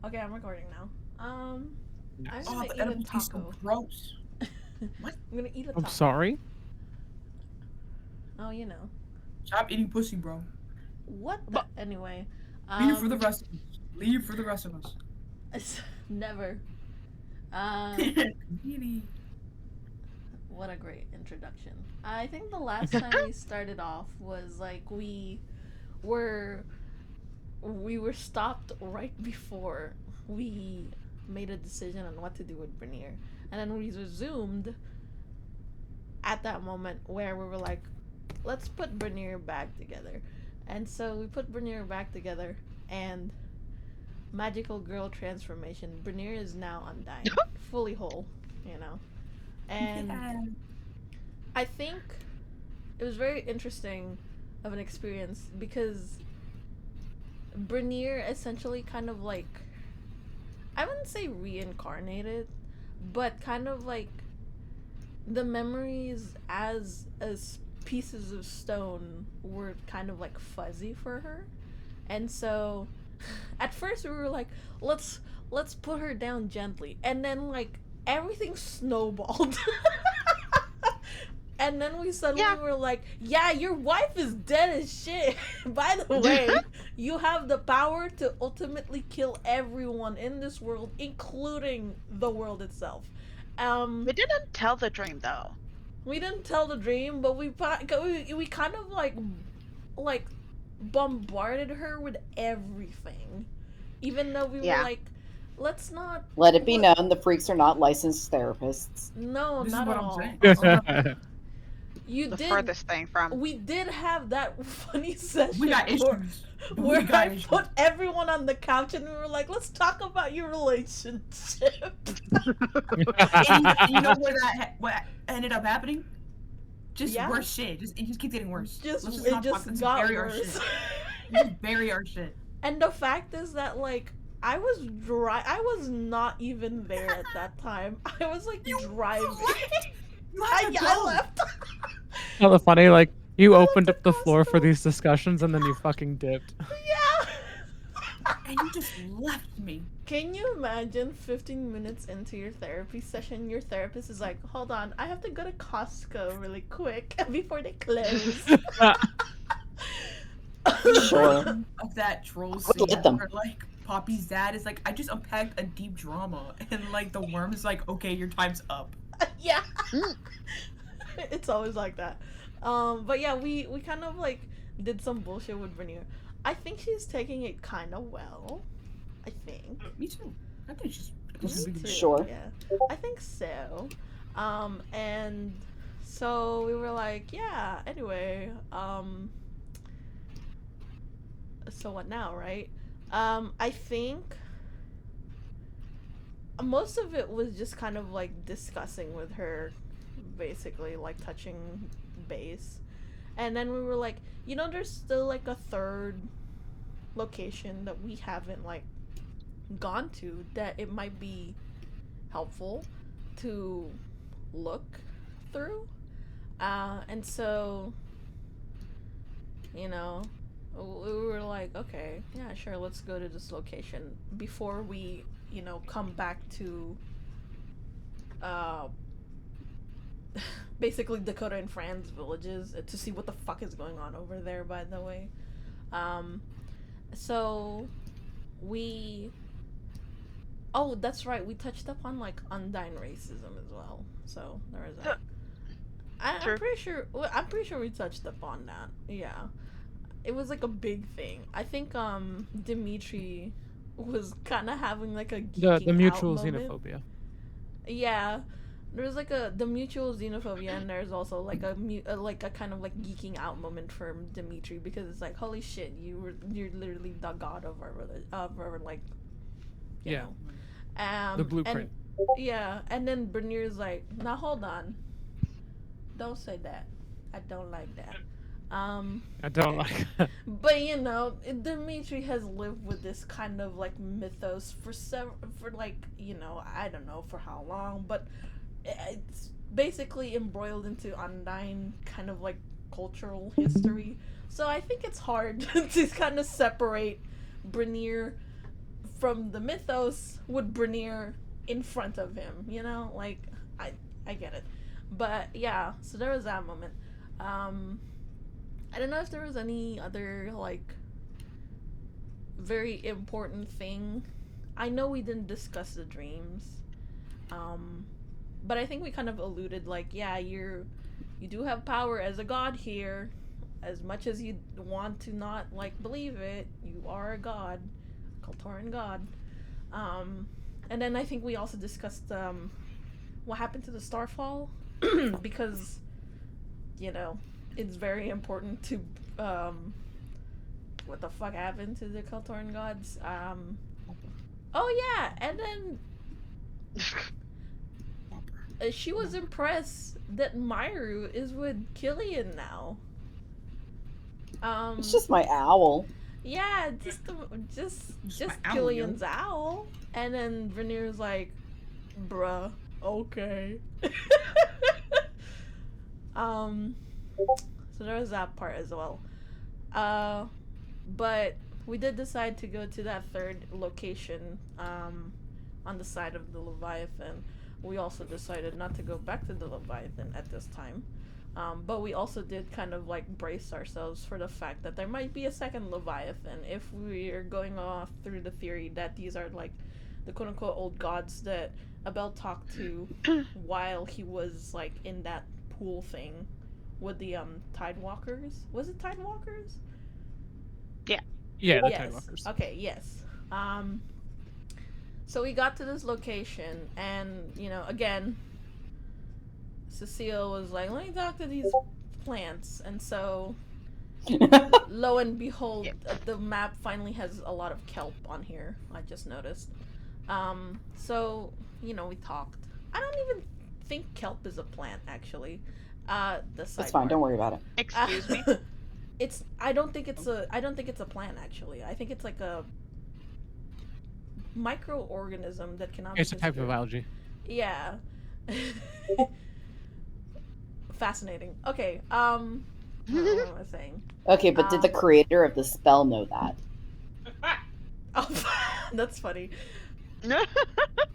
Okay, I'm recording now. I'm Oh, gonna the eat a edible tastes so taco. gross. What? I'm gonna eat a I'm taco. sorry. Oh, you know. Stop eating pussy, bro. What the? But Anyway. Leave for the Um, rest of us. Leave for the rest of us. never. Uh, Really? what a great introduction. I think the last time we started off was like were we were stopped right before we made a decision on what to do with Bernier. And then we resumed at that moment where we were like, let's put Bernier back together. And so we put Bernier back together, and magical girl transformation. Bernier is now undying, fully whole, you know. And Yeah. I think it was very interesting of an experience because Bernier essentially kind of like, I wouldn't say reincarnated, but kind of like the memories as pieces of stone were kind of like fuzzy for her. And so at first we were like, let's put her down gently. And then like everything snowballed. And then we suddenly Yeah. were like, yeah, your wife is dead as shit. By the way, you have the power to ultimately kill everyone in this world, including the world itself. Um, We didn't tell the dream though. we didn't tell the dream, but we kind of like bombarded her with everything, even though we were Yeah. like, let's not. Let it be Let, known the freaks are not licensed therapists. no, This is not at what I'm all. saying. This is what I'm saying. You The did. furthest thing from. We did have that funny session We got where, issues. where We got I issues. put everyone on the couch and we were like, let's talk about your relationship. And you know what ended up happening? Just Yeah. worse shit. It just keeps getting worse. Just Let's it not talk. just Let's got bury our worse. shit. Let's bury our shit. And the fact is that like I was not even there at that time. I was like driving. You have to I go. left. hella funny. Like you I left opened the up the floor for Costco. these discussions and then you fucking dipped. Yeah. And you just left me. Can you imagine 15 minutes into your therapy session, your therapist is like, hold on, I have to go to Costco really quick before they close. Sure. Of that troll would scene let them. where like Poppy's dad is like, I just unpacked a deep drama, and like the worm is like, okay, your time's up. Yeah. Mm. It's always like that. But yeah, we kind of like did some bullshit with Vernier. I think she's taking it kind of well. I think. Me too. I think she's. Me too. Sure. Yeah, I think so. And so we were like, yeah. Anyway, so what now, right? I think most of it was just kind of like discussing with her, basically like touching base. And then we were like, there's still like a third location that we haven't like gone to that it might be helpful to look through. And so, you know, we were like, okay, yeah, sure, let's go to this location before we, come back to uh, basically Dakota and Fran's villages to see what the fuck is going on over there, by the way. Um, so we. Oh, that's right. We touched up on like undying racism as well. So there is that. I'm True. pretty sure. Well, I'm pretty sure we touched up on that. Yeah, it was like a big thing. I think Dimitri was kind of having like a The geeking mutual out moment. xenophobia. Yeah, there's like the mutual xenophobia, and there's also like like a kind of like geeking out moment for Dimitri because it's like, holy shit, you're literally the god of our like, you Yeah. know. The blueprint. And yeah, and then Bernier's like, now hold on, don't say that. I don't like that. I don't like that. But Dimitri has lived with this kind of like mythos for like I don't know for how long, but it's basically embroiled into undying kind of like cultural history. So I think it's hard to kind of separate Bernier from the mythos with Brenier in front of him, you know? Like, I get it. But yeah, so there was that moment. I don't know if there was any other, like, very important thing. I know we didn't discuss the dreams. But I think we kind of alluded, like, yeah, you do have power as a god here. As much as you want to not, like, believe it, you are a god. Kaltoran god. And then I think we also discussed, what happened to the Starfall. Because, you know, it's very important to, what the fuck happened to the Kaltoran gods. Oh yeah, and then she was impressed that Myru is with Killian now. It's just my owl. Yeah, just my Killian's owl. And then Venier's like, bruh, okay. So there was that part as well. But we did decide to go to that third location, on the side of the Leviathan. We also decided not to go back to the Leviathan at this time. But we also did kind of like brace ourselves for the fact that there might be a second Leviathan if we're going off through the theory that these are like the quote unquote old gods that Abel talked to while he was like in that pool thing with the Tidewalkers. Was it Tidewalkers? Yeah, the Yes. Tidewalkers. Okay, yes. So we got to this location and, you know, again, Cecile was like, let me talk to these plants. And so, lo and behold, the map finally has a lot of kelp on here. I just noticed. So, you know, we talked. I don't even think kelp is a plant, actually. That's fine. Don't worry about it. Excuse me. I don't think it's a plant, actually. I think it's like a microorganism that cannot. It's a type of algae. Yeah. Fascinating. Okay. What was I saying? Okay, but did the creator of the spell know that? Oh, that's funny.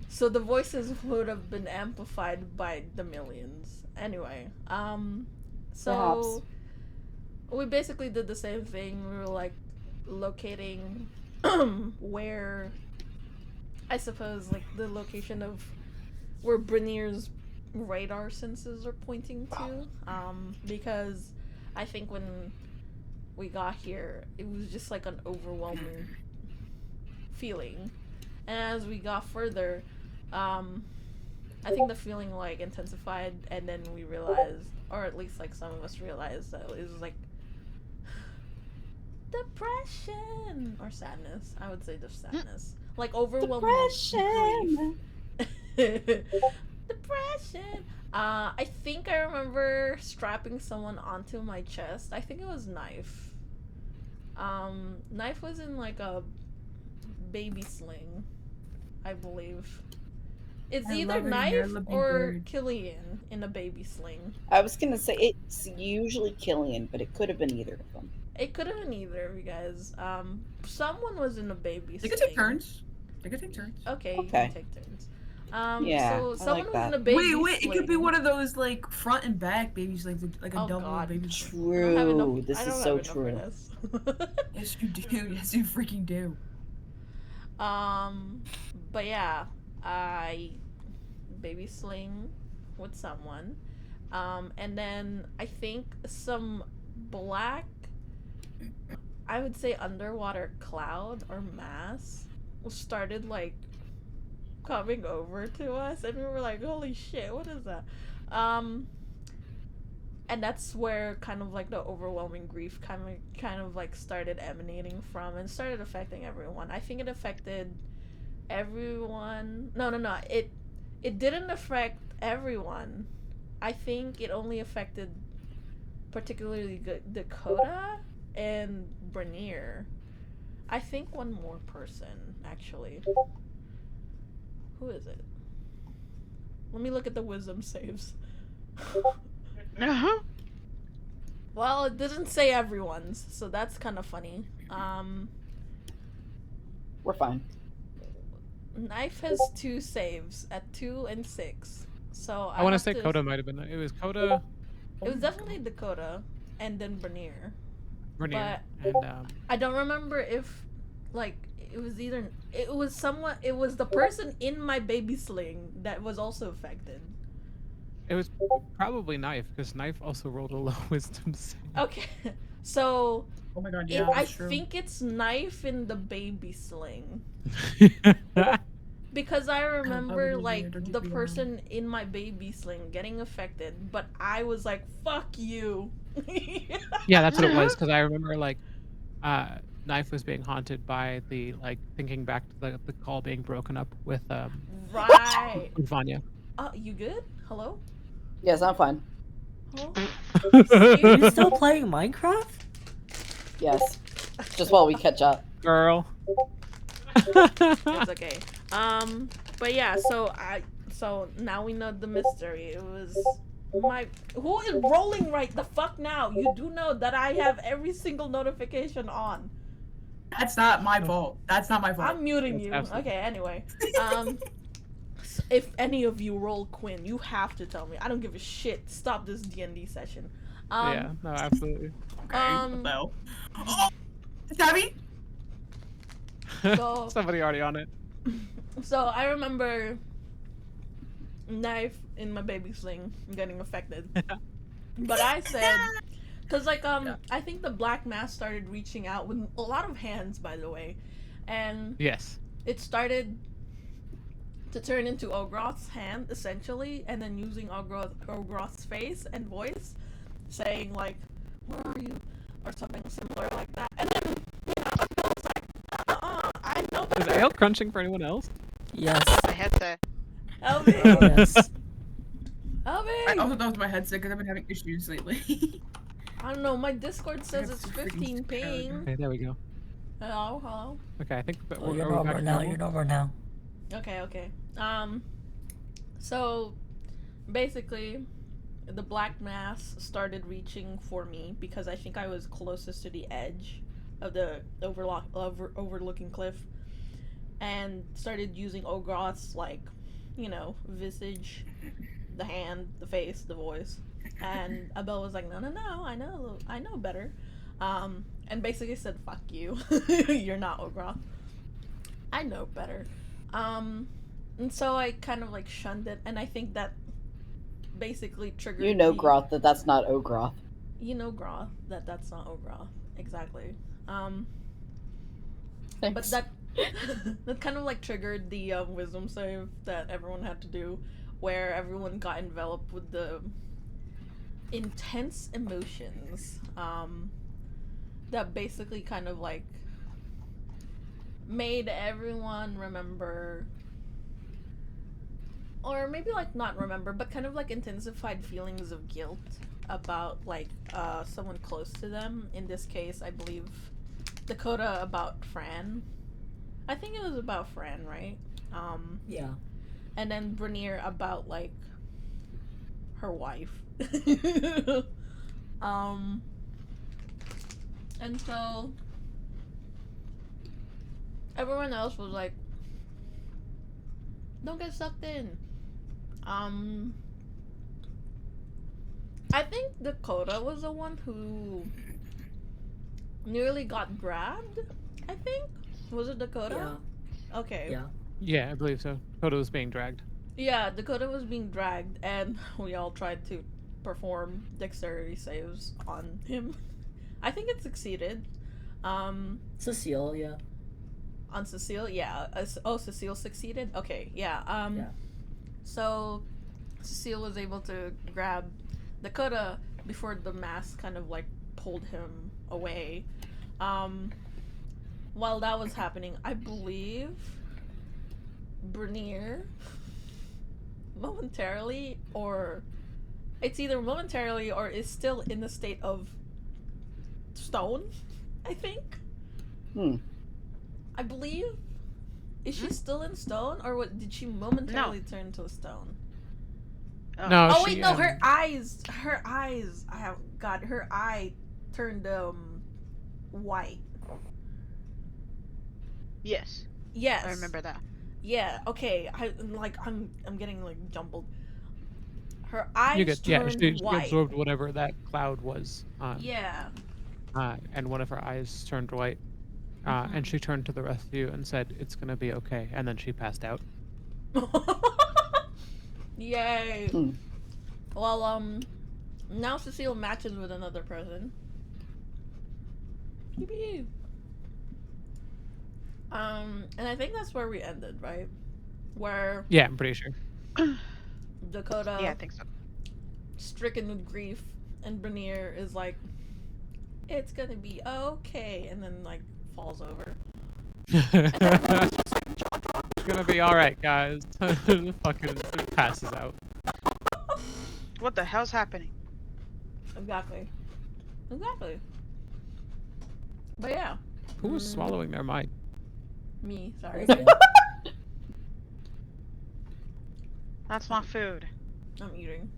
So the voices would have been amplified by the millions. Anyway, so we basically did the same thing. We were like locating where, I suppose, like the location of where Brenier's radar senses are pointing to, because I think when we got here, it was just like an overwhelming feeling, and as we got further, I think the feeling like intensified, and then we realized, or at least like some of us realized, that it was like depression or sadness. I would say just sadness, like overwhelming Depression. grief. Depression. I think I remember strapping someone onto my chest. I think it was Knife. Knife was in like a baby sling, I believe. It's either Knife or Killian in a baby sling. I was gonna say it's usually Killian, but it could have been either of them. It could have been either of you guys. Someone was in a baby They sling. could take turns. Okay, you Okay. can take turns. Yeah, so I someone like was that. in a baby Wait, it could be sling. one of those like front and back babies, like a Oh, double God. baby sling. True. This I is don't so have enough for true. this. Yes, you do. Yes, you freaking do. But yeah, I baby sling with someone, and then I think some black, I would say underwater cloud or mass started like coming over to us, and we were like, holy shit, what is that? And that's where kind of like the overwhelming grief kind of like started emanating from and started affecting everyone. I think it affected everyone. No. It didn't affect everyone. I think it only affected particularly Dakota and Brenier. I think one more person, actually. Who is it? Let me look at the wisdom saves. Well, it didn't say everyone's, so that's kind of funny. We're fine. Knife has 2 saves at 2 and 6. So I want to have say Coda might have been. It was Coda, It was definitely Dakota, and then Bernier. Bernier, But and I don't remember if, like, it was the person in my baby sling that was also affected. it was probably Knife because Knife also rolled a low wisdom save. Okay, so Oh my god, yeah, I that's true. think it's Knife in the baby sling. Because I remember, like, the person in my baby sling getting affected, but I was like, fuck you. Yeah, that's what it was. Because I remember like, Knife was being haunted by the like thinking back to the call being broken up with Right. Vanya. You good? Hello? Yes, I'm fine. Hello? Are you still playing Minecraft? Yes. Just while we catch up. Girl. It's okay. But yeah, so now we know the mystery. It was who is rolling right the fuck now? You do know that I have every single notification on. That's not my fault. That's not my fault. I'm muting That's you. absolutely- Okay, anyway. If any of you roll Quinn, you have to tell me. I don't give a shit. Stop this D&D session. Yeah, no, absolutely. Okay, what the hell? Oh! Tabby? So- Somebody already on it. So I remember Knife in my baby sling getting affected. But I said, because like I think the black mass started reaching out with a lot of hands, by the way, and Yes. it started to turn into Ogroth's hand essentially, and then using Ogroth's face and voice, saying like, "Where are you?" or something similar like that. And then I was like, I know Is better. ale crunching for anyone else? Yes. I had to. Help me! Yes. Help me! I also thought it was my headset because I've been having issues lately. I don't know. My Discord says have it's to freaking 15 prepare. ping. Okay, there we go. Hello. Okay, I think Oh, you're are we back normal to now. normal? You're normal now. Okay. So basically, the black mass started reaching for me because I think I was closest to the edge of the overlooking cliff, and started using Ogroth's visage, the hand, the face, the voice, and Abel was like, no, I know better, and basically said, fuck you, you're not Ogroth, I know better, and so I kind of like shunned it, and I think that basically triggered. You know, Groth, that's not Ogroth. You know, Groth, that's not Ogroth, exactly. Thanks. But that kind of like triggered the wisdom save that everyone had to do, where everyone got enveloped with the intense emotions that basically kind of like made everyone remember, or maybe like not remember, but kind of like intensified feelings of guilt about like someone close to them. In this case, I believe Dakota about Fran. I think it was about Fran, right? Yeah. And then Bernier about like her wife. And so everyone else was like, don't get sucked in. I think Dakota was the one who nearly got grabbed, I think. Was it Dakota? Yeah. Okay. Yeah. Yeah, I believe so. Coda was being dragged. Yeah, Dakota was being dragged, and we all tried to perform dexterity saves on him. I think it succeeded. Cecile, yeah. On Cecile, yeah. Cecile succeeded? Okay, yeah. Yeah. So, Cecile was able to grab Dakota before the mask kind of like pulled him away. While that was happening, I believe Bernier momentarily, or it's either momentarily or is still in the state of stone, I think. I believe. Is she still in stone, or what? Did she momentarily turn to a stone? No, Oh she, wait, no, her eyes. I have God. Her eye turned white. Yes, Yes. I remember that. Yeah, okay. I'm getting like jumbled. Her You eyes get yeah. turned She white. absorbed whatever that cloud was. Yeah. And one of her eyes turned white. And she turned to the rest of you and said, "It's gonna be okay." And then she passed out. Yay. Hmm. Well, now Cecile matches with another person. Yippee. And I think that's where we ended, right? Where Yeah, I'm pretty sure. Dakota, Yeah, I think so. stricken with grief, and Bernier is like, "It's gonna be okay," and then like falls over. It's gonna be all right, guys. Fucking passes out. What the hell's happening? Exactly. But yeah. Who was swallowing their mic? Me, sorry. Okay. That's my food. I'm eating.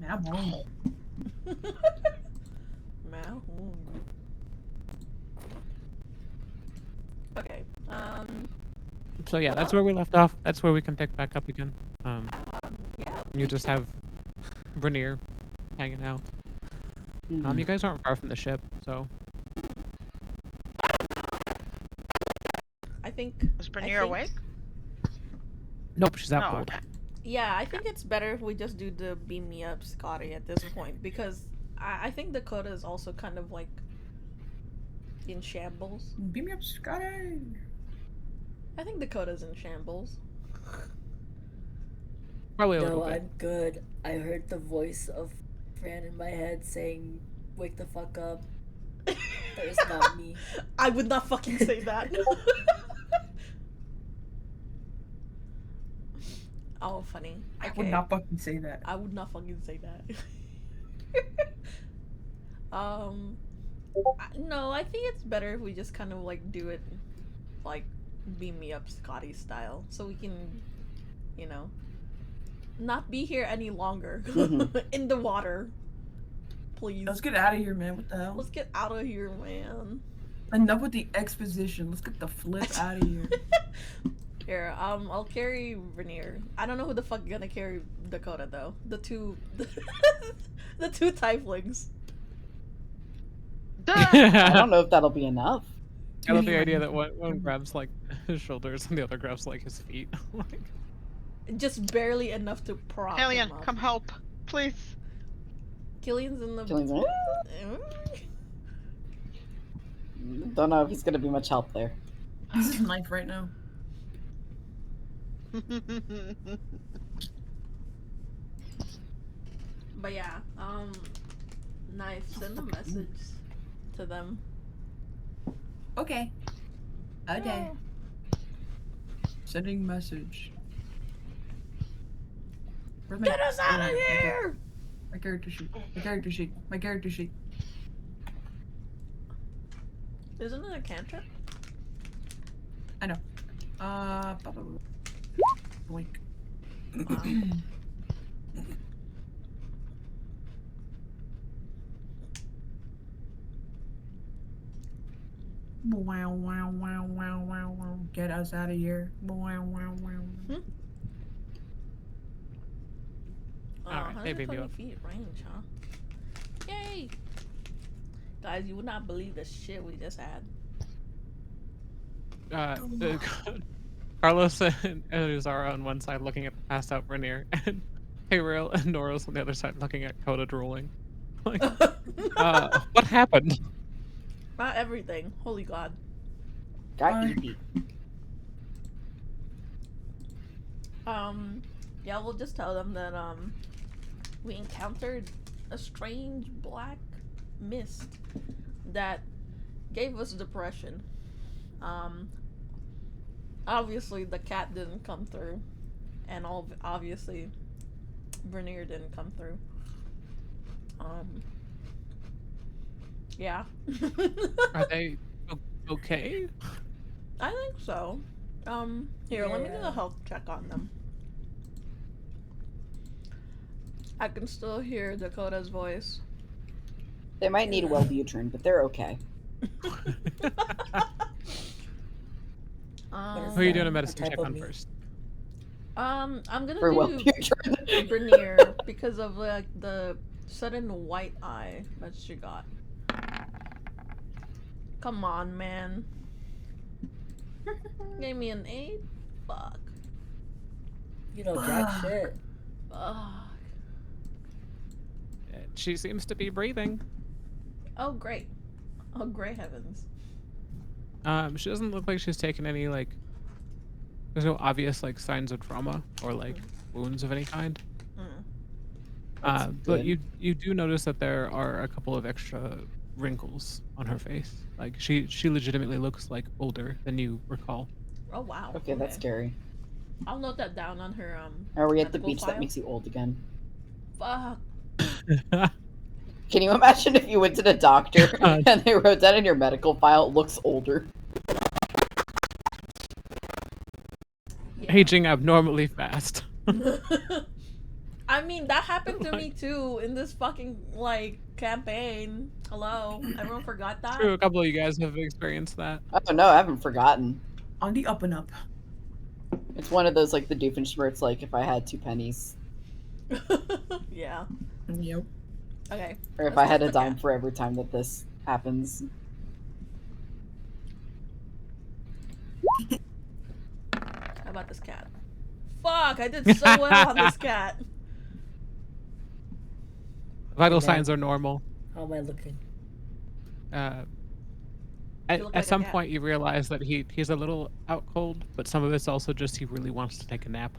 Man, I'm hungry. Man. Okay. So yeah, that's where we left off. That's where we can pick back up again. Yeah. You just have Vernier hanging out. Mhm. You guys aren't far from the ship, so I think. Was I Bernier think- awake? nope, she's out No, cold. okay. Yeah, I think it's better if we just do the beam me up Scotty at this point because I think Dakota is also kind of like in shambles. Beam me up, Scotty. I think Dakota's in shambles. Probably a little No, bit. I'm good. I heard the voice of Fran in my head saying, "Wake the fuck up." That is not me. I would not fucking say that. Oh, funny. I Okay. would not fucking say that. I would not fucking say that. No, I think it's better if we just kind of like do it like beam me up Scotty style so we can, you know, not be here any longer in the water. Please. Let's get out of here, man. What the hell? Let's get out of here, man. Enough with the exposition. Let's get the flip out of here. Here, I'll carry Vernier. I don't know who the fuck gonna carry Dakota though. The two tieflings. I don't know if that'll be enough. I love the idea that one grabs like his shoulders and the other grabs like his feet. Like, Just barely enough to prop Alien, him up. come help, please. Killian's in the. Killian's Don't know if he's gonna be much help there. This is knife right now. But yeah, Knife, send a message to them. Okay. Okay. Sending message. Where's my- Get us out of oh, my- here! My character sheet. My character sheet. My character sheet. Isn't it a cantrip? I know. Boink. Wow, wow, wow, wow, wow, wow. Get us out of here. Wow, wow, wow. Alright, they beam you 120 up. feet range, huh? Yay! Guys, you would not believe the shit we just had. Carlos and Uzara on one side looking at the passed out Vernier, and Hayrail and Noros on the other side looking at Coda drooling. Like, what happened? Not everything. Holy God. Got eepy. Yeah, we'll just tell them that, we encountered a strange black mist that gave us depression. Obviously the cat didn't come through, and obviously Vernier didn't come through. Yeah. Are they okay? I think so. Here, let me do Yeah. a health check on them. I can still hear Dakota's voice. They might need a Wellbutrin, but they're okay. Who are you doing a that? medicine What type check of on meat? first? I'm gonna For well, do your turn. Grenier because of like the sudden white eye that she got. Come on, man. Gave me an 8? Fuck. You know, jack shit. Fuck. She seems to be breathing. Oh, great. Oh, great heavens. She doesn't look like she's taken any, like, there's no obvious, like, signs of trauma or, like, wounds of any kind. That's But good. you do notice that there are a couple of extra wrinkles on her face. Like, she legitimately looks, like, older than you recall. Oh, wow. Okay, that's scary. I'll note that down on her, Are we at the medical beach that file. makes you old again? Fuck. Can you imagine if you went to the doctor God. and they wrote that in your medical file? It looks older. Yeah. Aging abnormally fast. I mean, that happened to me too in this fucking, like, campaign. Hello? Everyone forgot that? True, a couple of you guys have experienced that. Oh no, I haven't forgotten. On the up and up. It's one of those like the Doofenshmirtz, like if I had 2 pennies, Yeah. Yep. Okay. or if Let's I had test a the dime cat. for every time that this happens. How about this cat? Fuck, I did so well on this cat. Vital Hey, signs man. are normal. How am I looking? At, look like at a some cat. point, you realize that he's a little out cold, but some of it's also just he really wants to take a nap.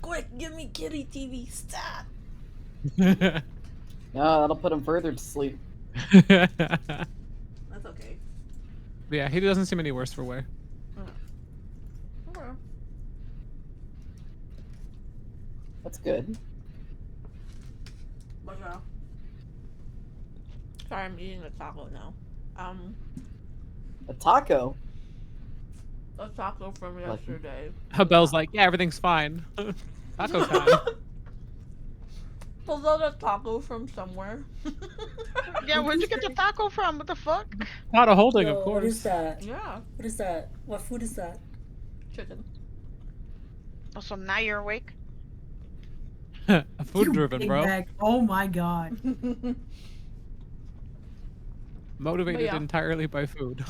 Quick, give me kitty TV. Stop. No, that'll put him further to sleep. That's okay. Yeah, he doesn't seem any worse for wear. Okay. That's good. But, sorry, I'm eating a taco now. A taco. A taco from yesterday. Bell's like, yeah, everything's fine. Taco time. Pulled out a taco from somewhere. Yeah, where'd you get the taco from? What the fuck? Not a holding, Yo, of course. what is that? Yeah, What is that? What food is that? chicken. Oh, so now you're awake? Food You driven, big bro. bag. Oh my god. Motivated yeah. entirely by food.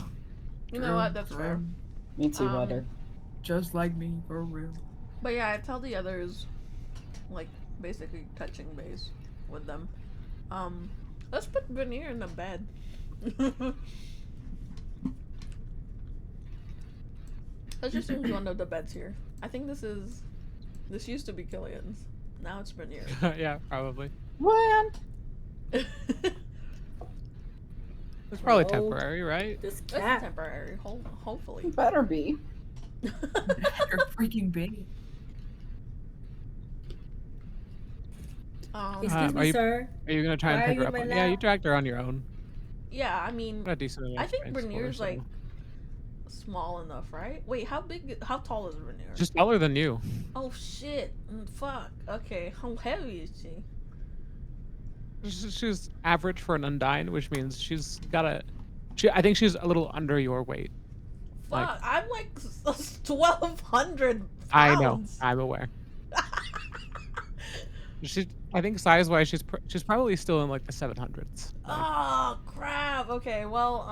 You know what? That's fair. Me too, Um, butter. Just like me, for real. But yeah, I tell the others, like, basically touching base with them. Let's put Veneer in the bed. Let's just use one of the beds here. I think this used to be Killian's. Now it's Veneer. Yeah, probably. What? It's probably Hello? temporary, right? This That's cat. temporary. Hopefully. You better be. You're freaking big. Excuse are me, you- sir. Are you gonna try and Why are pick you her in up? my Yeah, you lap? dragged her on your own. Yeah, I mean, Got a decent enough I think strength score, Veneer's so- like small enough, right? Wait, how tall is Veneer? Just taller than you. Oh shit! Fuck. Okay, how heavy is she? She's average for an Undyne, which means she's got I think she's a little under your weight. Fuck, Like- I'm like 1,200 pounds. I know. I'm aware. I think size-wise, she's probably still in like the 700s. Like, Oh crap. Okay, well,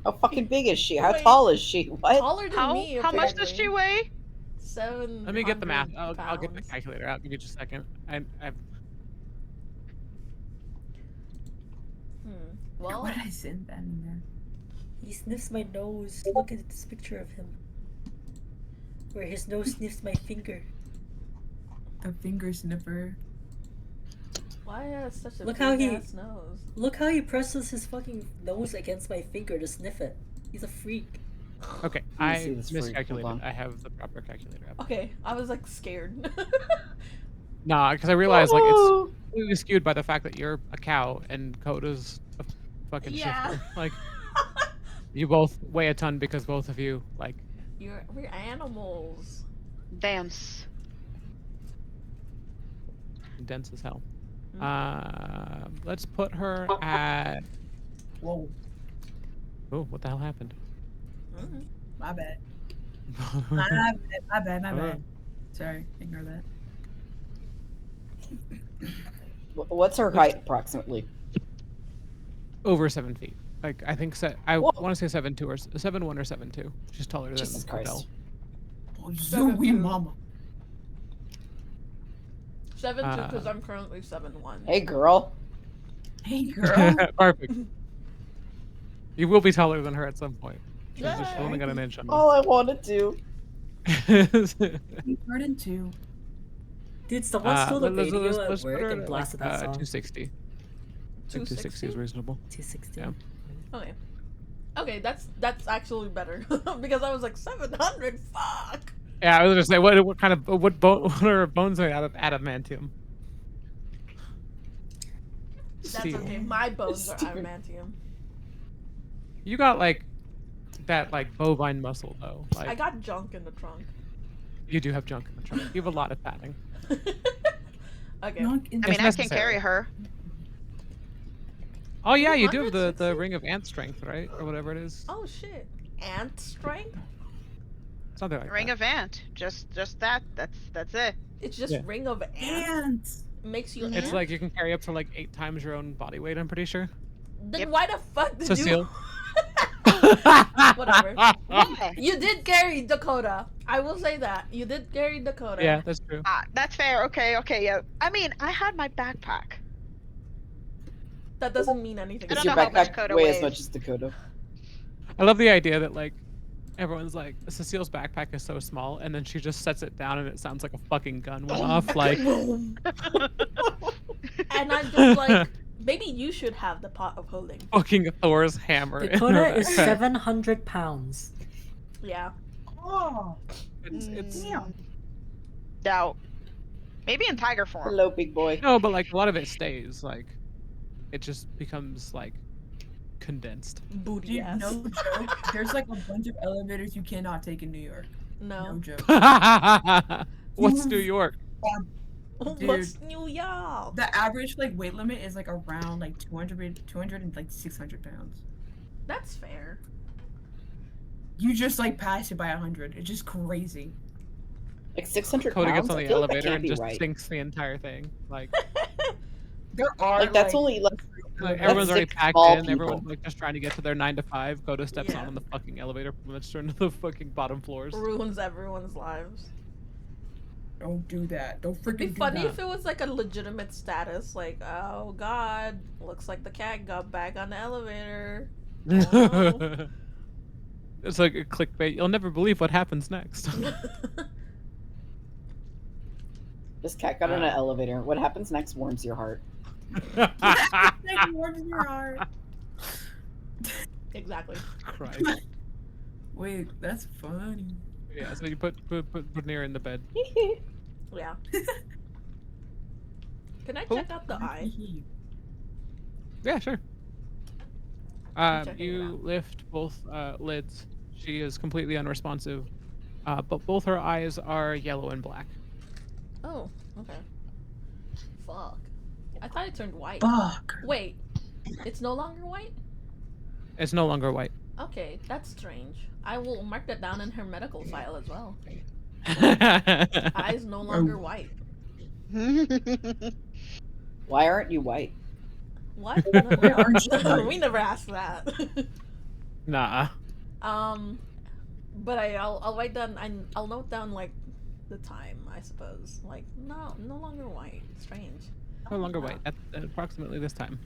How fucking big is she? How Wait. tall is she? What? taller than How me. how much does she apparently. weigh? 700 let me get the math. I'll get the pounds. calculator out. Give me just a second. I've Well, What did I send that in there? He sniffs my nose. Look at this picture of him. Where his nose sniffs my finger. The finger sniffer. why has such a Look big how he- ass nose? Look how he presses his fucking nose against my finger to sniff it. He's a freak. okay. Let me I see this freak. Hold miscalculated. on. I have the proper calculator up. Okay, I was like scared. Nah, because I realized like it's Woohoo! completely skewed by the fact that you're a cow and Coda's a fucking Yeah. shifter. Like you both weigh a ton because both of you like We're animals. Dance. dense as hell. Mm. Let's put her at Whoa. Oh, what the hell happened? Mhm. My bad. My bad. My bad. Sorry, ignore that. What's her height approximately? Over 7 feet. Like I think I Whoa. want to say 7'2" or 7'1" or 7'2". She's taller than Jesus Adele. Christ. Oh, 7'2". Zooey mama. 7'2" because I'm currently 7'1". Hey, girl. Hey, girl. Perfect. You will be taller than her at some point. She's just Yay. only got an inch on All I wanted to. you. Garden too. Dude, someone stole the radio at let's put work her and at, blasted that song. 260. I think 260 is reasonable. 260. Yeah. Okay. Okay, that's actually better because I was like 700. Fuck. Yeah, I was gonna say what kind of what what are bones made out of adamantium? That's Steel. okay. My bones are Stupid. adamantium. You got like that like bovine muscle though. I Like got junk in the trunk. you do have junk in the trunk. You have a lot of padding. Okay. Nunk in I mean, It's I can necessary. carry her. Oh yeah, you do have the 260? ring of ant strength, right? Or whatever it is. Oh shit. Ant strength? Something like Ring that. of ant. Just that. That's it. It's just Yeah. ring of ant. ants. Makes you Mhm. It's ant? like you can carry up to like 8 times your own body weight, I'm pretty sure. Then Yep. why the fuck did Cecile. Whatever. Why? You did carry Dakota. I will say that. You did carry Dakota. Yeah, that's true. That's fair. Okay, yeah. I mean, I had my backpack. That doesn't mean anything. I Does don't your know how much backpack Dakota weigh weighs. as much as Dakota? I love the idea that like everyone's like Cecile's backpack is so small, and then she just sets it down, and it sounds like a fucking gun went off. Like And I'm just like, maybe you should have the pot of holding. fucking Thor's hammer. in her Dakota is backpack. 700 pounds. Yeah. Oh, It's damn. Doubt. Maybe in tiger form. Hello, big boy. no, but like a lot of it stays. Like it just becomes like condensed. Booty Dude, ass. no joke. There's like a bunch of elevators you cannot take in New York. No No. joke. What's New York? What's New York? The average like weight limit is like around like 200 and like 600 pounds. That's fair. You just like pass it by 100. It's just crazy. Like 600 Cody pounds? gets on I the feel like that elevator can't and be just right. sinks the entire thing. Like, There are Like, that's only like everyone's already six packed small in. people. Everyone's like just trying to get to their 9 to 5. Coda steps Yeah. on the fucking elevator, plummets to the fucking bottom floors. Ruins everyone's lives. Don't do that. Don't freaking It'd be do funny that. if it was like a legitimate status, like, oh god, looks like the cat got back on the elevator. Oh. It's like a clickbait. You'll never believe what happens next. This cat got in an elevator. What happens next warms your heart. Like, warms your heart. Exactly. Christ. Wait, that's funny. Yeah, so you put Near in the bed. Yeah. Can I Who? check out the eye? Yeah, sure. checking it You out. lift both lids. She is completely unresponsive, but both her eyes are yellow and black. Oh, okay. Fuck. I thought it turned white. Fuck. Wait, it's no longer white? It's no longer white. Okay, that's strange. I will mark that down in her medical file as well. Eyes no longer white. Why aren't you white? What? Where aren't you white? We never asked that. Nah. But I'll write down. I'll note down like the time, I suppose. Like no longer white. Strange. No longer white. At approximately this time.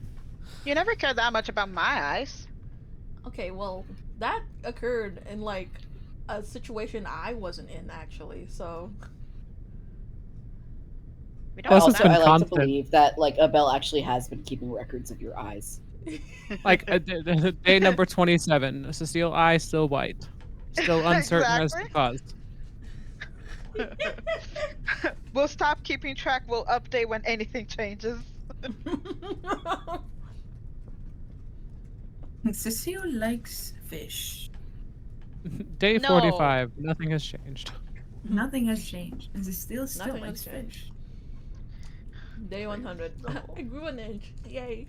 You never cared that much about my eyes. Okay, well that occurred in like a situation I wasn't in actually. So We don't Plus know it's Also, been that. I like constant. to believe that like Abel actually has been keeping records of your eyes. Like day number 27. Cecile eye still white. Still uncertain as to cause. We'll stop keeping track. We'll update when anything changes. Cecile likes fish. Day No. 45. Nothing has changed. Nothing has changed. And Cecile still Nothing likes has changed. fish. Day 100. I grew an inch. Yay.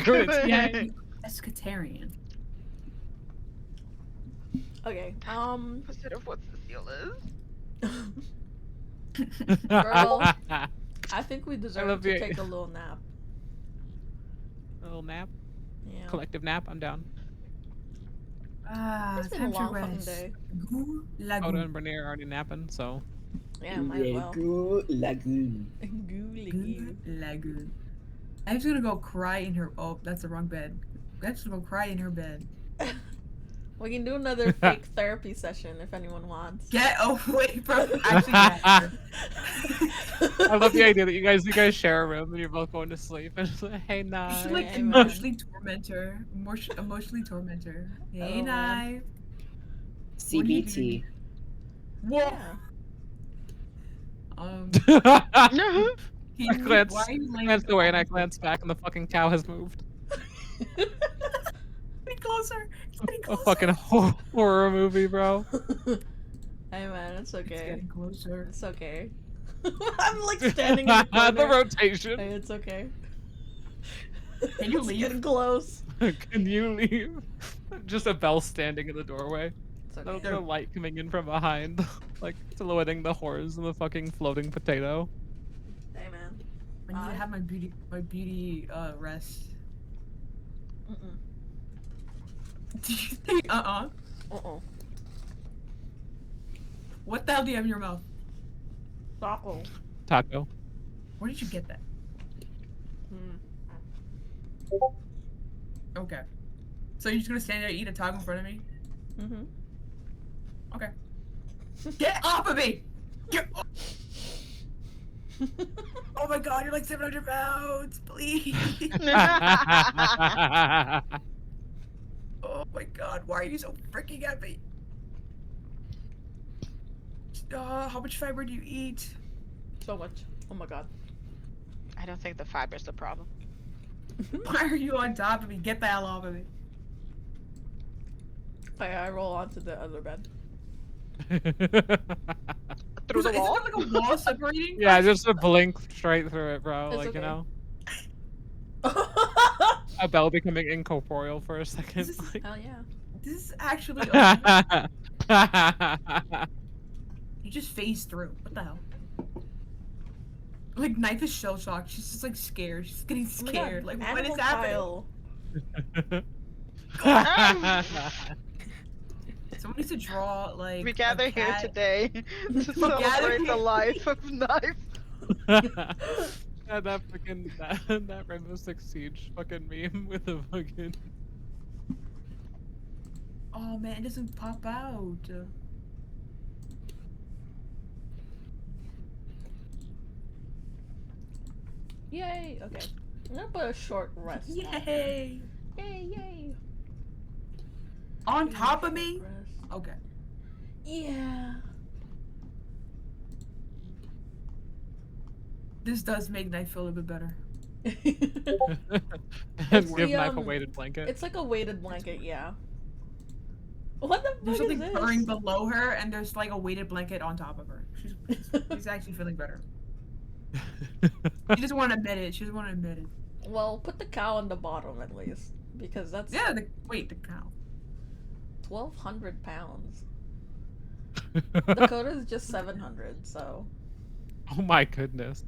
Good. Yay. Pescatarian. Okay. Opposite of what Cecile is. Girl, I think we I deserve love to the- take a little nap. A little nap, Yeah. collective nap. I'm down. Ah, It's been a time to long fucking rest. day. Goo Coda lagoon. and Bernier are already napping, so Yeah, might as well. Lagoon. Gooly Lagoon. I'm just gonna go cry in her. Oh, that's the wrong bed. I'm just gonna go cry in her bed. We can do another fake therapy session if anyone wants. Get away from. Actually, yeah. I love the idea that you guys share a room and you're both going to sleep and it's like, hey, You night. should like Hey, man. emotionally torment her. Emotionally torment her. Hey, Oh, man. Knife. CBT. Whoa. Yeah. I Why glance, are you laying glance away and I on- glance back and the fucking cow has moved. Getting closer. It's getting A closer. fucking horror movie, bro. Hey man, it's It's okay. getting closer. It's okay. I'm like standing in the corner. The rotation. Hey, it's okay. Can you It's leave? getting close. Can you leave? Just a bell standing in the doorway. It's A little okay. bit of light coming in from behind, like silhouetting the horrors and the fucking floating potato. Hey man. I need to have my beauty rest. Mm-mm. Do you think? Uh-oh. What the hell do you have in your mouth? Taco. Taco. Where did you get that? Hmm. Okay. So you're just gonna stand there and eat a taco in front of me? Mm-hmm. Okay. Get off of me! Get off. Oh my god, you're like 700 pounds, please. Oh my god, why are you so freaking heavy? How much fiber do you eat? So much. Oh my god. I don't think the fiber's the problem. Why are you on top of me? Get the hell off of me. I roll onto the other bed. Through the Isn't wall? there like a wall separating? Yeah, just a blink straight through it, bro. It's like, okay. you know? A bell becoming incorporeal for a second. This is- like- Hell yeah. This is actually. You just phased through. What the hell? Like, Knife is shell shocked. She's just like scared. She's getting Oh my scared. God, Like, what is animal happening? pile. Someone needs to draw like. We a gather here cat. today to gather celebrate the here. life of Knife. Yeah, that fucking that Rainbow Six Siege fucking meme with the fucking Oh man, it doesn't pop out. Yay. Okay. I'm gonna put a short rest. now. Yay! Yay, yay. On top of me? Rest. Okay. Yeah. This does make Knife feel a bit better. and It's give the, Knife a um, weighted blanket. It's like a weighted blanket, yeah. What the There's fuck is something this? purring below her, and there's like a weighted blanket on top of her. She's actually feeling better. She doesn't want to admit it. She doesn't want to admit it. Well, put the cow on the bottom at least, because that's Yeah, wait, the cow. 1,200 pounds. Dakota's just 700, so. Oh my goodness.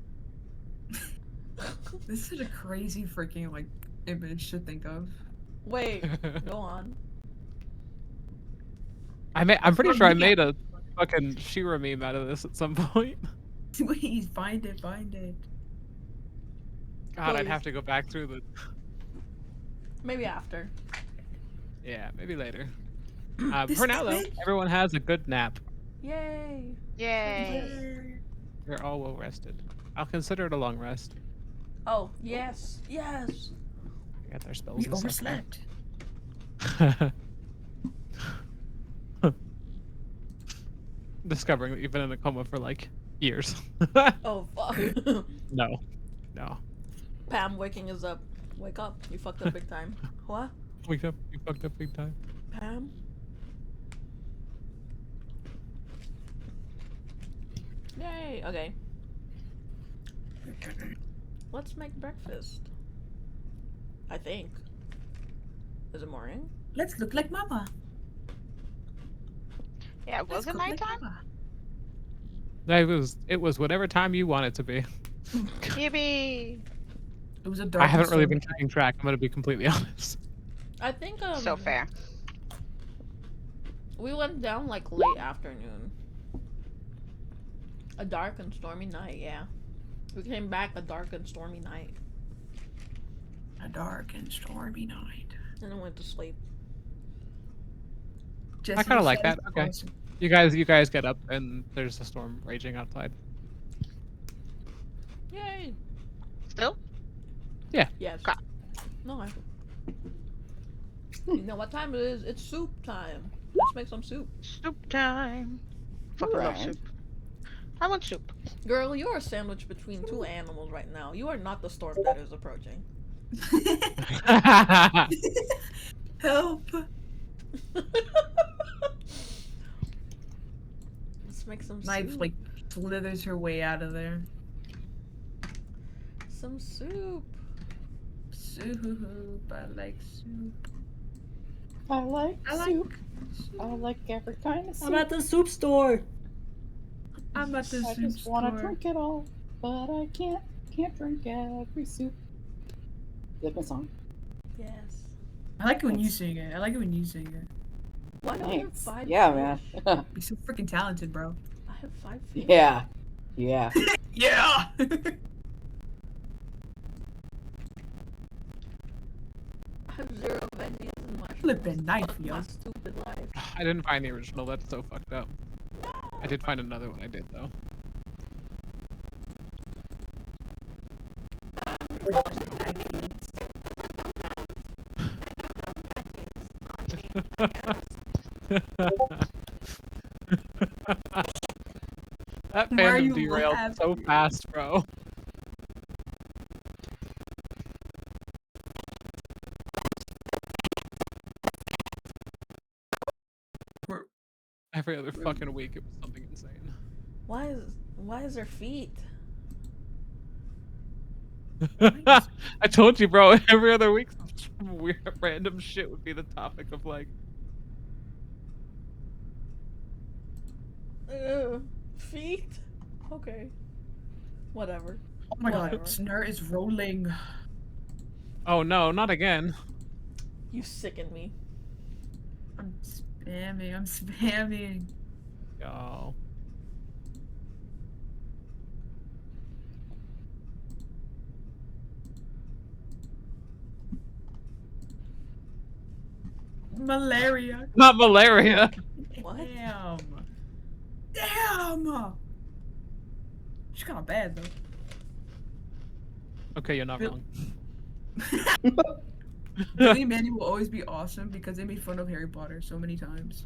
This is such a crazy freaking like image to think of. Wait, go on. I'm pretty For sure I me, made a fucking Shira meme out of this at some point. Please find it, find it. God, I'd Please. have to go back through the. Maybe after. Yeah, maybe later. This For now, though, quick? everyone has a good nap. Yay! Yay. They're all well rested. I'll consider it a long rest. Oh, yes! Yes! They got their spells We and stuff overslept. now. Discovering that you've been in a coma for like years. Oh, fuck. No. No. Pam waking us up. Wake up. You fucked up big time. What? Wake up. You fucked up big time. Pam? Yay! Okay. Let's make breakfast. I think. Is it morning? Let's look like Mama. Yeah, was it nighttime? It was whatever time you want it to be. Yippee! It was a dark. I haven't really and been keeping track. I'm gonna be completely honest. I think So fair. we went down like late afternoon. A dark and stormy night, yeah. We came back a dark and stormy night. A dark and stormy night. And then went to sleep. I kind of like that. Okay. You guys get up and there's a storm raging outside. Yay! Still? Yes. Okay. No, you know what time it is? It's soup time. Let's make some soup. Soup time. Fucking love Right. soup. I want soup. Girl, you're a sandwich between two animals right now. You are not the storm that is approaching. Help! Let's make some Knife soup. like slithers her way out of there. Some soup. Soup. I like soup. I like I like soup. I like every kind of soup. I'm at the soup store. I'm at the I soup just want to store. drink it all, but I can't drink every soup. Is that my song? Yes. I like it when you sing it. I like it when you sing it. Why do I have Thanks. 5 Yeah, fish? man. You're so freaking talented, bro. I have 5 fish. Yeah. Yeah. Yeah! I have 0 veggies in my Flippin' knife, yo. my stupid life. I didn't find the original. That's so fucked up. I did find another one. I did though. That Why are fandom you derailed so laughing? fast, bro. We're- Every other fucking week, it was something insane. Why is there feet? I told you, bro. Every other week, some weird, random shit would be the topic of like. Feet? Okay. Whatever. Oh my god, Whatever. Snur is rolling. Oh no, not again. You sicken me. I'm spamming. Yo. Malaria. Not malaria. What? Damn. Damn! She's kinda bad though. Okay, you're not Bill- wrong. Billy and Mandy will always be awesome because they made fun of Harry Potter so many times.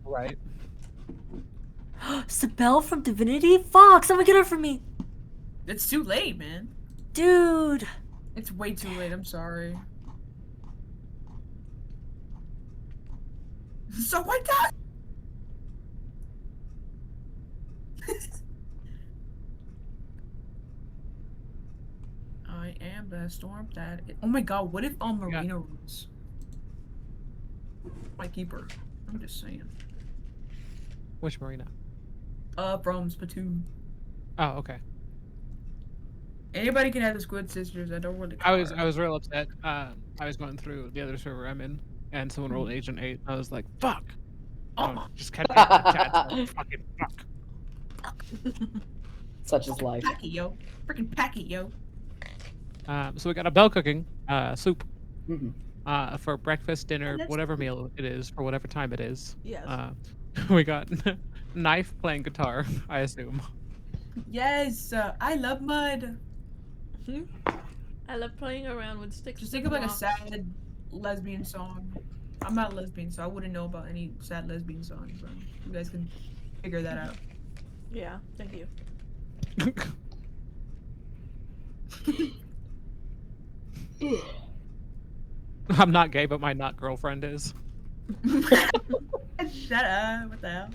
Right. Sibel from Divinity? Fuck, someone get her for me. It's too late, man. Dude. It's way too late, I'm sorry. So what the? I am the storm that. Oh my god, what if Marina rules? My keeper. I'm just saying. Which marina? From Splatoon. Oh, okay. Anybody can have the Squid Sisters. I don't really care. I was real upset. I was going through the other server I'm in, and someone rolled Agent 8. I was like, fuck. Oh, just kept chat. Fucking fuck. Such is life. Pack it, yo. Freaking pack it, yo. So we got a bell cooking soup Mhm. for breakfast, dinner, that's whatever meal it is, for whatever time it is. Yes. We got knife playing guitar, I assume. Yes, I love mud. I love playing around with sticks. Just think and of like a rocks. sad lesbian song. I'm not a lesbian, so I wouldn't know about any sad lesbian songs. So you guys can figure that out. Yeah, thank you. I'm not gay, but my not girlfriend is. Shut up! What the hell?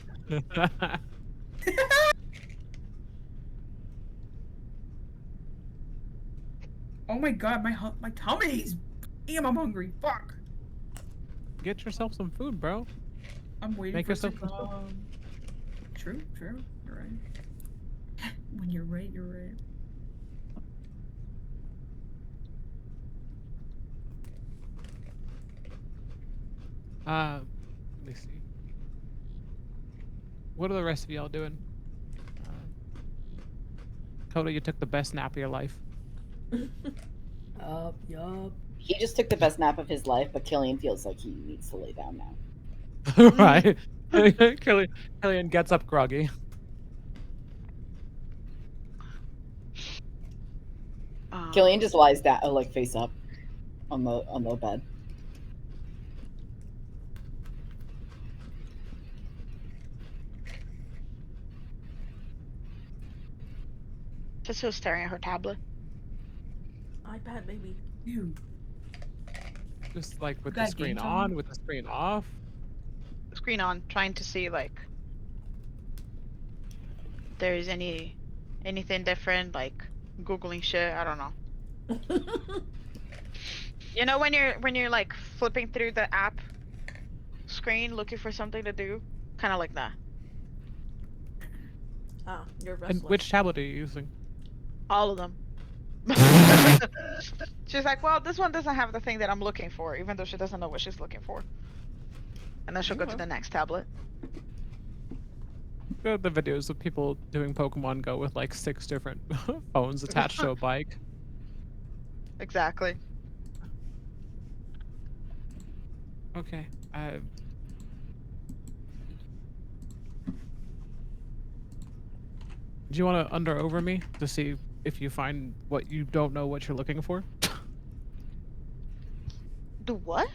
Oh my god, my tummy's. Damn, I'm hungry. Fuck. Get yourself some food, bro. I'm waiting Make for it to yourself comfortable. come. True. You're right. When you're right, you're right. Let me see. What are the rest of y'all doing? Coda, you took the best nap of your life. Yup. He just took the best nap of his life, but Killian feels like he needs to lay down now. Right. Killian gets up groggy. Killian just lies down, like face up, on the bed. Cecile's staring at her tablet. iPad, baby. Dude, Just like with the got screen games on? on, with the screen off. Screen on, trying to see like there's anything different, like googling shit. I don't know. You know when you're like flipping through the app screen looking for something to do, kind of like that. Oh, you're And restless. which tablet are you using? All of them. She's like, well, this one doesn't have the thing that I'm looking for, even though she doesn't know what she's looking for. And then she'll go to Okay. the next tablet. The videos of people doing Pokemon Go with like 6 different phones attached to a bike. Exactly. Okay. Do you want to under over me to see if you find what you don't know what you're looking for? Do what?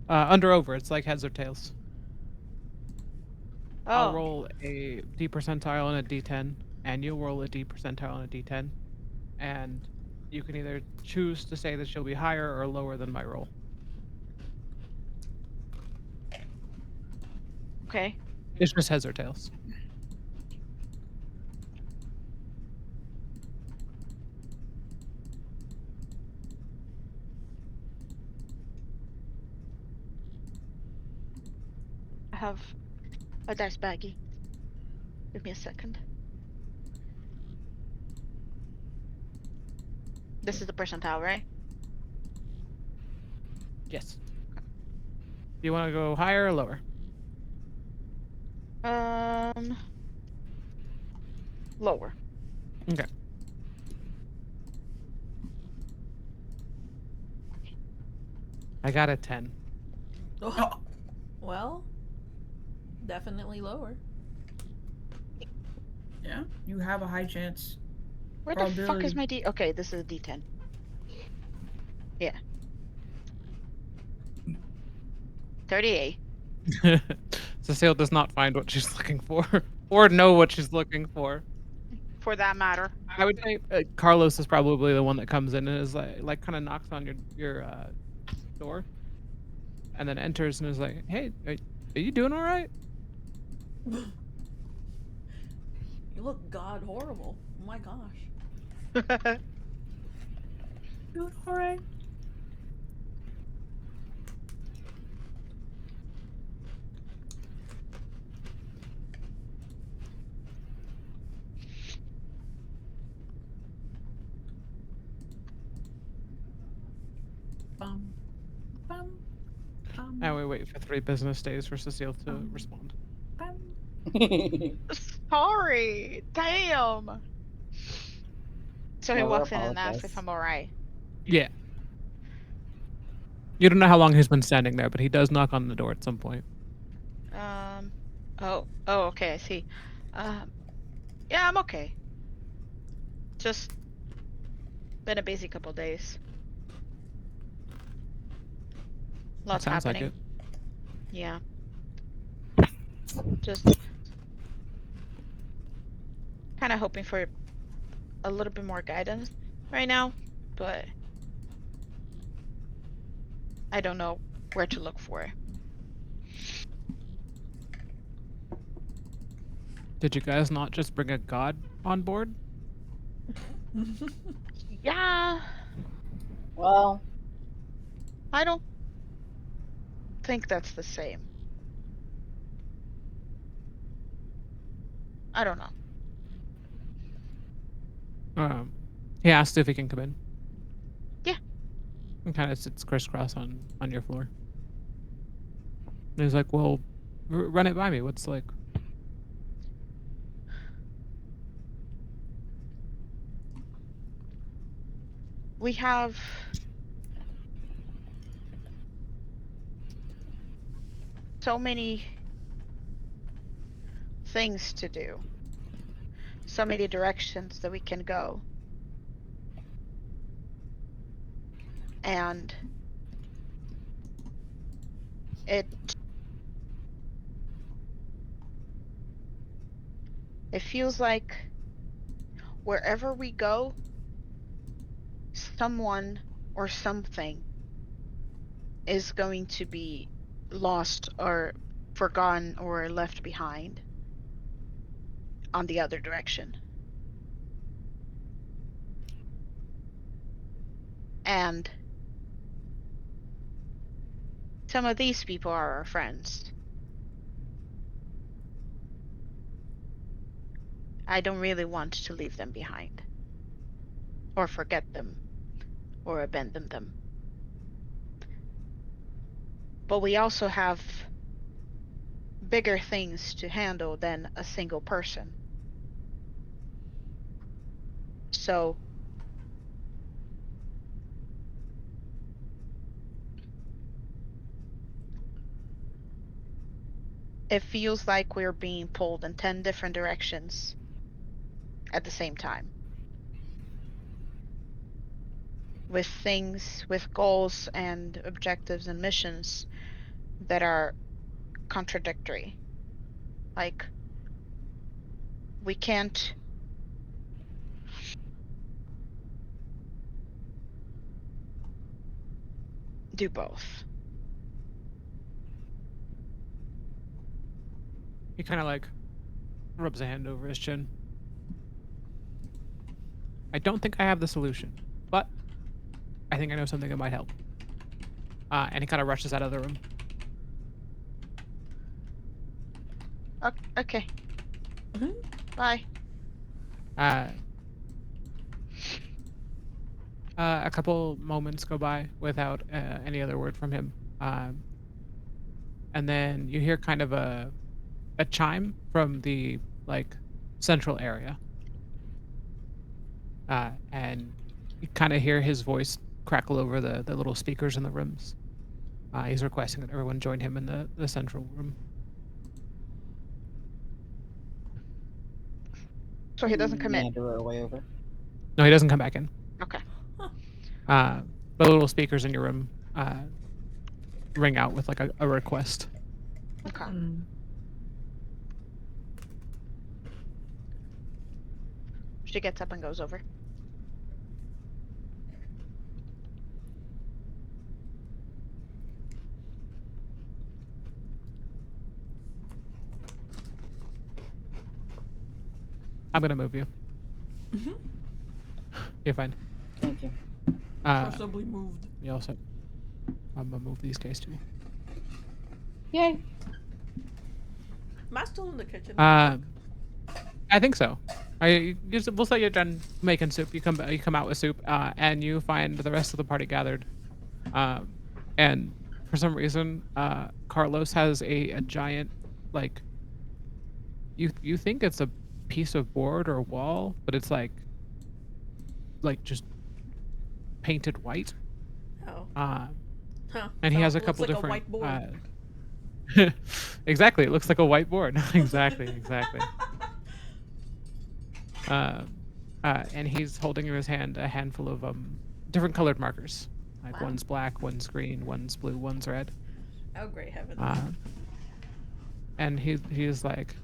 Under over. It's like heads or tails. I'll Oh, roll a D percentile and a D10, and you'll roll a D percentile and a D10, and you can either choose to say that she'll be higher or lower than my roll. okay. It's just heads or tails. I have a dice baggie. Give me a second. This is the percentile, right? Yes. Do you want to go higher or lower? Lower. Okay. I got a 10. Oh. Well, definitely lower. Yeah, you have a high chance. Where the fuck Probability. is my D? Okay, this is a D10. Yeah. 38. Cecile does not find what she's looking for, or know what she's looking for. For that matter. I would say Carlos is probably the one that comes in and is like kind of knocks on your door, and then enters and is like, "Hey, are you doing all right?" You look god horrible. Oh my gosh. Doing alright. Bum, bum, And we wait for 3 business days for Cecile to respond. bum. Sorry. Damn. So he Never walks in and asks apologize. if I'm alright. Yeah. You don't know how long he's been standing there, but he does knock on the door at some point. Oh, okay, I see. Yeah, I'm okay. Just been a busy couple days. Lots Sounds happening. like it. Yeah. Just kind of hoping for a little bit more guidance right now, but I don't know where to look for it. Did you guys not just bring a god on board? Yeah, Well, I don't think that's the same. I don't know. He asked if he can come in. Yeah. And kind of sits crisscross on your floor. And he's like, "Well, run it by me. What's like?" We have so many things to do. So many directions that we can go. And it feels like wherever we go, someone or something is going to be lost or forgotten or left behind on the other direction. And some of these people are our friends. I don't really want to leave them behind, or forget them, or abandon them. But we also have bigger things to handle than a single person. So it feels like we're being pulled in 10 different directions at the same time. With things, with goals and objectives and missions that are contradictory. Like, we can't do both. He kind of like rubs a hand over his chin. I don't think I have the solution, but I think I know something that might help. And he kind of rushes out of the room. Okay. Mhm. Bye. A couple moments go by without any other word from him. And then you hear kind of a chime from the like central area. And you kind of hear his voice crackle over the little speakers in the rooms. He's requesting that everyone join him in the central room. So he doesn't come in. Meander our way over. No, he doesn't come back in. Okay. The little speakers in your room ring out with like a request. Okay. She gets up and goes over. I'm gonna move you. Mhm. You're fine. Thank you. Forcibly moved. You also. I'm gonna move these guys too. Yay. Am I still in the kitchen? I think so. We'll say you're done making soup. You come out with soup, and you find the rest of the party gathered. And for some reason, Carlos has a giant, like. You think it's a piece of board or wall, but it's like just painted white. Oh. Huh. So And he has a it looks couple like a different. whiteboard. Exactly, it looks like a whiteboard. exactly. And he's holding in his hand a handful of different colored markers. Like Wow. one's black, one's green, one's blue, one's red. Oh, great heavens. And he's like,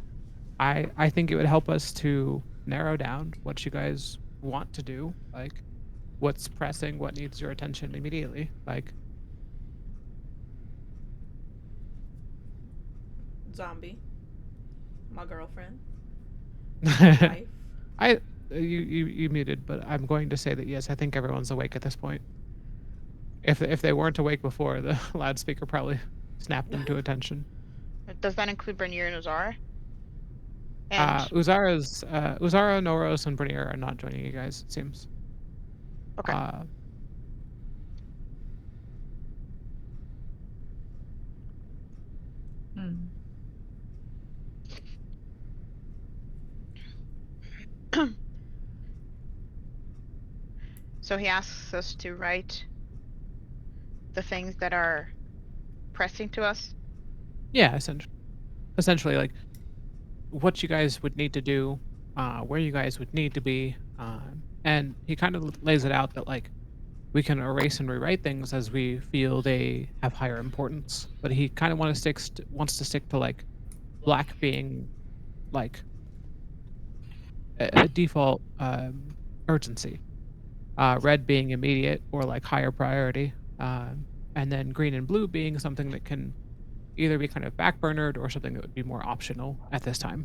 I think it would help us to narrow down what you guys want to do, like what's pressing, what needs your attention immediately. Like, Zombie. My girlfriend. Wife. you muted, but I'm going to say that yes, I think everyone's awake at this point. If they weren't awake before, the loudspeaker probably snapped them to attention. Does that include Bernier and Ozara? And Uzara, Noros, and Bernier are not joining you guys, it seems. okay. Hmm. So he asks us to write the things that are pressing to us. Yeah, essentially, like what you guys would need to do, where you guys would need to be, and he kind of lays it out that like we can erase and rewrite things as we feel they have higher importance. But he kind of wants to stick to like black being like a default urgency, red being immediate or like higher priority, and then green and blue being something that can either be kind of backburnered or something that would be more optional at this time.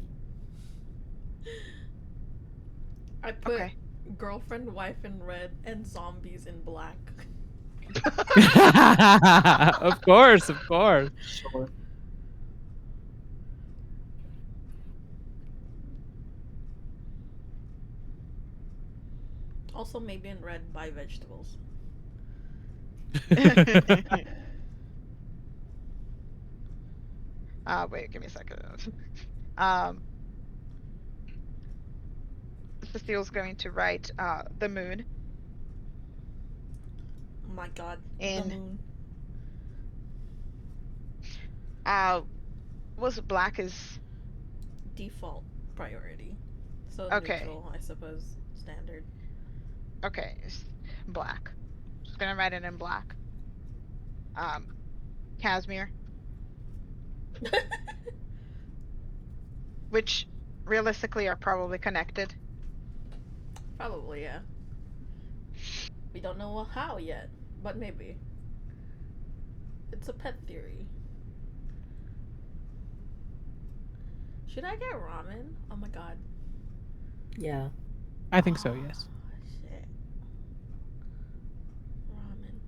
I put Okay. girlfriend, wife in red, and zombies in black. Of course, of course. Sure. Also, maybe in red, buy vegetables. Wait, give me a second. Um, Cecile's going to write the moon Oh my god, the in moon. was black is Default priority. So okay. neutral, I suppose. Standard. Okay, it's black. Just gonna write it in black. Casimir, which realistically are probably connected. Probably, yeah. We don't know how yet, but maybe. It's a pet theory. Should I get ramen? Oh my god. Yeah. I think so, yes. Shit. Ramen.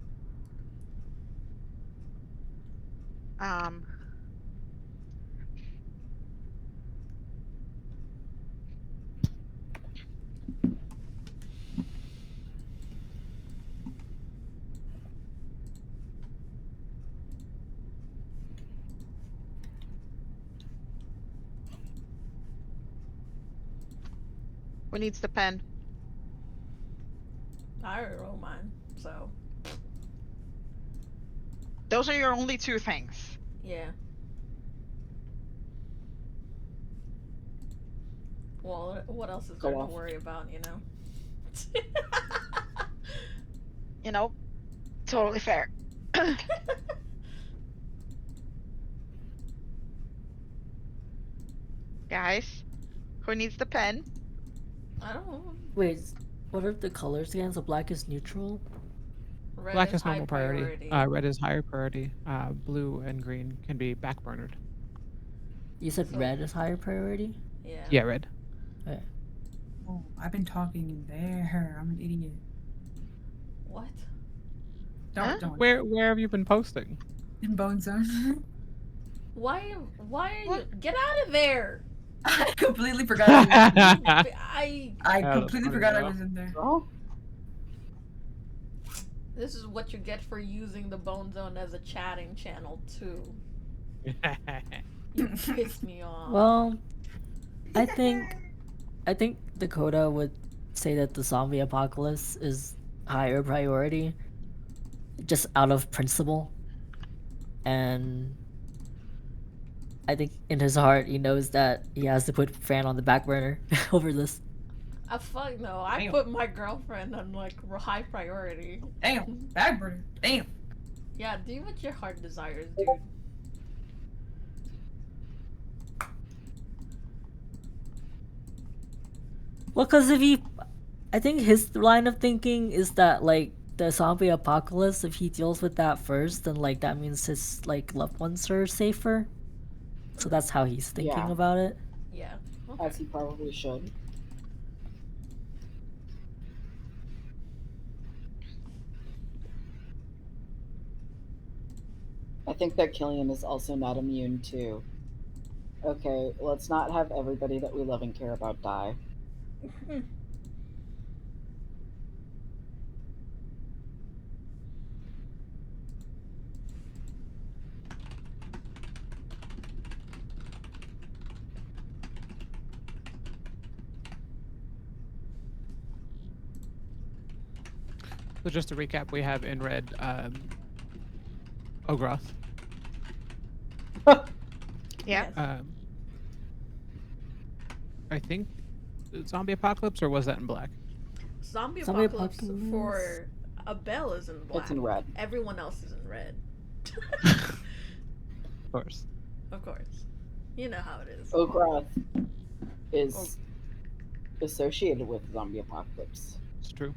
Who needs the pen? I already wrote mine, so Those are your only two things. yeah. Well, what else is Go there off. to worry about, you know? You know, totally fair. Guys, who needs the pen? I don't know. Wait, what are the colors again? So black is neutral? Red Black is high normal priority. Red is higher priority. Blue and green can be backburnered. You said So- red is higher priority? Yeah. Yeah, red. Okay. Oh, I've been talking in there. I'm an idiot. What? Don't Huh? don't. Where have you been posting? In Bone Zone. Why are you What? get out of there? I completely forgot. I was, I I That was completely funny, forgot I though. was in there. Girl? This is what you get for using the Bone Zone as a chatting channel too. You pissed me off. Well, I think Dakota would say that the zombie apocalypse is higher priority, just out of principle. And I think in his heart he knows that he has to put Fran on the back burner over this. Fuck no. I Damn. put my girlfriend on like high priority. Damn, bag burner. Damn. Yeah, do what your heart desires, dude. Well, because I think his line of thinking is that like the zombie apocalypse, if he deals with that first, then like that means his like loved ones are safer. So that's how he's thinking Yeah. about it. Yeah. Okay. As he probably should. I think that Killian is also not immune to Okay, let's not have everybody that we love and care about die. So just to recap, we have in red Ogroth. Yeah. Yes. I think zombie apocalypse, or was that in black? Zombie Zombie apocalypse for apocalypse. Abel is in black. It's in red. Everyone else is in red. Of course. Of course. You know how it is. Ogroth is associated with zombie apocalypse. It's true.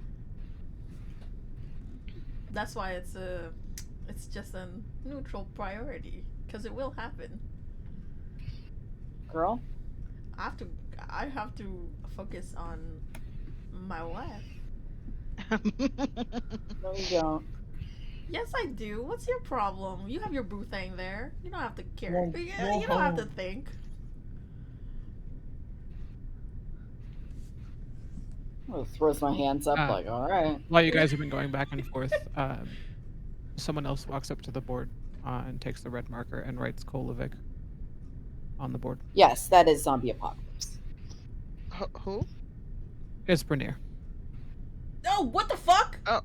That's why it's just a neutral priority because it will happen. Girl, I have to focus on my wife. no, you don't. Yes, I do. What's your problem? You have your boo thing there. You don't have to care. Well, You don't have to think. Throws my hands up Ah. like, all right. While you guys have been going back and forth, someone else walks up to the board and takes the red marker and writes Kolovic on the board. Yes, that is zombie apocalypse. Who? It's Bernier. Oh, what the fuck? Oh.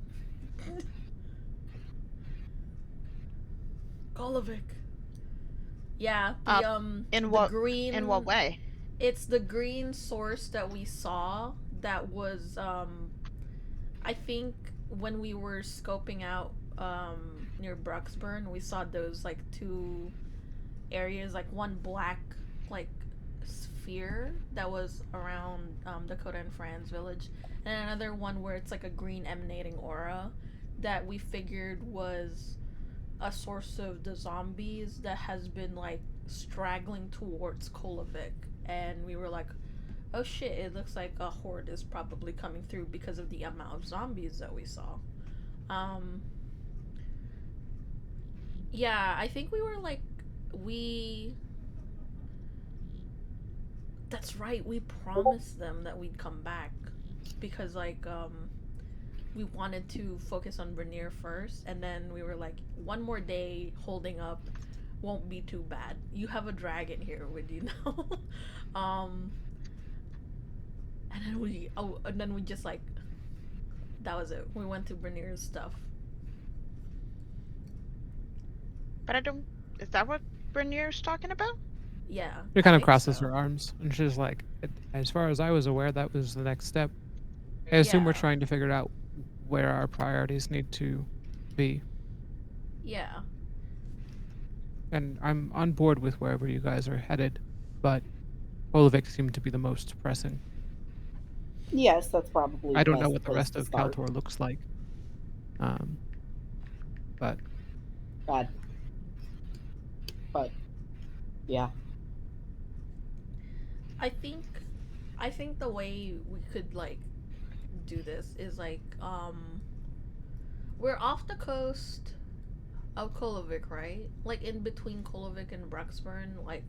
Golovic. Yeah, In the what- green In what way? It's the green source that we saw that was I think when we were scoping out near Bruxburn, we saw those like two areas, like one black like sphere that was around Dakota and Fran's village, and another one where it's like a green emanating aura that we figured was a source of the zombies that has been like straggling towards Kolovic, and we were like, oh shit, it looks like a horde is probably coming through because of the amount of zombies that we saw. Yeah, I think we were like, that's right, we promised them that we'd come back because like we wanted to focus on Bernier first, and then we were like, one more day holding up won't be too bad. You have a dragon here with you now. And then we just like, that was it. We went to Bernier's stuff. But I don't. Is that what Bernier's talking about? Yeah. She I kind of think crosses so. her arms and she's like, as far as I was aware, that was the next step. I assume we're Yeah. trying to figure out where our priorities need to be. Yeah. And I'm on board with wherever you guys are headed, but Kolovic seemed to be the most pressing. Yes, that's probably. I don't know best what the place rest to of start. Kaltor looks like. But Bad. But yeah. I think the way we could like do this is like we're off the coast of Kolovic, right? Like in between Kolovic and Bruxburn, like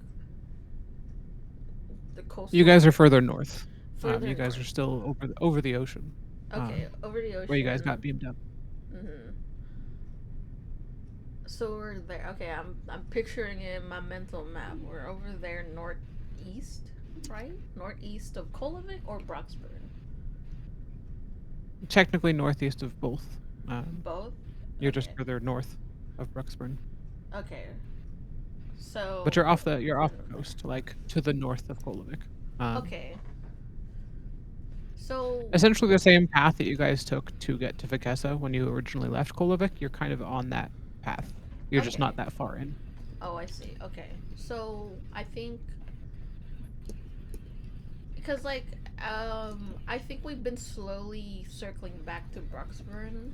the coast. you guys are further north. Further You guys are north. still over the ocean. Okay, over the ocean. Where you guys got beamed up. Mm-hmm. So we're there. Okay, I'm picturing it in my mental map. We're over there northeast, right? Northeast of Kolovic or Bruxburn? Technically northeast of both. Both. You're just Okay. further north of Bruxburn. Okay. So. But you're off the coast, like to the north of Kolovic. Okay. So. Essentially the same path that you guys took to get to Vikessa when you originally left Kolovic, you're kind of on that path. You're just Okay. not that far in. Oh, I see. Okay. So I think because like I think we've been slowly circling back to Bruxburn.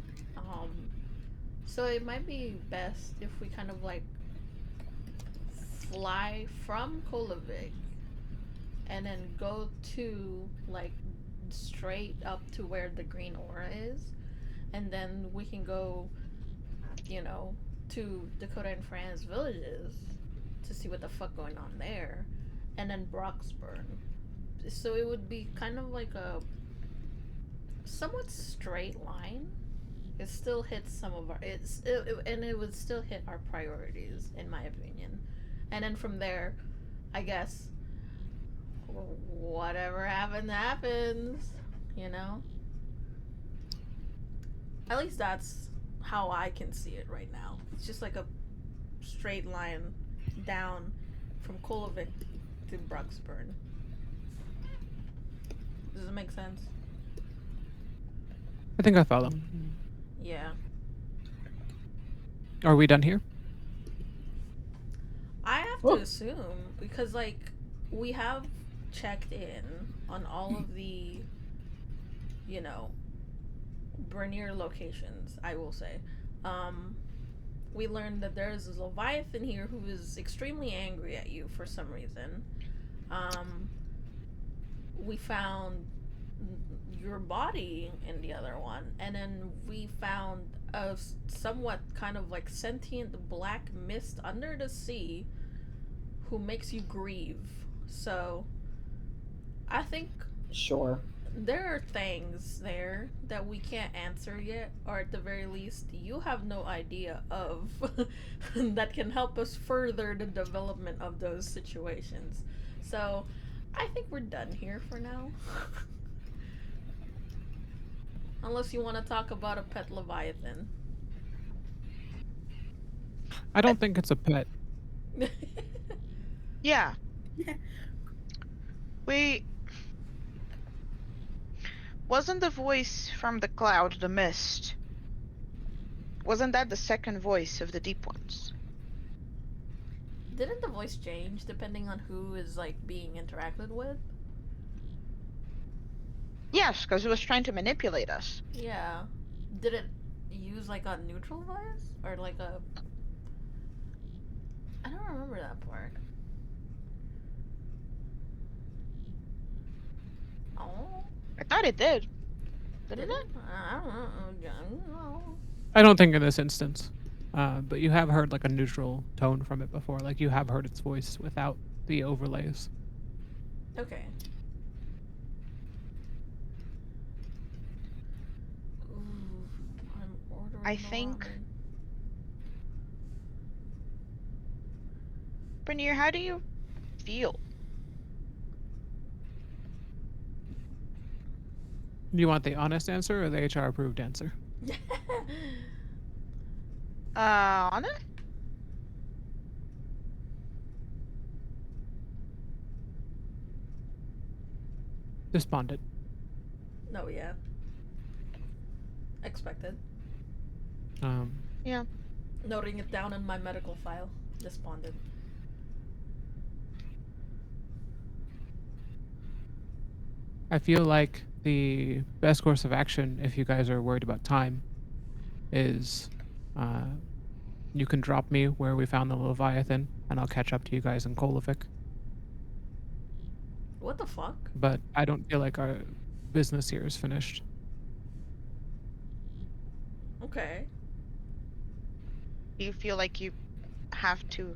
So it might be best if we kind of like fly from Kolovic and then go to like straight up to where the green aura is, and then we can go, you know, to Dakota and Fran's villages to see what the fuck going on there. and then Broxburn. So it would be kind of like a somewhat straight line. It still hits some of our and it would still hit our priorities in my opinion. And then from there, I guess whatever happens, you know? At least that's how I can see it right now. It's just like a straight line down from Kolovik to Bruxburn. Does it make sense? I think I follow. Yeah. Are we done here? I have to assume because like we have checked in on all of the, you know, Bernier locations, I will say. We learned that there is a Leviathan here who is extremely angry at you for some reason. We found your body in the other one, and then we found a somewhat kind of like sentient black mist under the sea who makes you grieve. So I think Sure. there are things there that we can't answer yet, or at the very least, you have no idea of that can help us further the development of those situations. So, I think we're done here for now. Unless you want to talk about a pet Leviathan. I don't think it's a pet. Yeah. Wasn't the voice from the cloud, the mist? Wasn't that the second voice of the deep ones? Didn't the voice change depending on who is like being interacted with? Yes, because it was trying to manipulate us. Yeah. Did it use like a neutral voice? Or like a... I don't remember that part. Oh. I thought it did. Didn't it? I don't know. I don't think in this instance. But you have heard like a neutral tone from it before. Like you have heard its voice without the overlays. Okay. Ooh, I'm ordering I the think- ramen. Bernier, how do you feel? Do you want the honest answer or the HR approved answer? Anna? Despondent. No, yeah. Expected. Yeah. Noting it down in my medical file. Despondent. I feel like the best course of action, if you guys are worried about time, is you can drop me where we found the Leviathan, and I'll catch up to you guys in Kolovik. What the fuck? But I don't feel like our business here is finished. Okay. Do you feel like you have to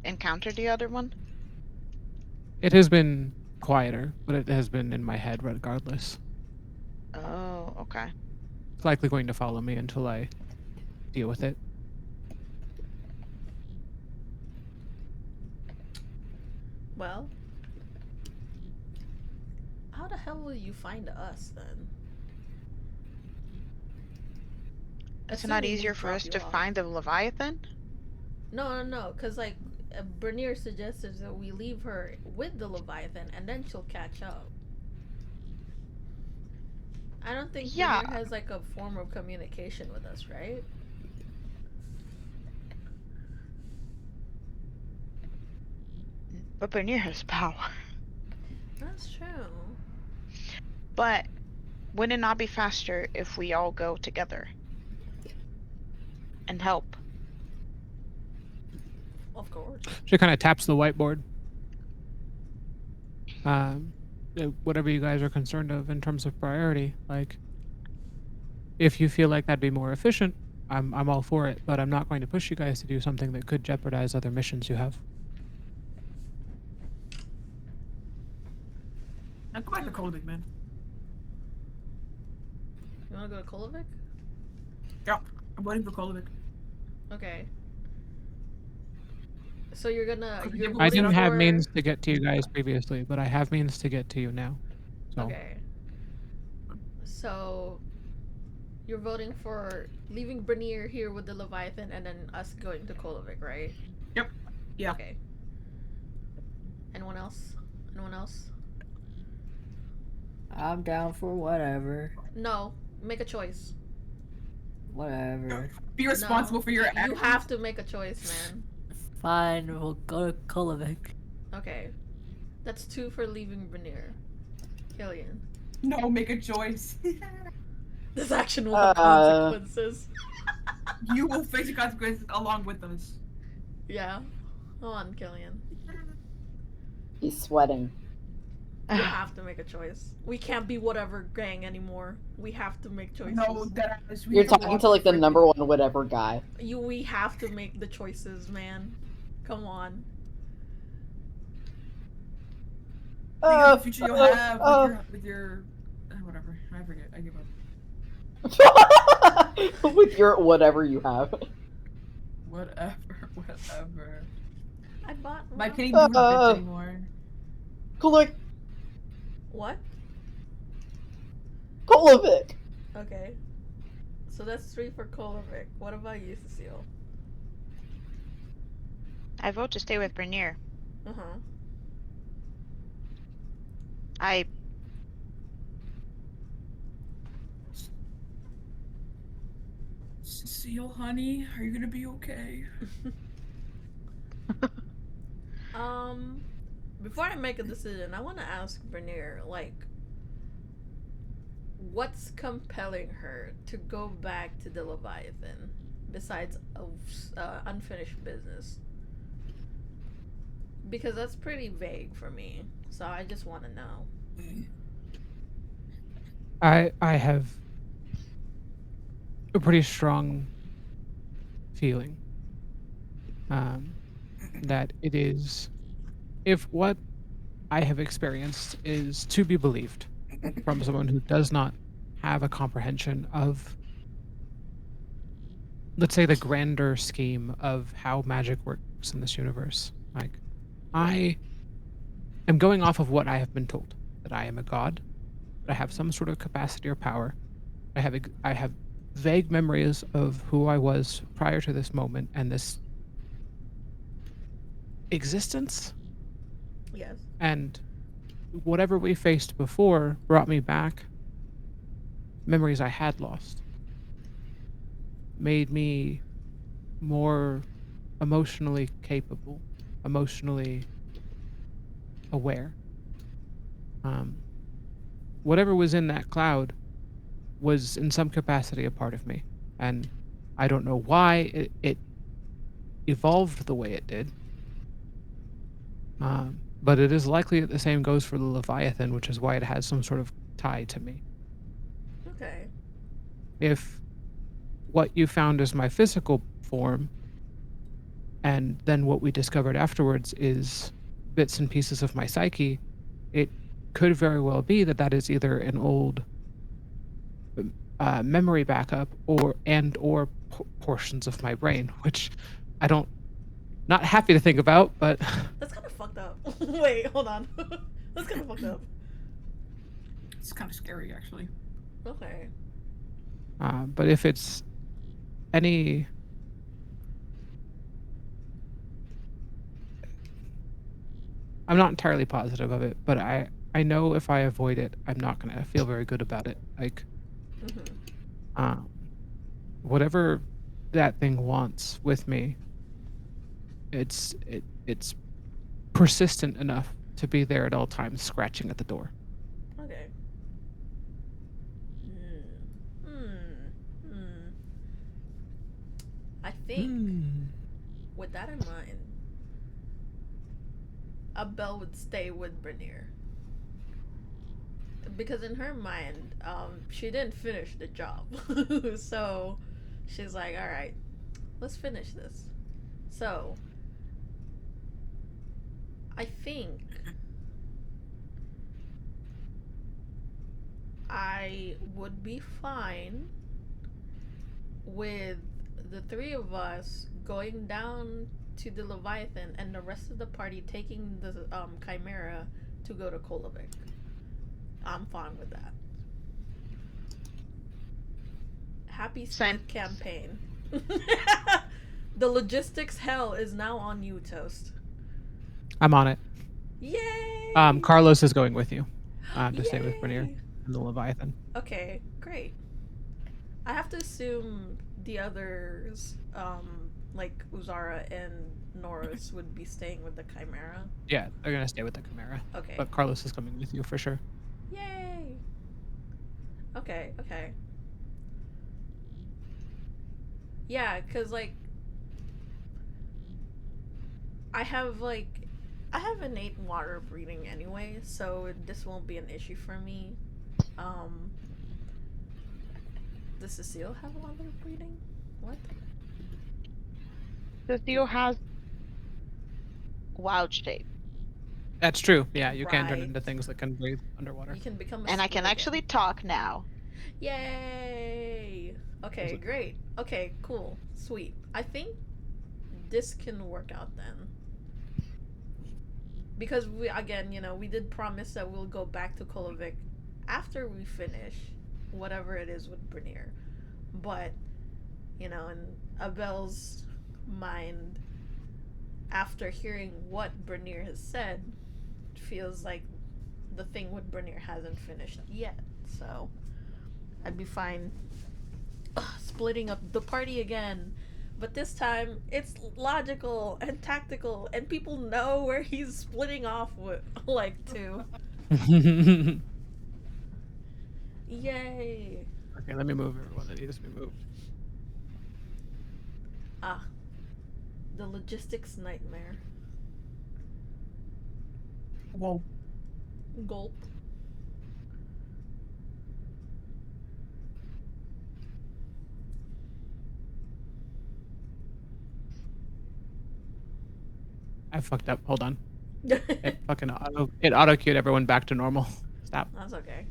encounter the other one? It has been quieter, but it has been in my head regardless. Oh, okay. It's likely going to follow me until I deal with it. Well, how the hell will you find us then? Is it not Assuming we easier for drop us you to off. find the Leviathan? No, because like Bernier suggested that we leave her with the Leviathan and then she'll catch up. I don't think Yeah. Bernier has like a form of communication with us, right? But Bernier has power. That's true. But would it not be faster if we all go together and help? Of course. She kind of taps the whiteboard. Whatever you guys are concerned of in terms of priority, like if you feel like that'd be more efficient, I'm all for it, but I'm not going to push you guys to do something that could jeopardize other missions you have. Now go back to Kolovik, man. You wanna go to Kolovik? Yeah, I'm waiting for Kolovik. Okay. So you're gonna Okay, you're yeah, I Wait didn't voting have for means to get to you guys previously, but I have means to get to you now. So Okay. So you're voting for leaving Bernier here with the Leviathan and then us going to Kolovik, right? Yep. Yeah. Okay. Anyone else? Anyone else? I'm down for whatever. No. Make a choice. Whatever. Be responsible for your You actions. have to make a choice, man. Fine, we'll go to Kolovik. Okay. That's 2 for leaving Bernier. Killian. No, make a choice. This action will have consequences. You will face the consequences along with us. Yeah. Hold on, Killian. He's sweating. You have to make a choice. We can't be whatever gang anymore. We have to make choices. No, that is. You're talking to like the number one whatever guy. We have to make the choices, man. Come on. Think of the future you'll have with your whatever. I forget. I give up. With your whatever you have. Whatever. I bought My one. can't even do her bits anymore. Kolovik. What? Kolovik. Okay. So that's 3 for Kolovik. What about you, Cecile? I vote to stay with Bernier. Uh-huh. I Cecile, honey, are you gonna be okay? Before I make a decision, I want to ask Bernier, like, what's compelling her to go back to the Leviathan besides unfinished business? Because that's pretty vague for me, so I just want to know. I have a pretty strong feeling that it is, if what I have experienced is to be believed from someone who does not have a comprehension of, let's say, the grander scheme of how magic works in this universe. Like, I am going off of what I have been told, that I am a god, that I have some sort of capacity or power. I have vague memories of who I was prior to this moment and this existence. Yes. And whatever we faced before brought me back memories I had lost, made me more emotionally capable, emotionally aware. Whatever was in that cloud was in some capacity a part of me, and I don't know why it evolved the way it did. But it is likely that the same goes for the Leviathan, which is why it has some sort of tie to me. Okay. If what you found is my physical form, and then what we discovered afterwards is bits and pieces of my psyche, it could very well be that that is either an old memory backup or portions of my brain, which I don't, not happy to think about, but That's kind of fucked up. Wait, hold on. That's kind of fucked up. It's kind of scary, actually. Okay. but if it's any, I'm not entirely positive of it, but I know if I avoid it, I'm not gonna feel very good about it. Like, whatever that thing wants with me, it's persistent enough to be there at all times, scratching at the door. Okay. I think, with that in mind, Abel would stay with Bernier. Because in her mind, she didn't finish the job. So she's like, alright, let's finish this. So I think I would be fine with the three of us going down to the Leviathan and the rest of the party taking the Chimera to go to Kolovik. I'm fine with that. Happy Same. split campaign. The logistics hell is now on you, Toast. I'm on it. Yay! Carlos is going with you. To stay with Bernier Yay! and the Leviathan. Okay, great. I have to assume the others, like Uzara and Norris, would be staying with the Chimera. Yeah, they're gonna stay with the Chimera. Okay. But Carlos is coming with you for sure. Yay! Okay, okay. Yeah, cause like I have innate water breathing anyway, so this won't be an issue for me. Does Cecile have water breathing? What? Cecile has wild shape, That's true. Yeah, you can turn Right. into things that can breathe underwater. You can become a and I squid can again. actually talk now. Yay! Okay, it- great. Okay, cool. Sweet. I think this can work out then. Because we, again, we did promise that we'll go back to Kolovik after we finish whatever it is with Bernier. But, in Abel's mind, after hearing what Bernier has said, it feels like the thing with Bernier hasn't finished yet. So, I'd be fine splitting up the party again. But this time, it's logical and tactical, and people know where he's splitting off with, to. Yay! Okay, let me move everyone that needs to be moved. Ah. The logistics nightmare. Whoa. Gulp. I fucked up. Hold on. It fucking auto queued everyone back to normal. Stop. That's okay.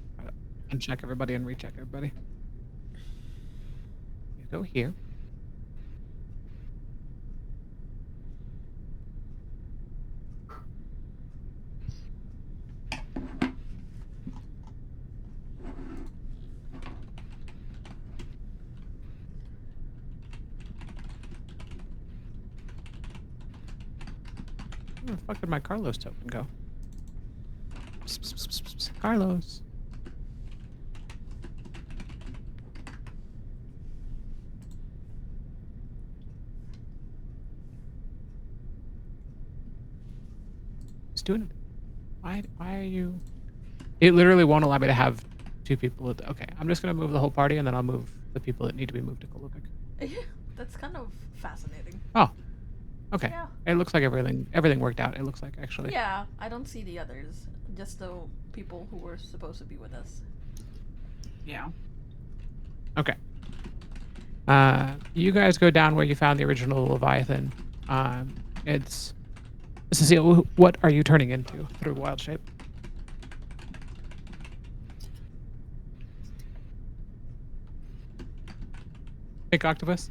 Uncheck everybody and recheck everybody. You go here. Where the fuck did my Carlos token go? Psst, psst, psst, psst, psst. Carlos. It's doing it. Why are you? It literally won't allow me to have two people. Okay, I'm just gonna move the whole party and then I'll move the people that need to be moved to Kolovik. That's kind of fascinating. Oh, okay. Yeah. It looks like everything worked out. It looks like actually. Yeah, I don't see the others. Just the people who were supposed to be with us. Yeah. Okay. You guys go down where you found the original Leviathan. It's Cecile. What are you turning into through wild shape? Pink octopus.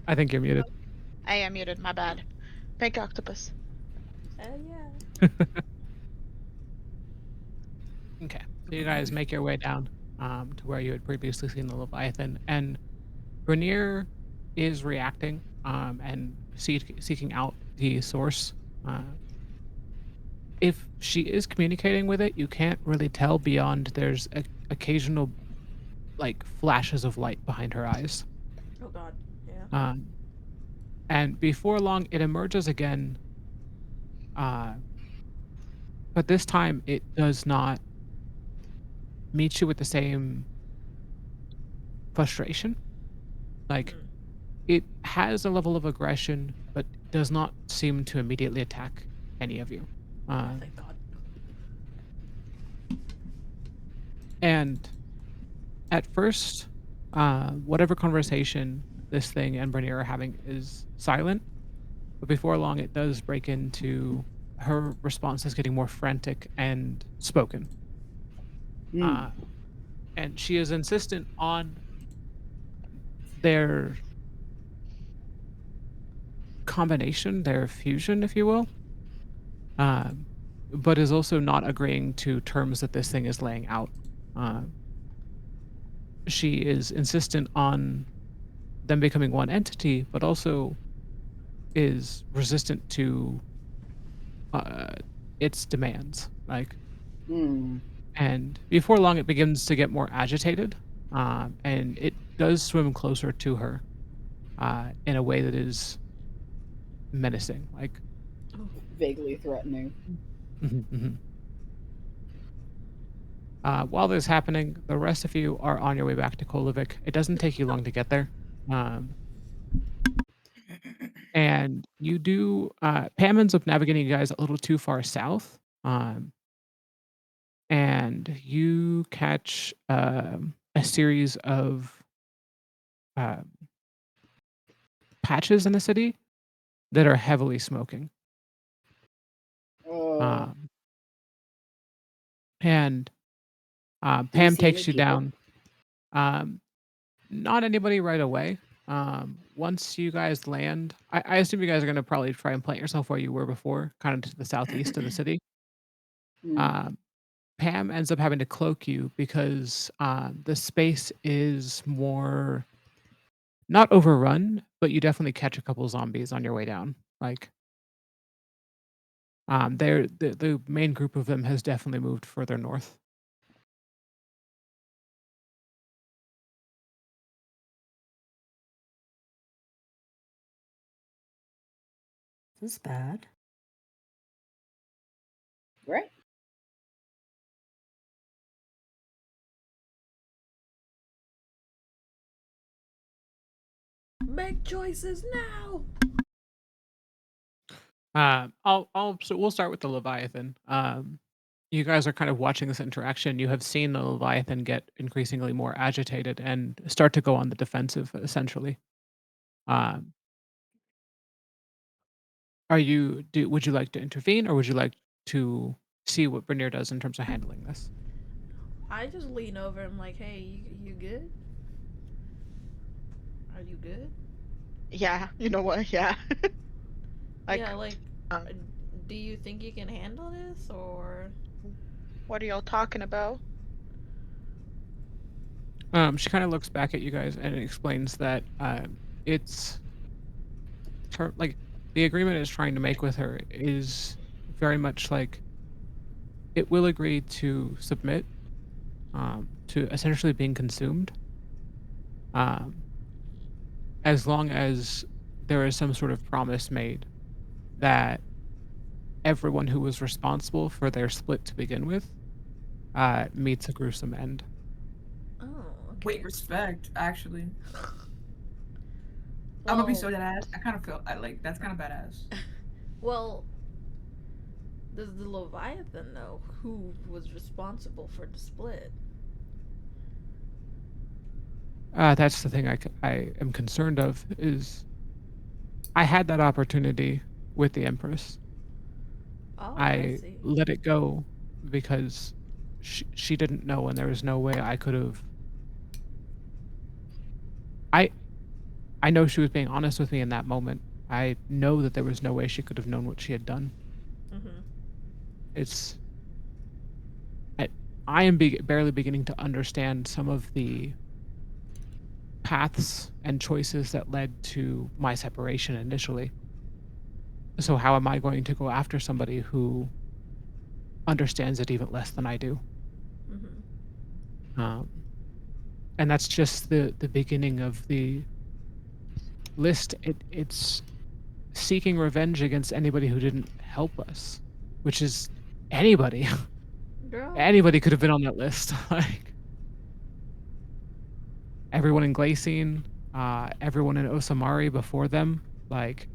I think you're muted. I am muted, my bad. Pink octopus. Yeah. Okay. So you guys make your way down to where you had previously seen the Leviathan, and Bernier is reacting and seeking out the source. If she is communicating with it, you can't really tell beyond there's occasional flashes of light behind her eyes. Oh god. Yeah. And before long, it emerges again. But this time, it does not meet you with the same frustration. It has a level of aggression, but does not seem to immediately attack any of you. Thank god. And at first, whatever conversation this thing and Bernier are having is silent, but before long, it does break into her response is getting more frantic and spoken. Uh, and she is insistent on their combination, their fusion, if you will, um, but is also not agreeing to terms that this thing is laying out. Uh, she is insistent on them becoming one entity, but also is resistant to uh, its demands. Like, Hmm. and before long, it begins to get more agitated, and it does swim closer to her in a way that is menacing. Like, Vaguely threatening. mhm, mhm. While this is happening, the rest of you are on your way back to Kolovic. It doesn't take you long to get there. Um, and you do, Pam ends up navigating you guys a little too far south. And you catch a series of uh, patches in the city that are heavily smoking. Oh. Um, and Do we Pam see any takes you people? down. Um, Not anybody right away. Once you guys land, I assume you guys are going to probably try and plant yourself where you were before, kind of to the southeast of the city. Hmm. Um, Pam ends up having to cloak you because the space is more not overrun, but you definitely catch a couple zombies on your way down. Like, the main group of them has definitely moved further north. This is bad. Right? Make choices now. So we'll start with the Leviathan. You guys are kind of watching this interaction. You have seen the Leviathan get increasingly more agitated and start to go on the defensive, essentially. Um, would you like to intervene, or would you like to see what Bernier does in terms of handling this? I just lean over and I'm like, hey, you good? Are you good? Yeah, you know what? Yeah. Like, Yeah, like, um, uh, do you think you can handle this or? what are y'all talking about? She kind of looks back at you guys and explains that it's like the agreement is trying to make with her is very much like it will agree to submit to essentially being consumed, um, as long as there is some sort of promise made that everyone who was responsible for their split to begin with meets a gruesome end. Oh, okay. Wait, respect, actually. I'm gonna be Well, so dead ass. I kind of feel I like that's kind of badass. well, does the Leviathan know who was responsible for the split? That's the thing I am concerned of is I had that opportunity with the Empress. Oh, I I see. let it go because she didn't know, and there was no way I could have. I I know she was being honest with me in that moment. I know that there was no way she could have known what she had done. Mhm. It's I I am barely beginning to understand some of the paths and choices that led to my separation initially. So how am I going to go after somebody who understands it even less than I do? Mhm. Um, and that's just the beginning of the list. It's seeking revenge against anybody who didn't help us, which is anybody. Girl. Anybody could have been on that list. Like everyone in Glacine, everyone in Osamari before them. Like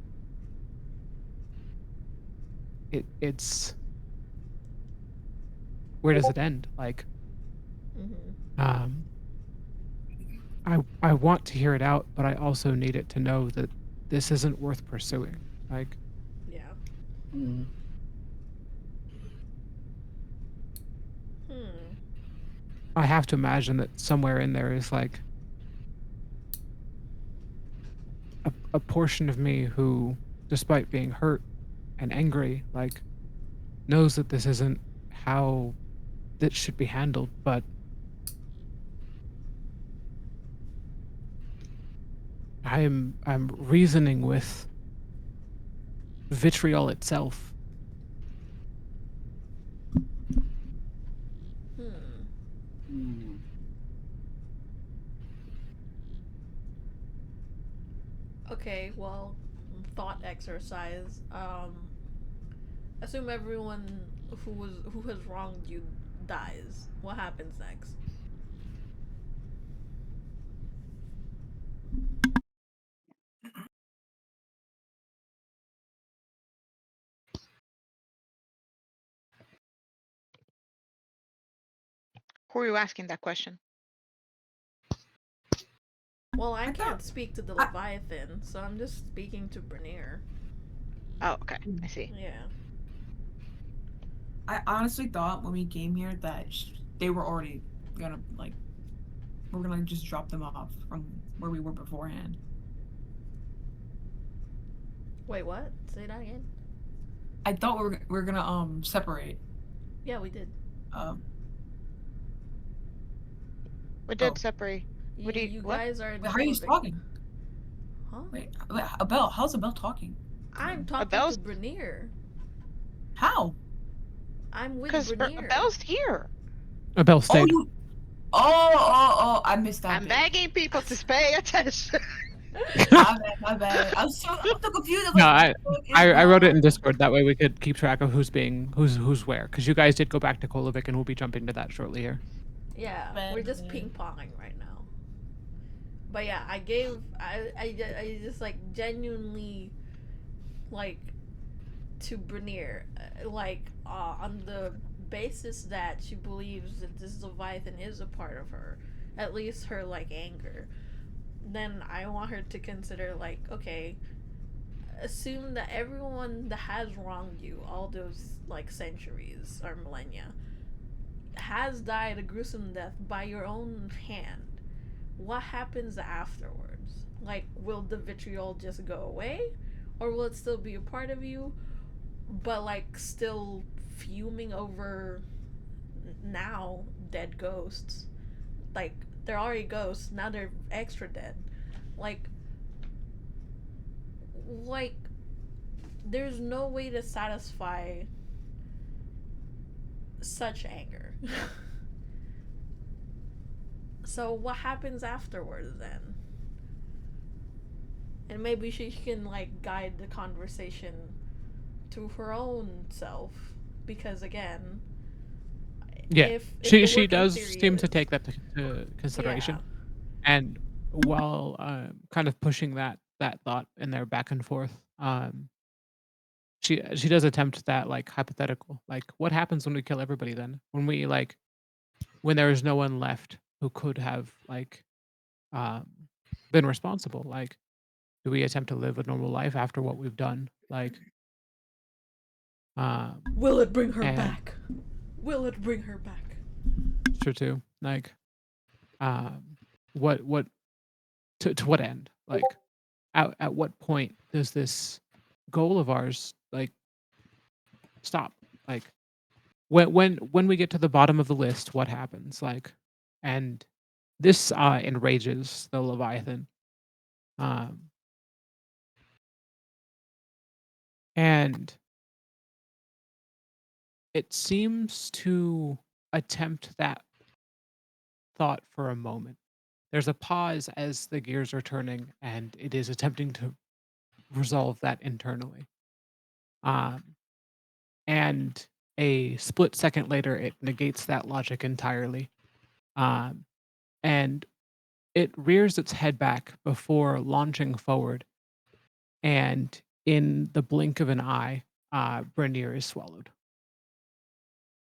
it's where does it end? Like Mhm. um, I want to hear it out, but I also need it to know that this isn't worth pursuing. Like Yeah. Hmm. Hmm. I have to imagine that somewhere in there is like a portion of me who, despite being hurt and angry, like knows that this isn't how that should be handled, but I'm reasoning with vitriol itself. Hmm. Hmm. Okay, well, thought exercise. Assume everyone who has wronged you dies. What happens next? Who are you asking that question? Well, I I can't thought speak to the I, Leviathan, so I'm just speaking to Bernier. Oh, okay. I see. Yeah. I honestly thought when we came here that they were already gonna like we're gonna just drop them off from where we were beforehand. Wait, what? Say that again. I thought we were gonna separate. Yeah, we did. Um. We Oh. did separate. What do you? You What? guys are in Wait, how are you Kolevik. talking? Huh? Wait, Abel. How's Abel talking? I'm me? talking Abel's to Bernier. How? I'm with because Bernier. Belle's here. Abel Oh, stayed. you. Oh! I missed that. I'm bit. begging people to pay attention. My bad. I'm so confused. No, Like, I wrote it in Discord. That way we could keep track of who's where. Because you guys did go back to Kolovik, and we'll be jumping to that shortly here. Yeah, we're just ping ponging right now. But yeah, I just like genuinely like to Bernier, on the basis that she believes that this Leviathan is a part of her, at least her like anger. Then I want her to consider like, okay, assume that everyone that has wronged you all those like centuries or millennia has died a gruesome death by your own hand. What happens afterwards? Like, will the vitriol just go away? Or will it still be a part of you, but like still fuming over now dead ghosts? Like, they're already ghosts, now they're extra dead. Like, like, there's no way to satisfy such anger. So what happens afterwards then? And maybe she can like guide the conversation to her own self, because again, Yeah, if she the she working does theory seem to is, take that to consideration, yeah, and while kind of pushing that thought in there back and forth, she does attempt that like hypothetical, like what happens when we kill everybody then? When there is no one left who could have like um been responsible, like do we attempt to live a normal life after what we've done? Like will it bring her and back? Will it bring her back? sure too. Like what to what end? Like at what point does this goal of ours like stop? Like when we get to the bottom of the list, what happens? Like and this enrages the Leviathan. Um and it seems to attempt that thought for a moment. There's a pause as the gears are turning, and it is attempting to resolve that internally. Um, and a split second later, it negates that logic entirely. Um, and it rears its head back before launching forward. And in the blink of an eye, Brenier is swallowed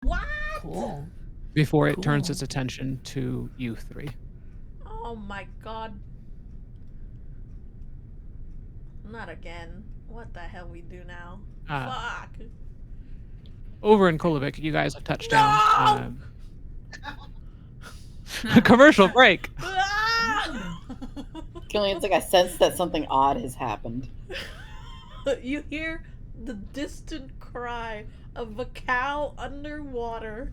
What? Cool. before it turns Cool. its attention to you three. Oh my god. Not again. What the hell we do now? Uh, Fuck. Over in Kolovik, you guys have touched down. No! Commercial break. Ah! Killian's like, I sense that something odd has happened. You hear the distant cry of a cow underwater.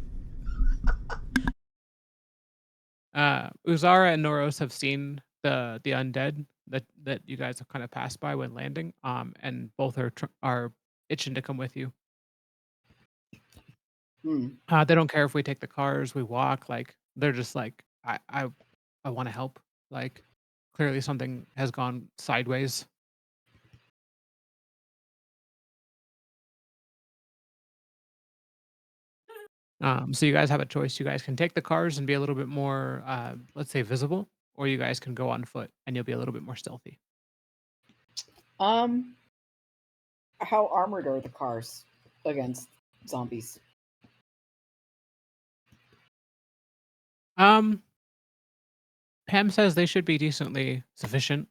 Uzara and Noros have seen the undead that you guys have kind of passed by when landing. And both are itching to come with you. Hmm. They don't care if we take the cars, we walk. Like they're just like, I want to help. Like clearly something has gone sideways. So you guys have a choice. You guys can take the cars and be a little bit more, let's say, visible, or you guys can go on foot and you'll be a little bit more stealthy. How armored are the cars against zombies? Pam says they should be decently sufficient.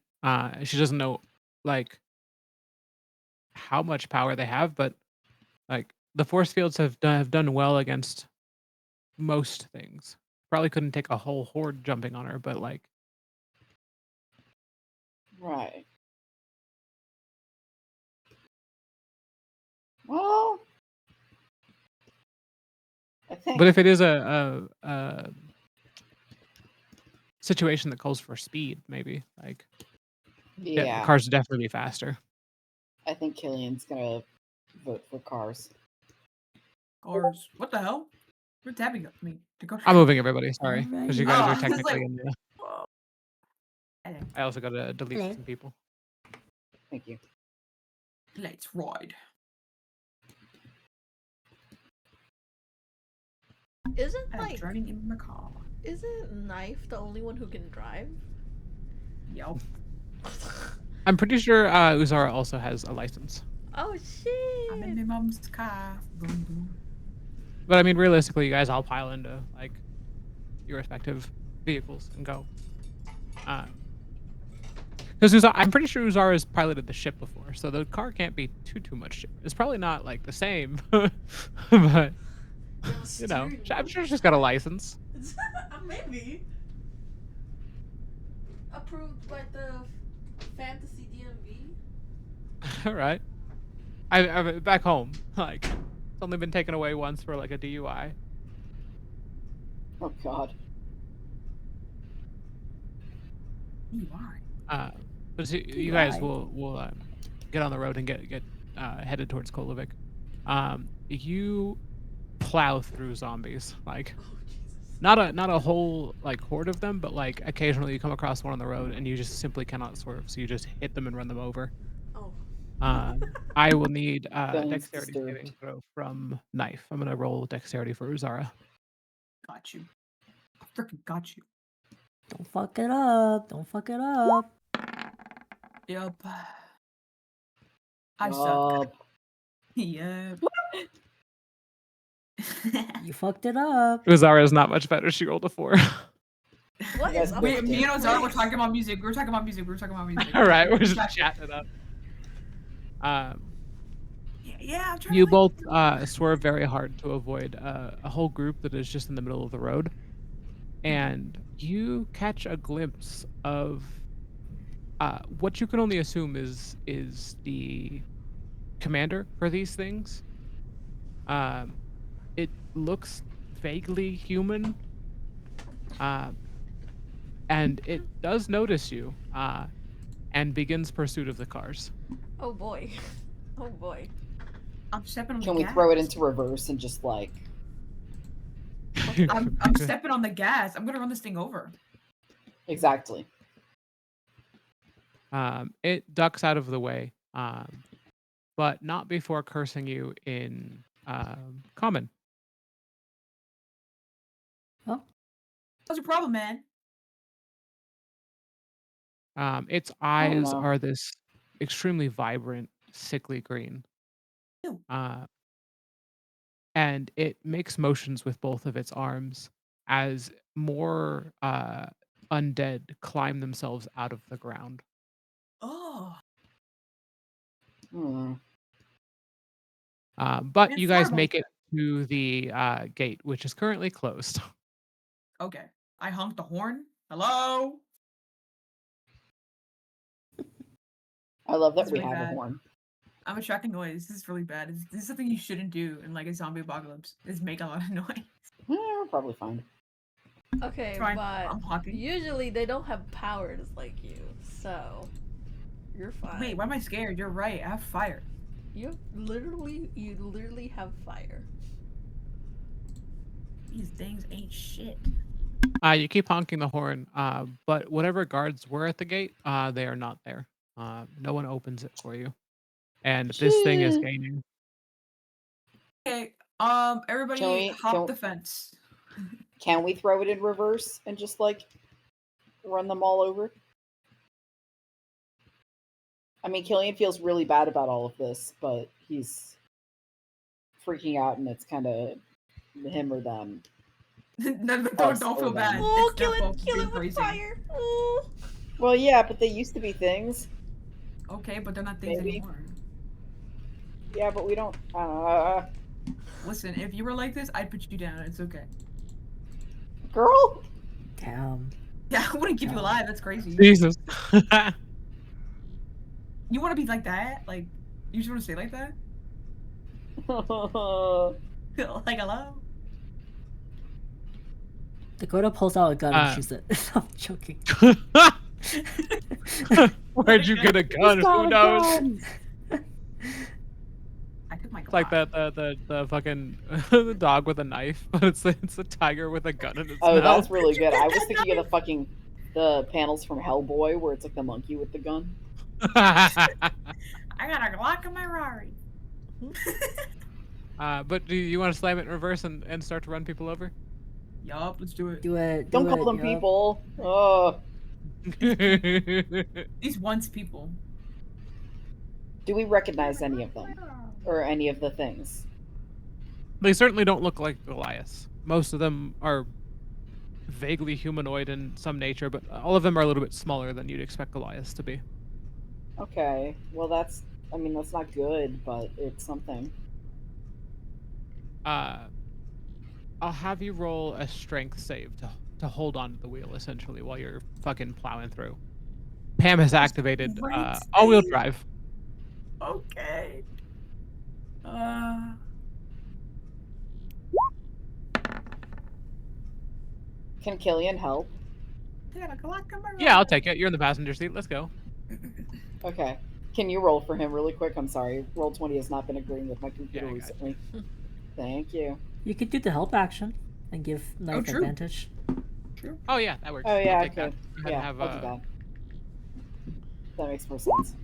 She doesn't know like how much power they have, but like the force fields have done well against most things. Probably couldn't take a whole horde jumping on her, but like Right. Well, I think. but if it is a situation that calls for speed, maybe like Yeah, the cars would definitely be faster. I think Killian's gonna vote for cars. Cars. What the hell? We're tapping me. I'm moving everybody, sorry, because you guys Oh, are I was technically like- in the. Hello. I also got to delete Hello. some people. Thank you. Let's ride. Isn't I'm like turning in my car. isn't Knife the only one who can drive? Yup. I'm pretty sure Uzara also has a license. Oh I'm in shit! my mom's car. Boom, boom. But I mean, realistically, you guys all pile into like your respective vehicles and go. Because I'm pretty sure Uzara's piloted the ship before, so the car can't be too much different. It's probably not like the same, but you know, I'm sure she's got a license. Maybe. Approved by the Fantasy DMV. All right. I'm back home. Like, it's only been taken away once for like a DUI. Oh God. You are. But you guys DUI. will get on the road and get headed towards Kolovic. You plow through zombies, like Oh Jesus. not a whole like horde of them, but like occasionally you come across one on the road and you just simply cannot swerve, so you just hit them and run them over. Oh. I will need Feelings dexterity disturbed. saving throw from Knife. I'm gonna roll dexterity for Uzara. Got you. I freaking got you. Don't fuck it up. Don't fuck it up. Yup. I suck. Oh, Yup. You fucked it up. Uzara is not much better. She rolled a 4. What You is guys up both with Me you? and Ozara were talking about music. We were talking about music. All right, we're just Gotcha. chatting it up. Yeah, I'm trying You to both swerve very hard to avoid a whole group that is just in the middle of the road, and you catch a glimpse of what you can only assume is the commander for these things. It looks vaguely human, and it does notice you and begins pursuit of the cars. Oh boy. Oh boy. I'm stepping on can the we gas. throw it into reverse and just like? I'm stepping on the gas. I'm gonna run this thing over. Exactly. It ducks out of the way, but not before cursing you in common. What's your problem, man? Its eyes no. are this extremely vibrant, sickly green. Ew. And it makes motions with both of its arms as more undead climb themselves out of the ground. Oh. Hmm. But you guys fireball make it to the gate, which is currently closed. Okay. I honked the horn. Hello? I love that That's we really have a bad. horn. I'm attracting noise. This is really bad. This is something you shouldn't do in like a zombie apocalypse. Is make a lot of noise. We're probably fine. Okay, Fine, but I'm honking. usually they don't have powers like you, so you're fine. Wait, why am I scared? You're right. I have fire. You literally have fire. These things ain't shit. You keep honking the horn, but whatever guards were at the gate, they are not there. No one opens it for you, and this thing is Shit. gaining. Okay. Everybody Can we- hop can- the fence. Can we throw it in reverse and just like run them all over? I mean, Killian feels really bad about all of this, but he's freaking out, and it's kind of him or them. No, Us don't or feel bad. them. Oh, It's their kill fault it! for Kill being it with crazy. fire! Oh. Well, yeah, but they used to be things. Okay, but they're not things Maybe. anymore. Yeah, but we don't. Listen, if you were like this, I'd put you down. It's okay. Girl. Damn. Yeah, I wouldn't keep you No. alive. That's crazy. Jesus. You want to be like that? Like, you just want to stay like that? Like, hello? Dakota pulls out a gun Uh. and shoots it. I'm joking. Where'd you get a gun? Who knows? I took my It's like Glock. the fucking the dog with a knife, but it's a tiger with a gun in its Oh, mouth. that's really good. I was thinking of the panels from Hellboy where it's like the monkey with the gun. I got a Glock in my Rari. But do you want to slam it in reverse and start to run people over? Yup, let's do it. Do it. Don't do call it, them yup. people. Oh, These once people. do we recognize any of them or any of the things? They certainly don't look like Goliaths. Most of them are vaguely humanoid in some nature, but all of them are a little bit smaller than you'd expect Goliaths to be. Okay, well that's not good, but it's something. I'll have you roll a strength save to hold on to the wheel essentially while you're fucking plowing through. Pam has activated Strength all-wheel save? drive. Okay. Can Killian help? I got a Glock in my Rari. Yeah, I'll take it. You're in the passenger seat. Let's go. Okay. Can you roll for him really quick? I'm sorry. Roll20 has not been agreeing with my computer Yeah, I got recently. Thank you. You could do the help action and give knife true. advantage. Oh yeah, that works. Oh yeah, I'll I take that. could. Go ahead Yeah, and have, I'll do that. That makes more sense.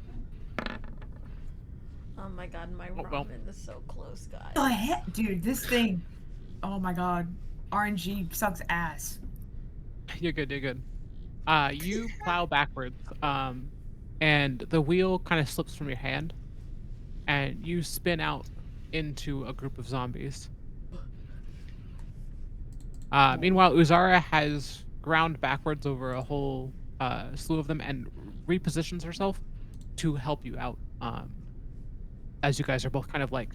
Oh my god, my Oh, well. ramen is so close, guys. The heck, dude, this thing. Oh my god. RNG sucks ass. You're good. You're good. You plow backwards, and the wheel kind of slips from your hand, and you spin out into a group of zombies. Meanwhile, Uzara has ground backwards over a whole slew of them and repositions herself to help you out. As you guys are both kind of like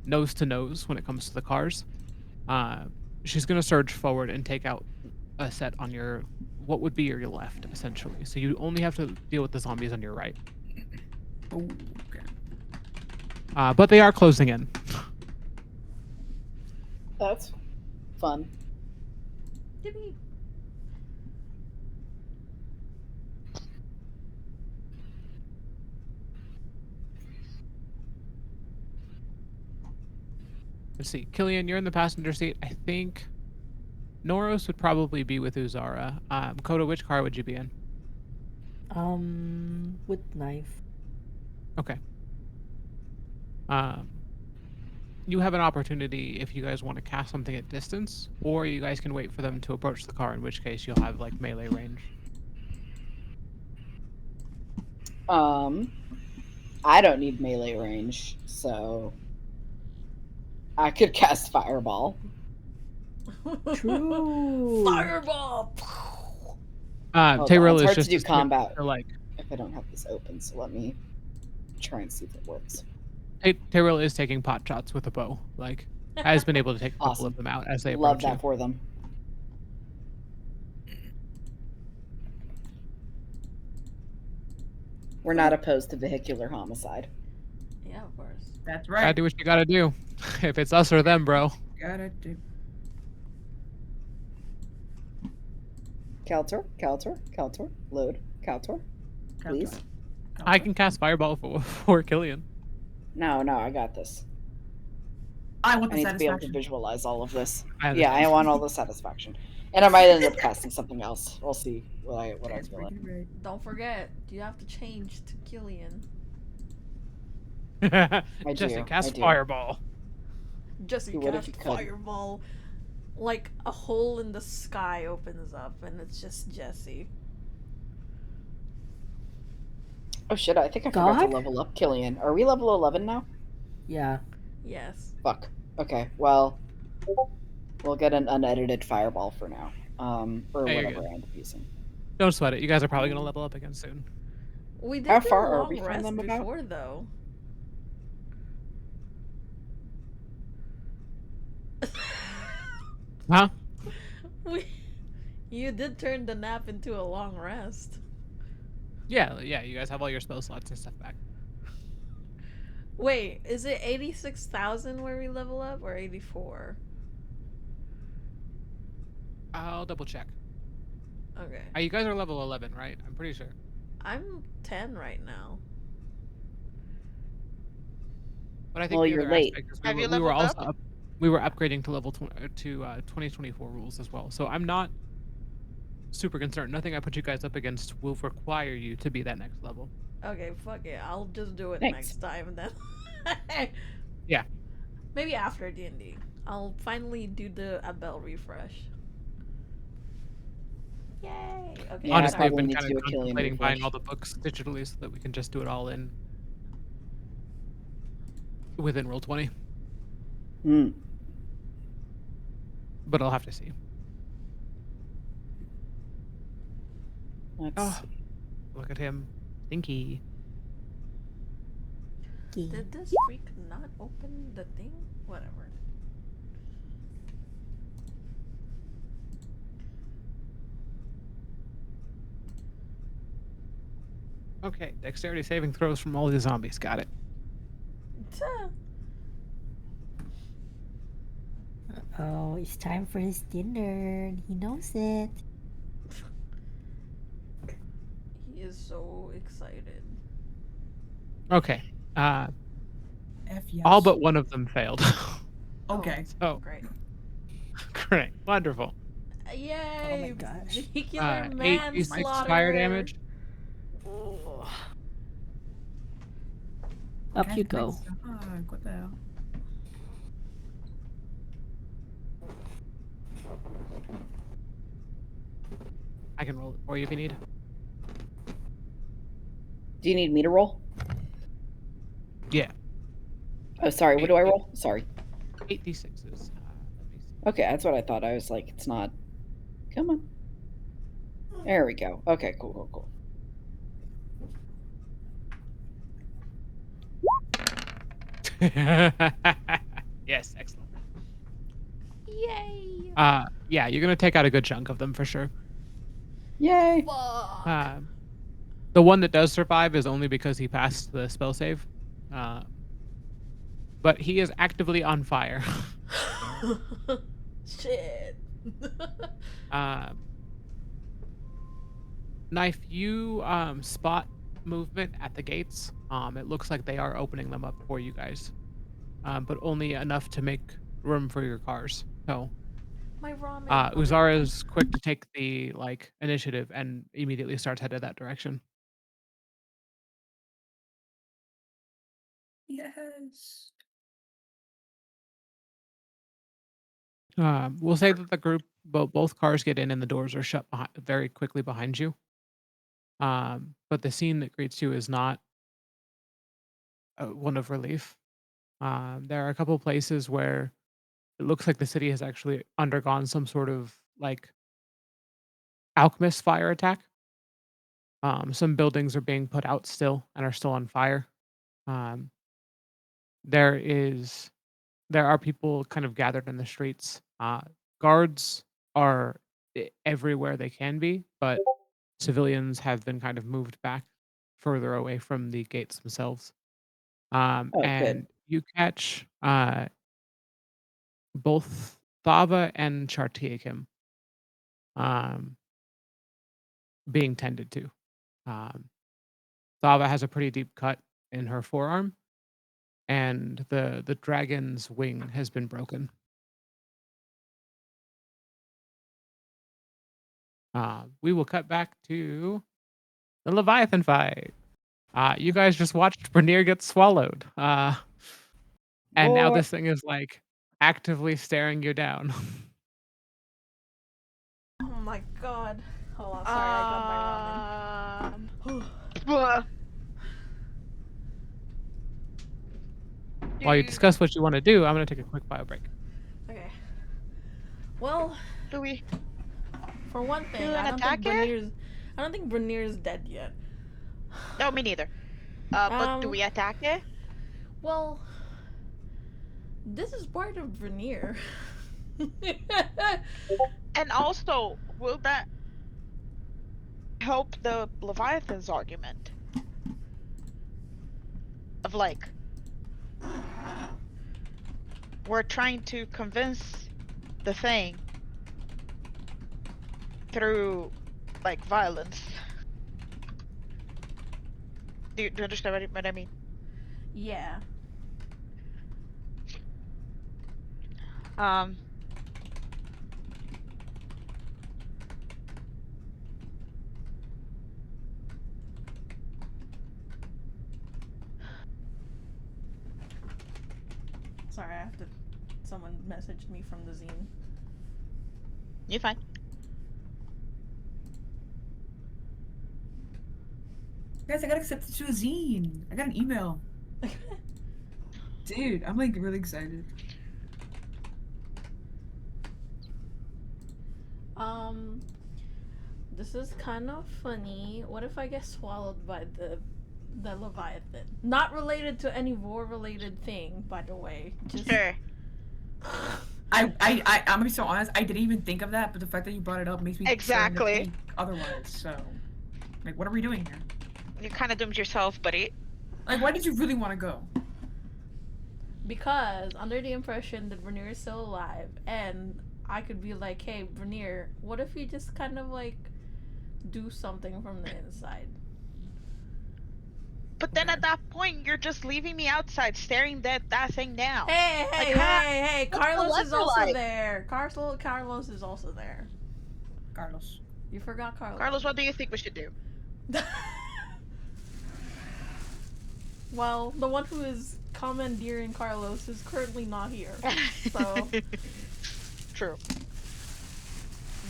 nose to nose when it comes to the cars. She's gonna surge forward and take out a set on your what would be your left, essentially. So you only have to deal with the zombies on your right. Oh, okay. But they are closing in. That's fun. Yippee. Let's see. Killian, you're in the passenger seat. I think Noros would probably be with Uzara. Koda, which car would you be in? With knife. Okay. You have an opportunity if you guys want to cast something at distance, or you guys can wait for them to approach the car, in which case you'll have like melee range. I don't need melee range, so I could cast Fireball. True. Fireball! Hold on, Tyrell it's is hard to just do a strict- combat like if I don't have this open, so let me try and see if it works. Tyrell is taking pot shots with a bow. Like has been able to take a couple Awesome. of them out as they Love approach that you. for them. We're not opposed to vehicular homicide. Yeah, of course. That's Gotta right. do what you gotta do. If it's us or them, bro. Gotta do. Kaltor, load, Kaltor, please. I can cast Fireball for Killian. No, I got this. I want I the need to be able to satisfaction. visualize all of this. I Yeah, I understand. want all the satisfaction, and I might end up casting something else. We'll see what I That's feel like. freaking right. Don't forget, you have to change to Killian. Jesse, do, cast I do. Fireball. Jesse He would if cast he could. Fireball. Like a hole in the sky opens up, and it's just Jesse. Oh shit! I think I forgot to God? level up Killian. Are we level 11 now? Yeah. Yes. Fuck. Okay. Well, we'll get an unedited Fireball for now. Or Hey, you're whatever good. I end up using. Don't sweat it. You guys are probably gonna level up again soon. We did How do far a are long we from rest them about? before, though. Huh? You did turn the nap into a long rest. Yeah. You guys have all your spell slots and stuff back. Wait, is it 86,000 where we level up, or 84? I'll double check. Okay. You guys are level 11, right? I'm pretty sure. I'm 10 right now. But I think Well, the you're other late. aspect is Have you we were leveled also we were upgrading to level 2024 rules as well. So I'm not super concerned. Nothing I put you guys up against will require you to be that next level. Okay, fuck it. I'll just do it Thanks. next time then. Yeah. Maybe after D&D. I'll finally do the Abel refresh. Yay! Okay. Yeah, I Honestly, I've probably been need to kind do of a Killian contemplating buying refresh. all the books digitally so that we can just do it all in within Roll20. Hmm. But I'll have to see. Let's Oh, see. look at him. Stinky. Did this freak not open the thing? Whatever. Okay, dexterity saving throws from all these zombies. Got it. Oh, it's time for his dinner. And he knows it. He is so excited. Okay. F yes. All but one of them failed. Okay. So, Great. great. Wonderful. Yay! Oh my gosh. Vehicular 8d6 manslaughter. fire damage. Up you go. What the hell? I can roll it for you if you need. Do you need me to roll? Yeah. Oh, sorry. What do I roll? Sorry. 8d6s. Let me see. Okay, that's what I thought. I was like, it's not. Come on. There we go. Okay, cool. Yes, excellent. Yay! Yeah, you're gonna take out a good chunk of them for sure. Yay! Fuck. The one that does survive is only because he passed the spell save. But he is actively on fire. Shit. Knife, you spot movement at the gates. It looks like they are opening them up for you guys, but only enough to make room for your cars. So My ramen. Uzara is quick to take the initiative and immediately starts headed that direction. Yes. We'll say that the group, both cars get in and the doors are shut very quickly behind you. But the scene that greets you is not one of relief. There are a couple places where it looks like the city has actually undergone some sort of alchemist fire attack. Some buildings are being put out still and are still on fire. Um, there are people kind of gathered in the streets. Guards are everywhere they can be, but civilians have been kind of moved back further away from the gates themselves. Oh, good. And you catch both Thava and Chartiakim um, being tended to. Um, Thava has a pretty deep cut in her forearm, and the dragon's wing has been broken. We will cut back to the Leviathan fight. You guys just watched Bernir get swallowed. And now Boy. this thing is like actively staring you down. Oh my god. Hold on, sorry, I got my ramen. Blah. While you discuss what you want to do, I'm going to take a quick bio break. Okay. Well, Do we for one thing, do an I don't attack think Bernier's dead yet. No, me neither. But do Um, we attack it? Well, this is part of Vernier. And also, will that help the Leviathan's argument? Of like, we're trying to convince the thing through, like, violence. Do you understand what I mean? Yeah. Um. Sorry, I have to. Someone messaged me from the zine. You're fine. Guys, I got accepted to a zine. I got an email. Dude, I'm like really excited. This is kind of funny. What if I get swallowed by the Leviathan? Not related to any war-related thing, by the way. Just. Sure. I'm gonna be so honest. I didn't even think of that, but the fact that you brought it up makes me starting to Exactly. think otherwise. So, like, what are we doing here? You kind of doomed yourself, buddy. Like, why did you really want to go? Because under the impression that Vernier is still alive, and I could be like, hey, Vernier, what if you just kind of like do something from the inside? But then at that point, you're just leaving me outside staring that thing down. Hey, Like, hey! what's the Carlos is weather also like? there. Carlos is also there. Carlos. You forgot Carlos. Carlos, what do you think we should do? Well, the one who is commandeering Carlos is currently not here. So, True.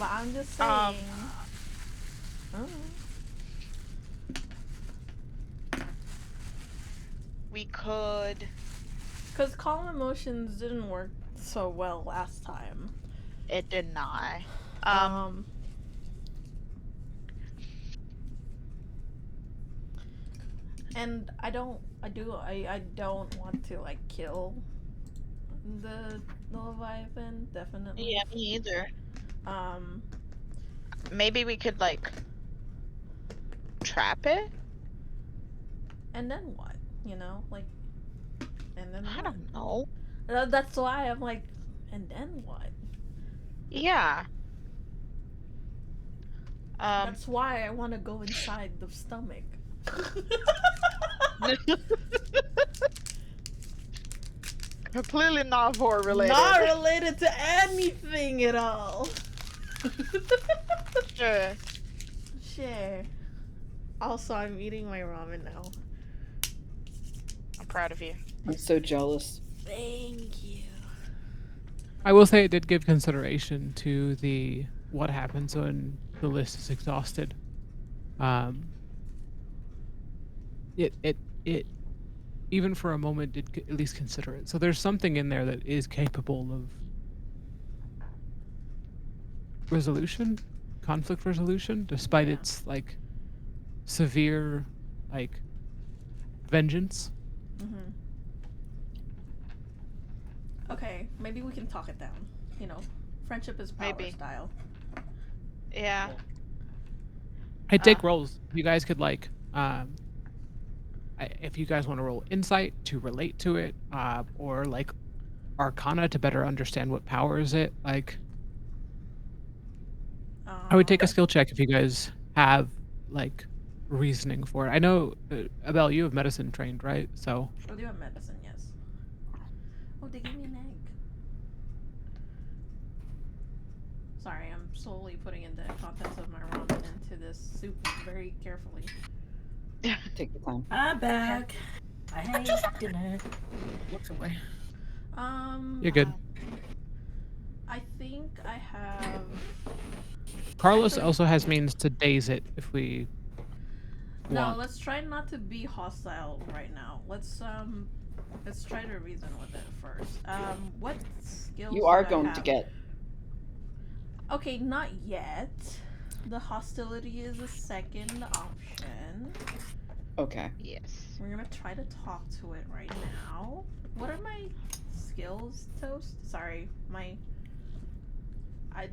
but I'm just saying. Oh. We could. Because calm emotions didn't work so well last time. It did not. And I don't want to like kill the Leviathan, definitely. Yeah, me either. Um, Maybe we could like trap it. and then what? You know, like, and then I what? don't know. That's why I'm like, and then what? Yeah. That's why I want to go inside the stomach. Completely not war related. Not related to anything at all. Sure. Sure. Also, I'm eating my ramen now. I'm proud of you. I'm so jealous. Thank you. I will say it did give consideration to the what happens when the list is exhausted. It even for a moment did at least consider it. So there's something in there that is capable of resolution, conflict resolution, despite Yeah. its like severe like vengeance. Mm-hmm. Okay, maybe we can talk it down. You know, friendship is power Maybe. style. Yeah. Hey, take rolls. You guys could like if you guys want to roll insight to relate to it, or like Arcana to better understand what powers it, like I would take a skill check if you guys have like reasoning for it. I know, Abel, you have medicine trained, right? So Oh, do you have medicine? Yes. Oh, they gave me an egg. Sorry, I'm slowly putting in the contents of my ramen into this soup very carefully. Take your time. I'm back. I hate dinner. Looks away. you're good. I think I have. Carlos Actually- also has means to daze it if we No, want. let's try not to be hostile right now. Let's try to reason with it first. What skills? You are do I going to have? get. Okay, not yet. The hostility is a second option. Okay. Yes. We're gonna try to talk to it right now. What are my skills, Toast? Sorry,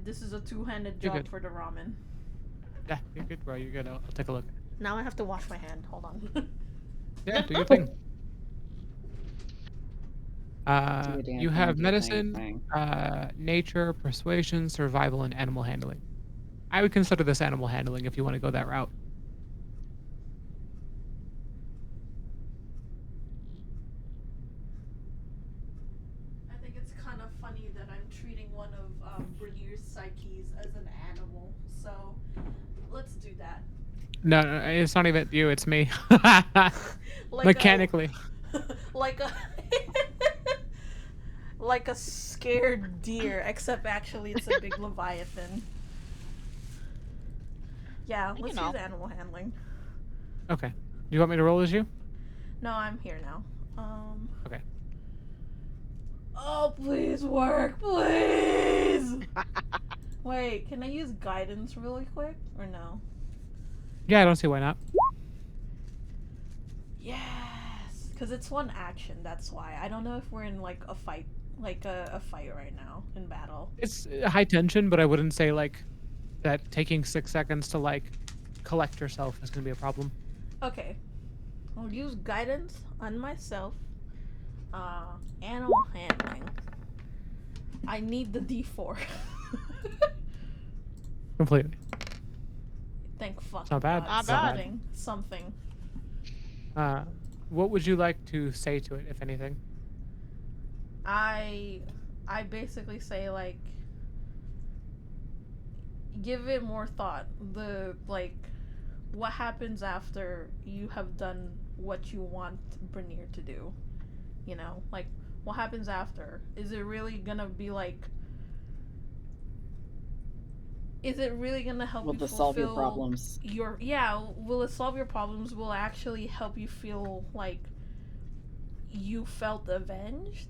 this is a two-handed You're job good. for the ramen. Yeah, you're good, bro. You're good. I'll take a look. Now I have to wash my hand. Hold on. Yeah, do your thing. Do your damn You thing, have do your medicine, thing. nature, persuasion, survival, and animal handling. I would consider this animal handling if you want to go that route. I think it's kind of funny that I'm treating one of Brenier's psyches as an animal. So let's do that. No, it's not even you. It's me. Like Mechanically. like a like a scared deer, except actually it's a big leviathan. Yeah, let's know. use animal handling. Okay. Do you want me to roll as you? No, I'm here now. Okay. Oh, please work, please. Wait, can I use guidance really quick or no? Yeah, I don't see why not. Yes, because it's one action. That's why. I don't know if we're in like a fight, a fight right now in battle. It's high tension, but I wouldn't say like that taking 6 seconds to like collect yourself is going to be a problem. Okay, I'll use guidance on myself. Animal handling. I need the D4. Completely. Thank fuck. Not bad. Not bad. Something. What would you like to say to it, if anything? I basically say like give it more thought. What happens after you have done what you want Bernier to do? You know, like what happens after? Is it really gonna be like? Is it really gonna help Will you this solve your fulfill problems? Will it solve your problems? Will it actually help you feel like you felt avenged?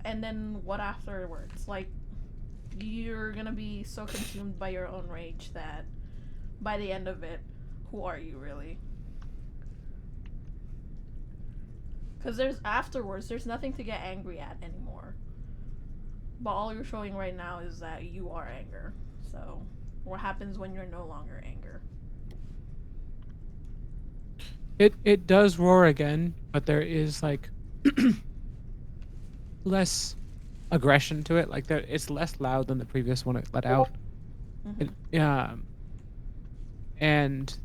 And then what afterwards? Like, you're gonna be so consumed by your own rage that by the end of it, who are you really? Because there's nothing to get angry at anymore. But all you're showing right now is that you are anger. So, what happens when you're no longer anger? It does roar again, but there is like less aggression to it. Like it's less loud than the previous one it let out. Mhm. And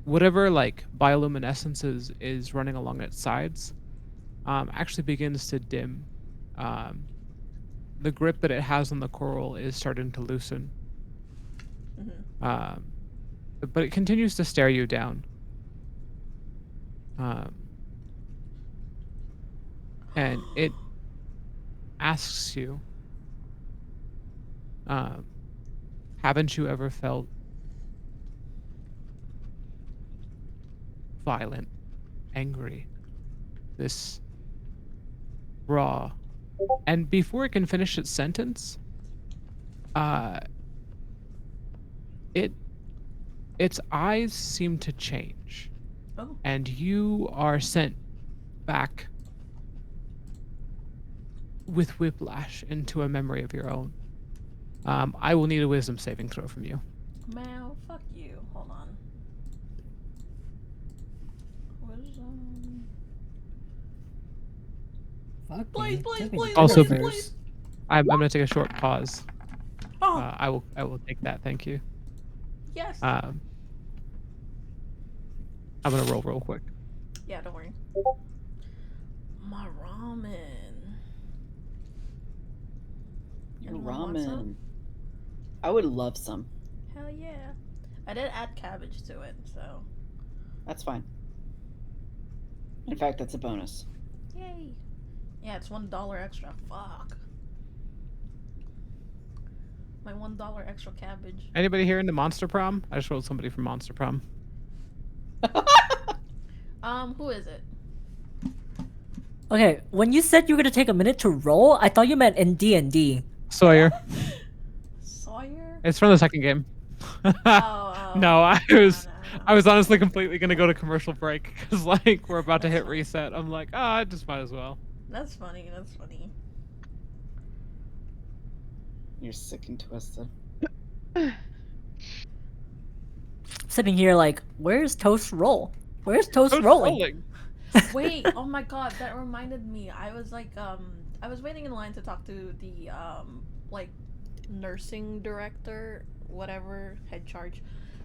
whatever like bioluminescence is running along its sides, actually begins to dim. The grip that it has on the coral is starting to loosen. Mhm. But it continues to stare you down. And it asks you, haven't you ever felt violent, angry, this raw? And before it can finish its sentence, its eyes seem to change. Oh. And you are sent back with whiplash into a memory of your own. I will need a wisdom saving throw from you. Man, fuck you. Hold on. Wisdom. Fuck Please, me. please, Take me to please, Also- please, Kaltor's. please. I'm gonna take a short pause. Oh, I will take that. Thank you. yes. I'm gonna roll real quick. Yeah, don't worry. My ramen. Your Anyone want some? ramen. I would love some. Hell yeah. I did add cabbage to it, so That's fine. In fact, that's a bonus. yay. Yeah, it's $1 extra. Fuck. My $1 extra cabbage. Anybody here into Monster Prom? I just rolled somebody from Monster Prom. Who is it? Okay, when you said you were gonna take a minute to roll, I thought you meant in D&D. Sawyer. Sawyer? It's from the second game. Oh, No, I no, was no, no. I was honestly completely gonna go to commercial break because like we're about to hit reset. I'm like, I just might as well. That's funny, that's funny. You're sick and twisted. Sitting here like, where's Toast roll? Where's Toast Toast rolling? Wait, oh my god, that reminded me. I was like, I was waiting in line to talk to the, like, nursing director, whatever, head charge.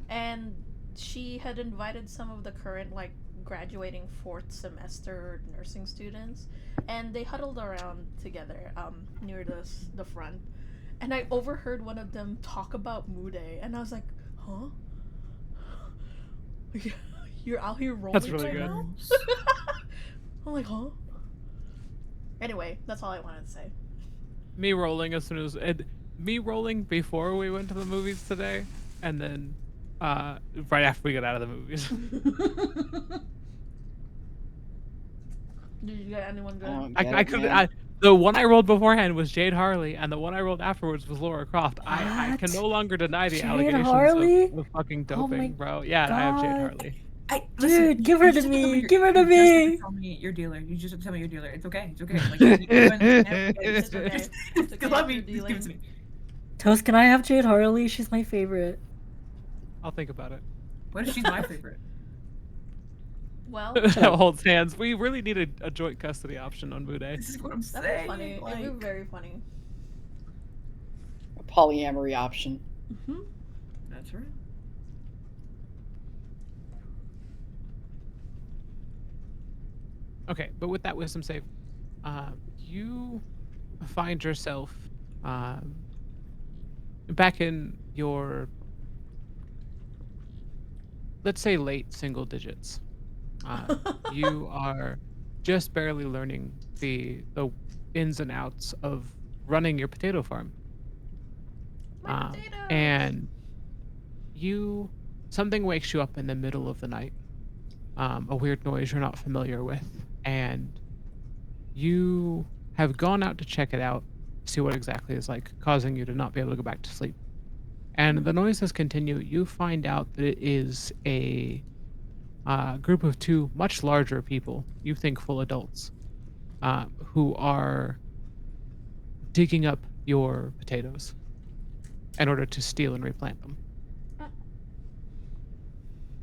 And she had invited some of the current, like, graduating 4th semester nursing students. And they huddled around together, near the front. And I overheard one of them talk about Mude. And I was like, huh? You're out here rolling That's really right good. now? I'm like, huh? Anyway, that's all I wanted to say. Me rolling as soon as me rolling before we went to the movies today, and then right after we got out of the movies. Did you get anyone good? I don't I get it, could man. the one I rolled beforehand was Jade Harley, and the one I rolled afterwards was Laura Croft. I can no What? longer deny the Jade allegations Harley? of fucking Oh my doping, bro. Yeah, I have Jade God. Harley. Dude, give her you to just have tell me. your- Give her to you just have me. Tell me your dealer. You just have to tell me your dealer. It's okay. It's okay. Like, you understand? It's okay. It's okay Let if me. you're Just give it dealing. to me. Toast, can I have Jade Harley? She's my favorite. I'll think about it. What if she's my favorite? Well, That holds hands. We really need a joint custody option on Mude. This is what I'm that'd be saying. funny. It'd Like, be very funny. A polyamory option. Hmm. that's right. Okay, but with that wisdom save, you find yourself back in your, let's say, late single digits. You are just barely learning the ins and outs of running your potato farm. My potatoes. And something wakes you up in the middle of the night. A weird noise you're not familiar with, and you have gone out to check it out, see what exactly is like causing you to not be able to go back to sleep. And the noises continue. You find out that it is a group of two much larger people, you think full adults, who are digging up your potatoes in order to steal and replant them.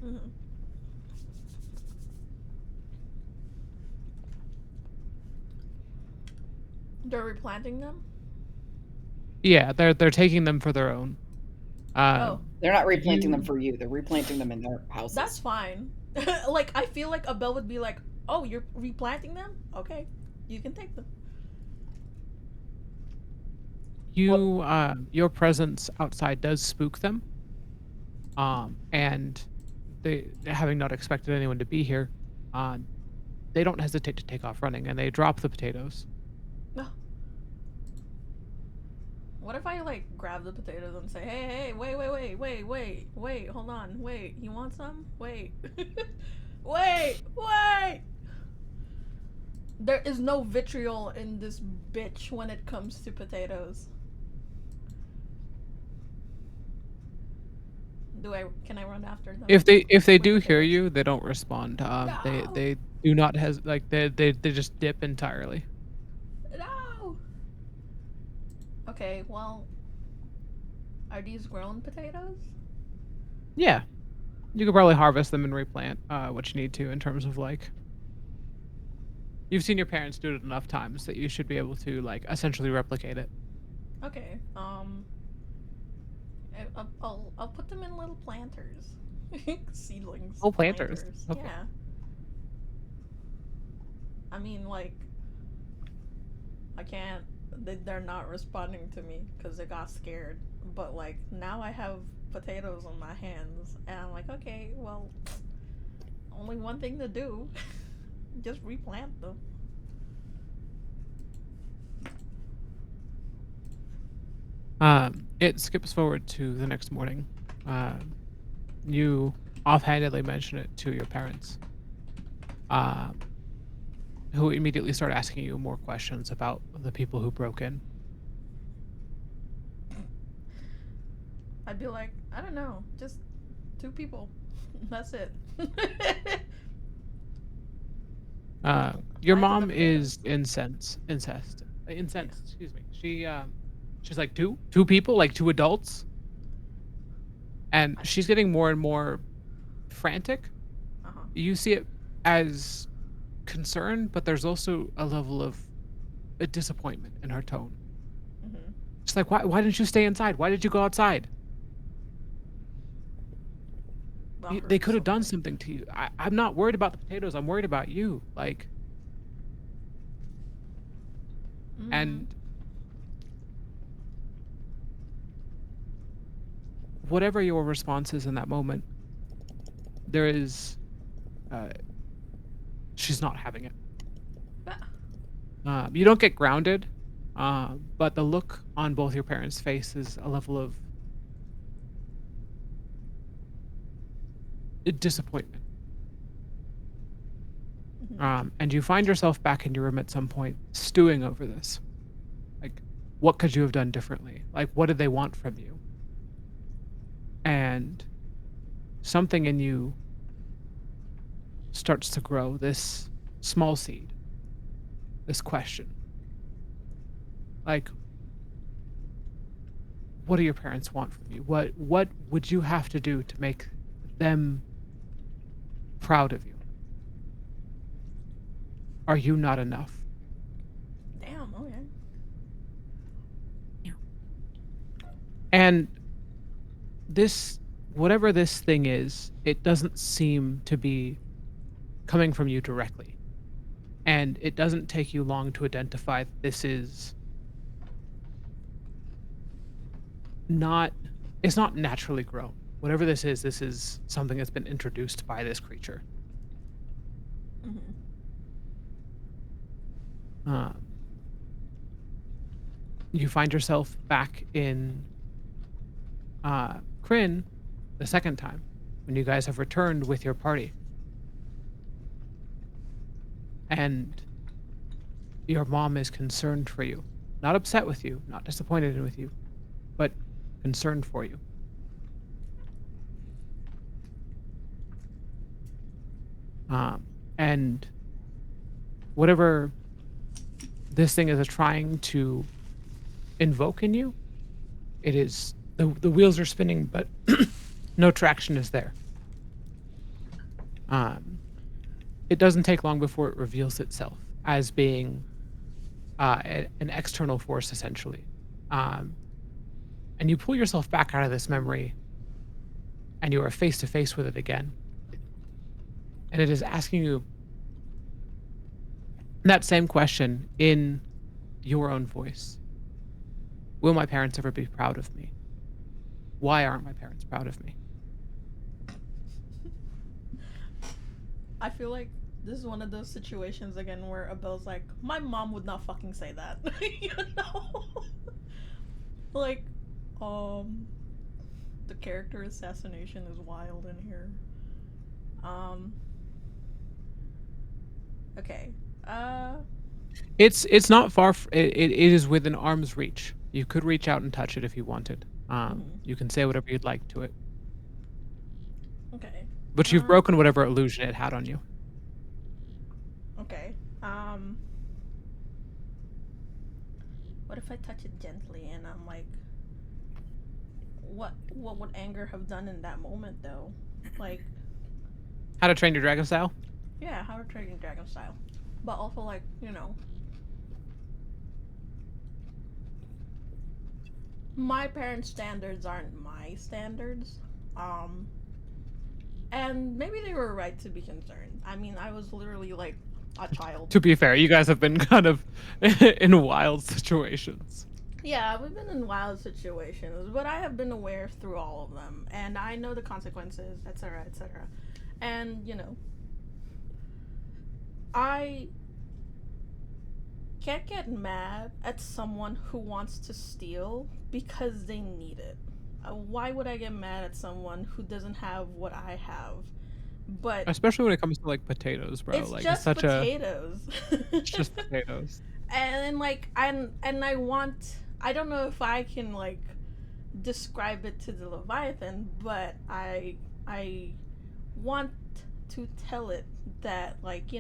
Mhm. They're replanting them? Yeah, they're taking them for their own. Oh. They're not replanting them You- for you. They're replanting them in their houses. That's fine. Like, I feel like Abel would be like, oh, you're replanting them? Okay, you can take them. Your presence outside does spook them. And they, having not expected anyone to be here, they don't hesitate to take off running, and they drop the potatoes. What if I, like, grab the potatoes and say, hey, wait, hold on, wait, you want some? Wait. wait! There is no vitriol in this bitch when it comes to potatoes. Can I run after them? If they with do hear potatoes? you, they don't respond. No. They do not they just dip entirely. No! Okay, well, are these grown potatoes? Yeah, you could probably harvest them and replant what you need to in terms of like You've seen your parents do it enough times that you should be able to like essentially replicate it. Okay. I'll put them in little planters. Seedlings. Oh, planters. Okay. Yeah. I mean, like, I can't. They're not responding to me because they got scared. But like now I have potatoes on my hands, and I'm like, okay, well, only one thing to do. Just replant them. It skips forward to the next morning. You offhandedly mention it to your parents, uh, who immediately start asking you more questions about the people who broke in. I'd be like, I don't know, just 2 people. That's it. Your Why mom the is incensed. Excuse me. She's like two people, like 2 adults, and she's getting more and more frantic. Uh-huh. You see it as concern, but there's also a level of a disappointment in her tone. Mm-hmm. She's like, why didn't you stay inside? Why did you go outside? They could have done something to you. I'm not worried about the potatoes. I'm worried about you. Like, Mm-hmm. and whatever your response is in that moment, there is, she's not having it. You don't get grounded, but the look on both your parents' face is a level of disappointment. Mm-hmm. And you find yourself back in your room at some point, stewing over this. Like, what could you have done differently? Like, what did they want from you? And something in you starts to grow, this small seed, this question. Like, what do your parents want from you? What would you have to do to make them proud of you? Are you not enough? Damn. Okay. And this, whatever this thing is, it doesn't seem to be coming from you directly. And it doesn't take you long to identify that this is not, it's not naturally grown. Whatever this is something that's been introduced by this creature. Mm-hmm. You find yourself back in Kryn the second time when you guys have returned with your party. And your mom is concerned for you. Not upset with you, not disappointed with you, but concerned for you. And whatever this thing is trying to invoke in you, it is, the wheels are spinning, but no traction is there. It doesn't take long before it reveals itself as being an external force, essentially. And you pull yourself back out of this memory, and you are face to face with it again. And it is asking you that same question in your own voice. Will my parents ever be proud of me? Why aren't my parents proud of me? I feel like this is one of those situations again where Abel's like, my mom would not fucking say that. You know? Like, the character assassination is wild in here. Okay. It's not far. It is within arm's reach. You could reach out and touch it if you wanted. You can say whatever you'd like to it. Okay. But you've broken whatever illusion it had on you. Okay. What if I touch it gently and I'm like, what would anger have done in that moment though? Like, How to Train Your Dragon style? yeah, how to train dragon style. but also like, my parents' standards aren't my standards. And maybe they were right to be concerned. I mean, I was literally like a child. To be fair, you guys have been kind of in wild situations. Yeah, we've been in wild situations, but I have been aware through all of them, and I know the consequences, etc., etc. And, I can't get mad at someone who wants to steal because they need it. Why would I get mad at someone who doesn't have what I have? But Especially when it comes to like potatoes, bro. it's Like just it's such potatoes. it's just potatoes. And like I don't know if I can like describe it to the Leviathan, but I want to tell it that, like,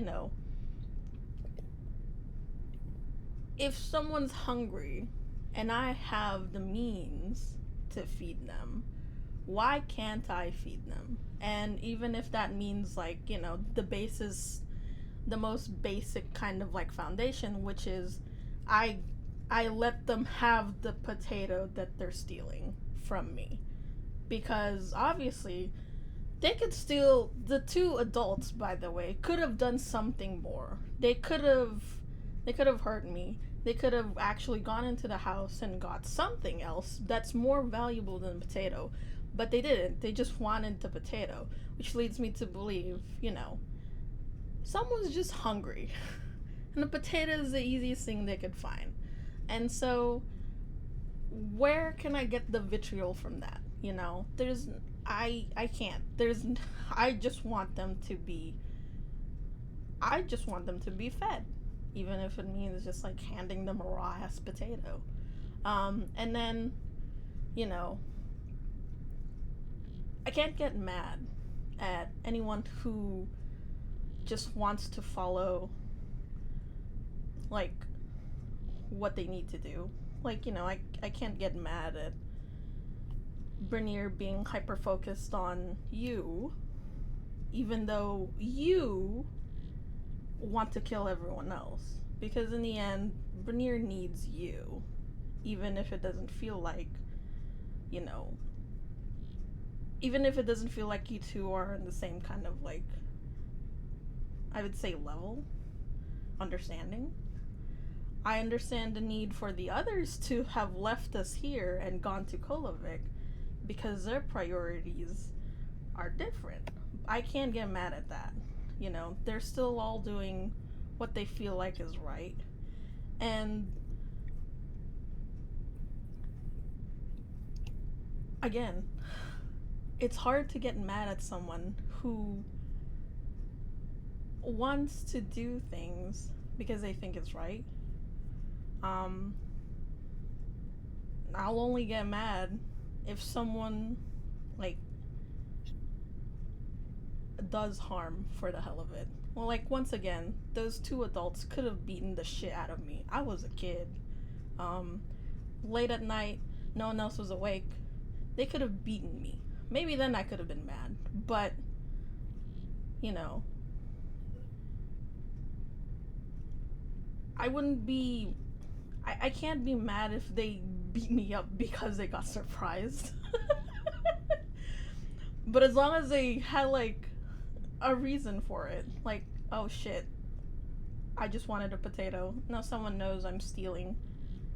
if someone's hungry and I have the means to feed them, why can't I feed them? And even if that means, like, the most basic kind of like foundation, which is I let them have the potato that they're stealing from me. Because obviously they could steal. The two adults, by the way, could have done something more. They could have hurt me. They could have actually gone into the house and got something else that's more valuable than the potato. But they didn't. They just wanted the potato, which leads me to believe, someone's just hungry. And the potato is the easiest thing they could find. And so, where can I get the vitriol from that? I can't. I just want them to be fed. Even if it means just like handing them a raw ass potato. And then, I can't get mad at anyone who just wants to follow like what they need to do. Like, I can't get mad at Bernier being hyper focused on you, even though you want to kill everyone else. Because in the end, Bernier needs you, even if it doesn't feel like, even if it doesn't feel like you two are in the same kind of like, I would say, level, understanding. I understand the need for the others to have left us here and gone to Kolovik because their priorities are different. I can't get mad at that. They're still all doing what they feel like is right. And again, it's hard to get mad at someone who wants to do things because they think it's right. I'll only get mad if someone like does harm for the hell of it. Well, like, once again, those two adults could have beaten the shit out of me. I was a kid. Late at night, no one else was awake. They could have beaten me. Maybe then I could have been mad. But, I wouldn't be... I can't be mad if they beat me up because they got surprised. But as long as they had, like, a reason for it. Like, oh shit, I just wanted a potato. Now someone knows I'm stealing.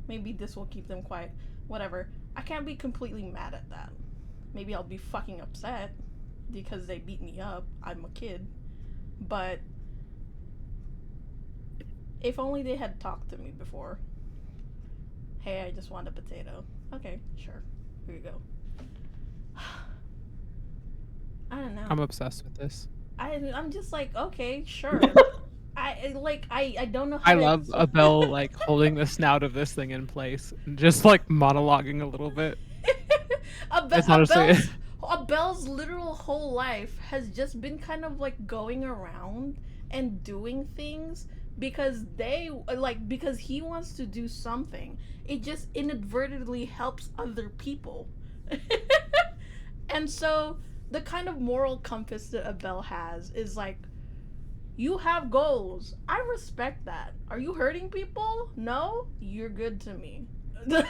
Maybe this will keep them quiet. Whatever. I can't be completely mad at that. Maybe I'll be fucking upset because they beat me up. I'm a kid. But if only they had talked to me before. Hey, I just want a potato. Okay, sure. Here you go. I don't know. I'm obsessed with this. I'm just like, okay, sure. I don't know how I to love Abel like holding the snout of this thing in place and just like monologuing a little bit. It's honestly Abel's literal whole life has just been kind of like going around and doing things because because he wants to do something. It just inadvertently helps other people. And so the kind of moral compass that Abel has is like, You have goals. I respect that. Are you hurting people? No? You're good to me.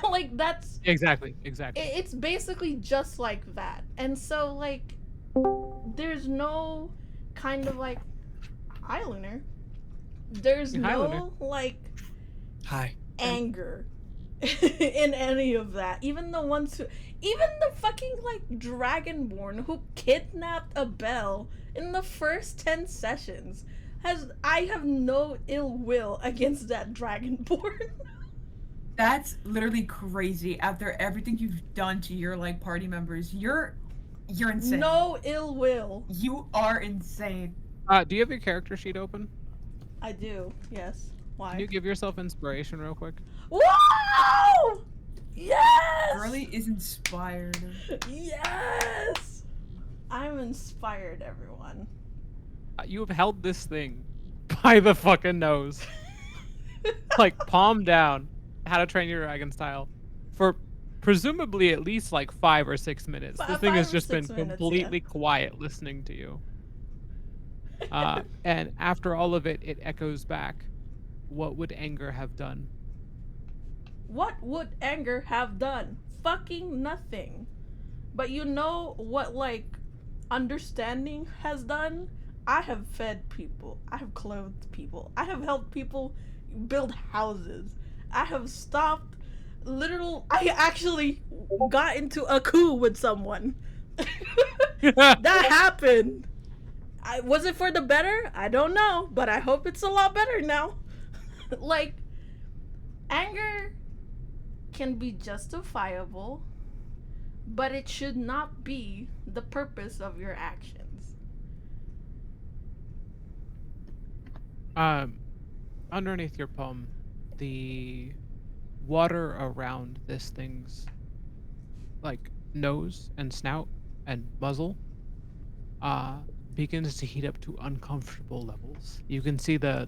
Like, that's. Exactly. It's basically just like that. And so, like, there's no kind of like. Hi, Lunar. There's Hi, Lunar. no, like, Hi. anger in any of that. Even the ones who. Even the fucking, like, Dragonborn who kidnapped a Belle in the first 10 sessions. I have no ill will against that Dragonborn. That's literally crazy. After everything you've done to your like party members, you're insane. No ill will. You are insane. Do you have your character sheet open? I do, yes. Why? Can you give yourself inspiration real quick? Whoa! Yes! Girly is inspired. Yes! I'm inspired, everyone. You have held this thing by the fucking nose, like palm down, How to Train Your Dragon style, for presumably at least like 5 or 6 minutes. This thing has 5 or just been 6 minutes, completely quiet listening to you. And after all of it, it echoes back. What would anger have done? What would anger have done? Fucking nothing. But you know what, like, understanding has done? I have fed people. I have clothed people. I have helped people build houses. I have stopped I actually got into a coup with someone. That happened. Was it for the better? I don't know, but I hope it's a lot better now. Like, anger can be justifiable, but it should not be the purpose of your actions. Underneath your palm, the water around this thing's like nose and snout and muzzle begins to heat up to uncomfortable levels. You can see the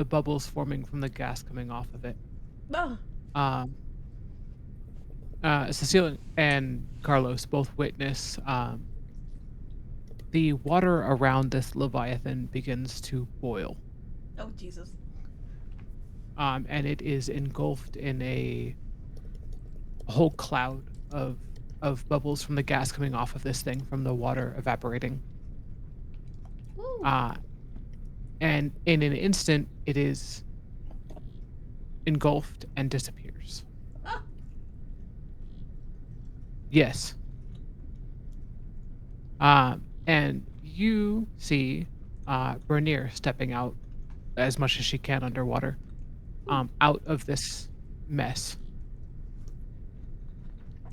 bubbles forming from the gas coming off of it. Cecile and Carlos both witness the water around this Leviathan begins to boil. Oh, Jesus. And it is engulfed in a whole cloud of bubbles from the gas coming off of this thing from the water evaporating. Woo. And in an instant, it is engulfed and disappears. Ah. Yes. And you see Bernier stepping out as much as she can underwater, out of this mess.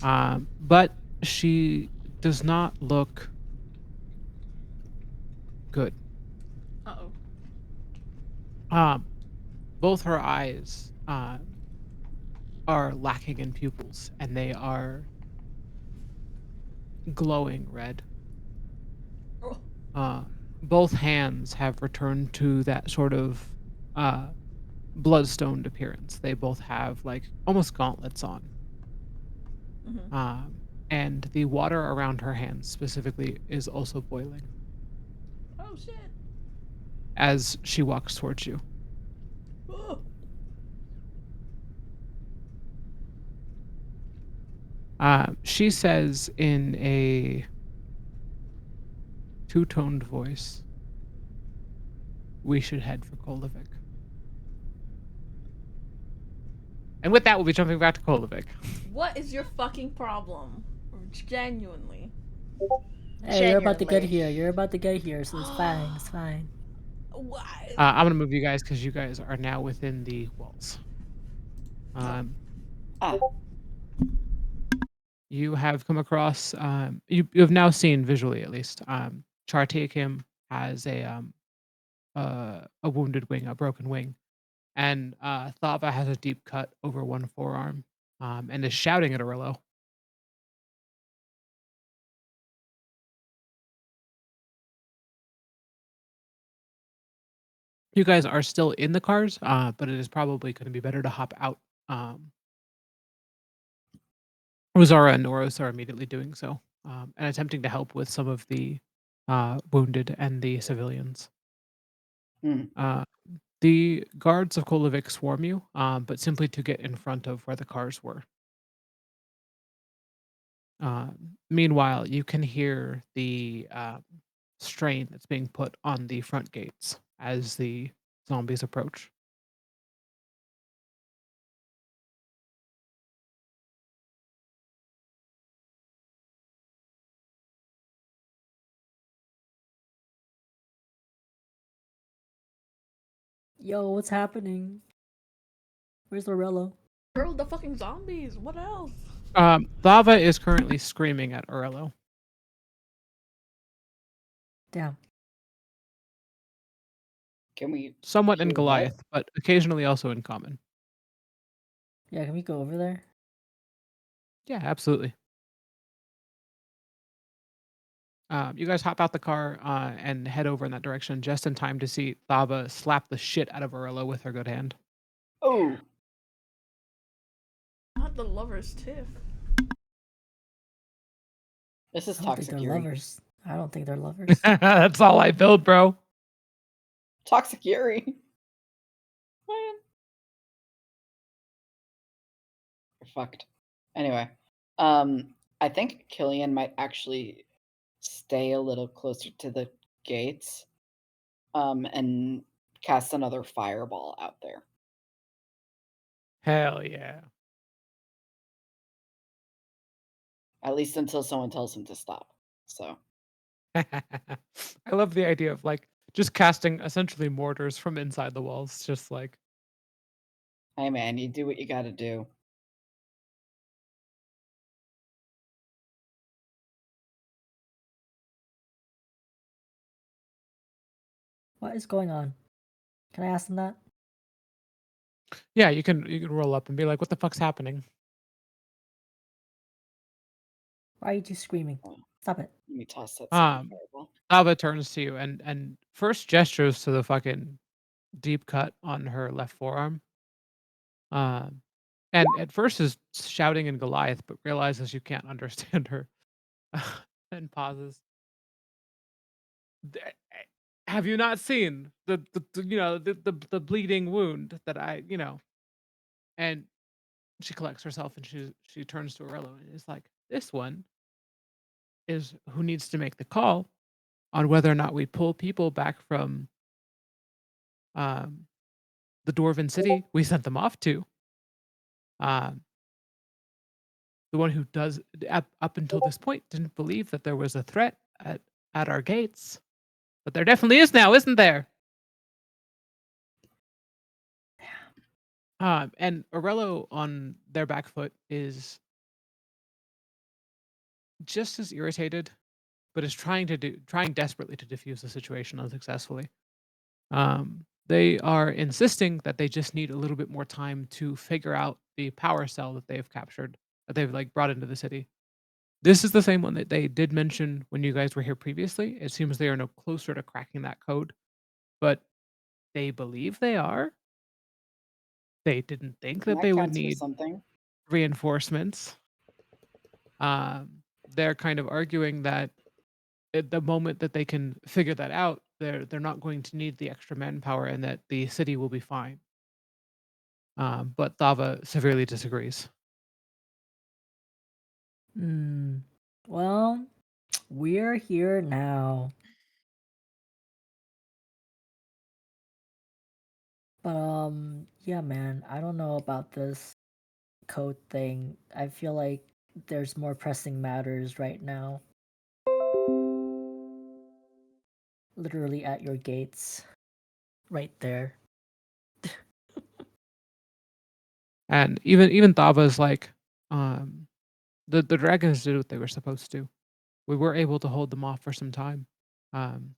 But she does not look good. Uh-oh. Both her eyes are lacking in pupils, and they are glowing red. Oh. Both hands have returned to that sort of blood-stoned appearance. They both have like almost gauntlets on. Mm-hmm. And the water around her hands specifically is also boiling Oh, shit. as she walks towards you. Oh. She says in a two-toned voice, "We should head for Kolovic." And with that, we'll be jumping back to Kolovic. What is your fucking problem? Genuinely. Hey, you're about to get Genuinely. here. You're about to get here, so it's fine. It's fine. Why? I'm gonna move you guys because you guys are now within the walls. You have come across. You have now seen visually, at least. Chartakim has a wounded wing, a broken wing, and Thava has a deep cut over one forearm, and is shouting at Arillo. You guys are still in the cars, but it is probably going to be better to hop out. Rosara and Noros are immediately doing so, and attempting to help with some of the wounded and the civilians. Hmm. The guards of Kolovik swarm you, but simply to get in front of where the cars were. Meanwhile, you can hear the strain that's being put on the front gates as the zombies approach. Yo, what's happening? Where's Lorello? Girl, the fucking zombies. What else? Thava is currently screaming at Aurello. Damn. Can we Somewhat in hear that? Goliath, but occasionally also in common. Yeah, can we go over there? Yeah, absolutely. You guys hop out the car and head over in that direction just in time to see Thava slap the shit out of Aurello with her good hand. Oh, Not the lovers' tiff. this is I don't think toxic they're Yuri. lovers. I don't think they're lovers. That's all I build, bro. Toxic Yuri. Man. We're fucked. Anyway, I think Killian might actually stay a little closer to the gates, and cast another fireball out there. Hell yeah. At least until someone tells him to stop. So I love the idea of like just casting essentially mortars from inside the walls, just like hey man, you do what you gotta do. What is going on? Can I ask them that? yeah, you can roll up and be like, what the fuck's happening? Why are you two screaming? Oh, Stop it. let me toss that second fireball. Thava turns to you and first gestures to the fucking deep cut on her left forearm. And at first is shouting in Goliath, but realizes you can't understand her, and pauses. "D- Have you not seen the bleeding wound that I?" And she collects herself and she turns to Aurello and is like, "This one is who needs to make the call on whether or not we pull people back from um, the Dwarven city we sent them off to. Um, the one who does up until this point didn't believe that there was a threat at our gates, but there definitely is now, isn't there?" And Aurello on their back foot is just as irritated, but is trying desperately to defuse the situation unsuccessfully. They are insisting that they just need a little bit more time to figure out the power cell that they've captured, that they've like brought into the city. This is the same one that they did mention when you guys were here previously. It seems they are no closer to cracking that code, but they believe they are. They didn't think And that that they would counts for need something. reinforcements. They're kind of arguing that at the moment that they can figure that out, they're not going to need the extra manpower, and that the city will be fine. But Thava severely disagrees. Hmm. Well, we're here now. But yeah, man, I don't know about this code thing. I feel like there's more pressing matters right now. Literally at your gates. Right there. And even Thava's like, the dragons did what they were supposed to. We were able to hold them off for some time, um,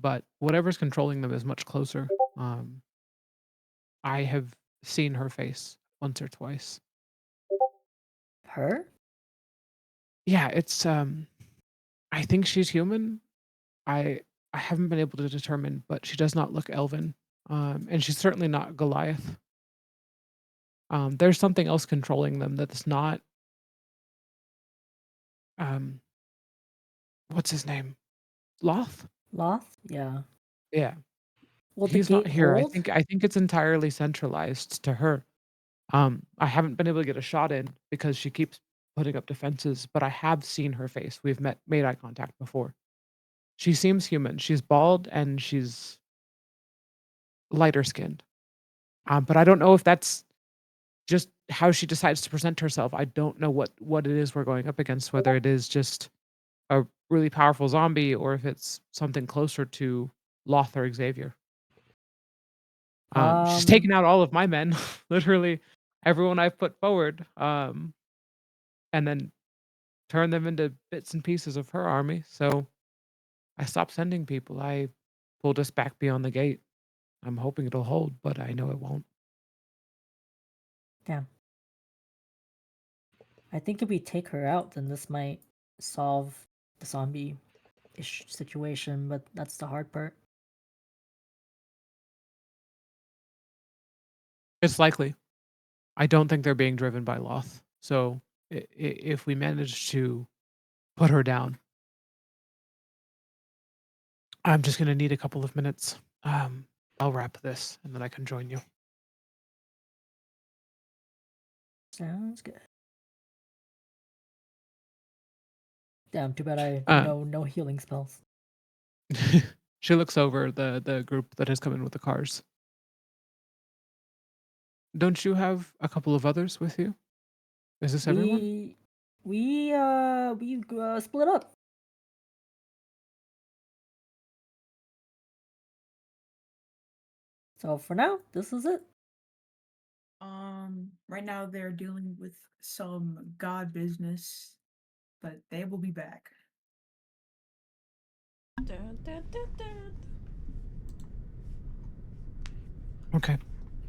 but whatever's controlling them is much closer. I have seen her face once or twice. Her? Yeah, it's I think she's human. I I haven't been able to determine, but she does not look elven. And she's certainly not Goliath. There's something else controlling them that's not um what's his name? Loth? Loth? Yeah. Yeah. Will the He's not gate here. hold? I think it's entirely centralized to her. I haven't been able to get a shot in because she keeps putting up defenses, but I have seen her face. We've made eye contact before. She seems human. She's bald and she's lighter skinned. But I don't know if that's just how she decides to present herself. I don't know what it is we're going up against, whether it is just a really powerful zombie or if it's something closer to Loth or Xavier. She's taken out all of my men, literally everyone I've put forward, and then turned them into bits and pieces of her army. So I stopped sending people. I pulled us back beyond the gate. I'm hoping it'll hold, but I know it won't. Damn. I think if we take her out, then this might solve the zombie-ish situation, but that's the hard part. It's likely. I don't think they're being driven by Loth. So if we manage to put her down, I'm just gonna need a couple of minutes. I'll wrap this and then I can join you. Sounds good. Damn, too bad I Uh, no healing spells. she looks over the group that has come in with the cars. Don't you have a couple of others with you? Is this everyone? We split up. So for now, this is it. Right now they're dealing with some god business, but they will be back. Dun, dun, dun, dun. Okay.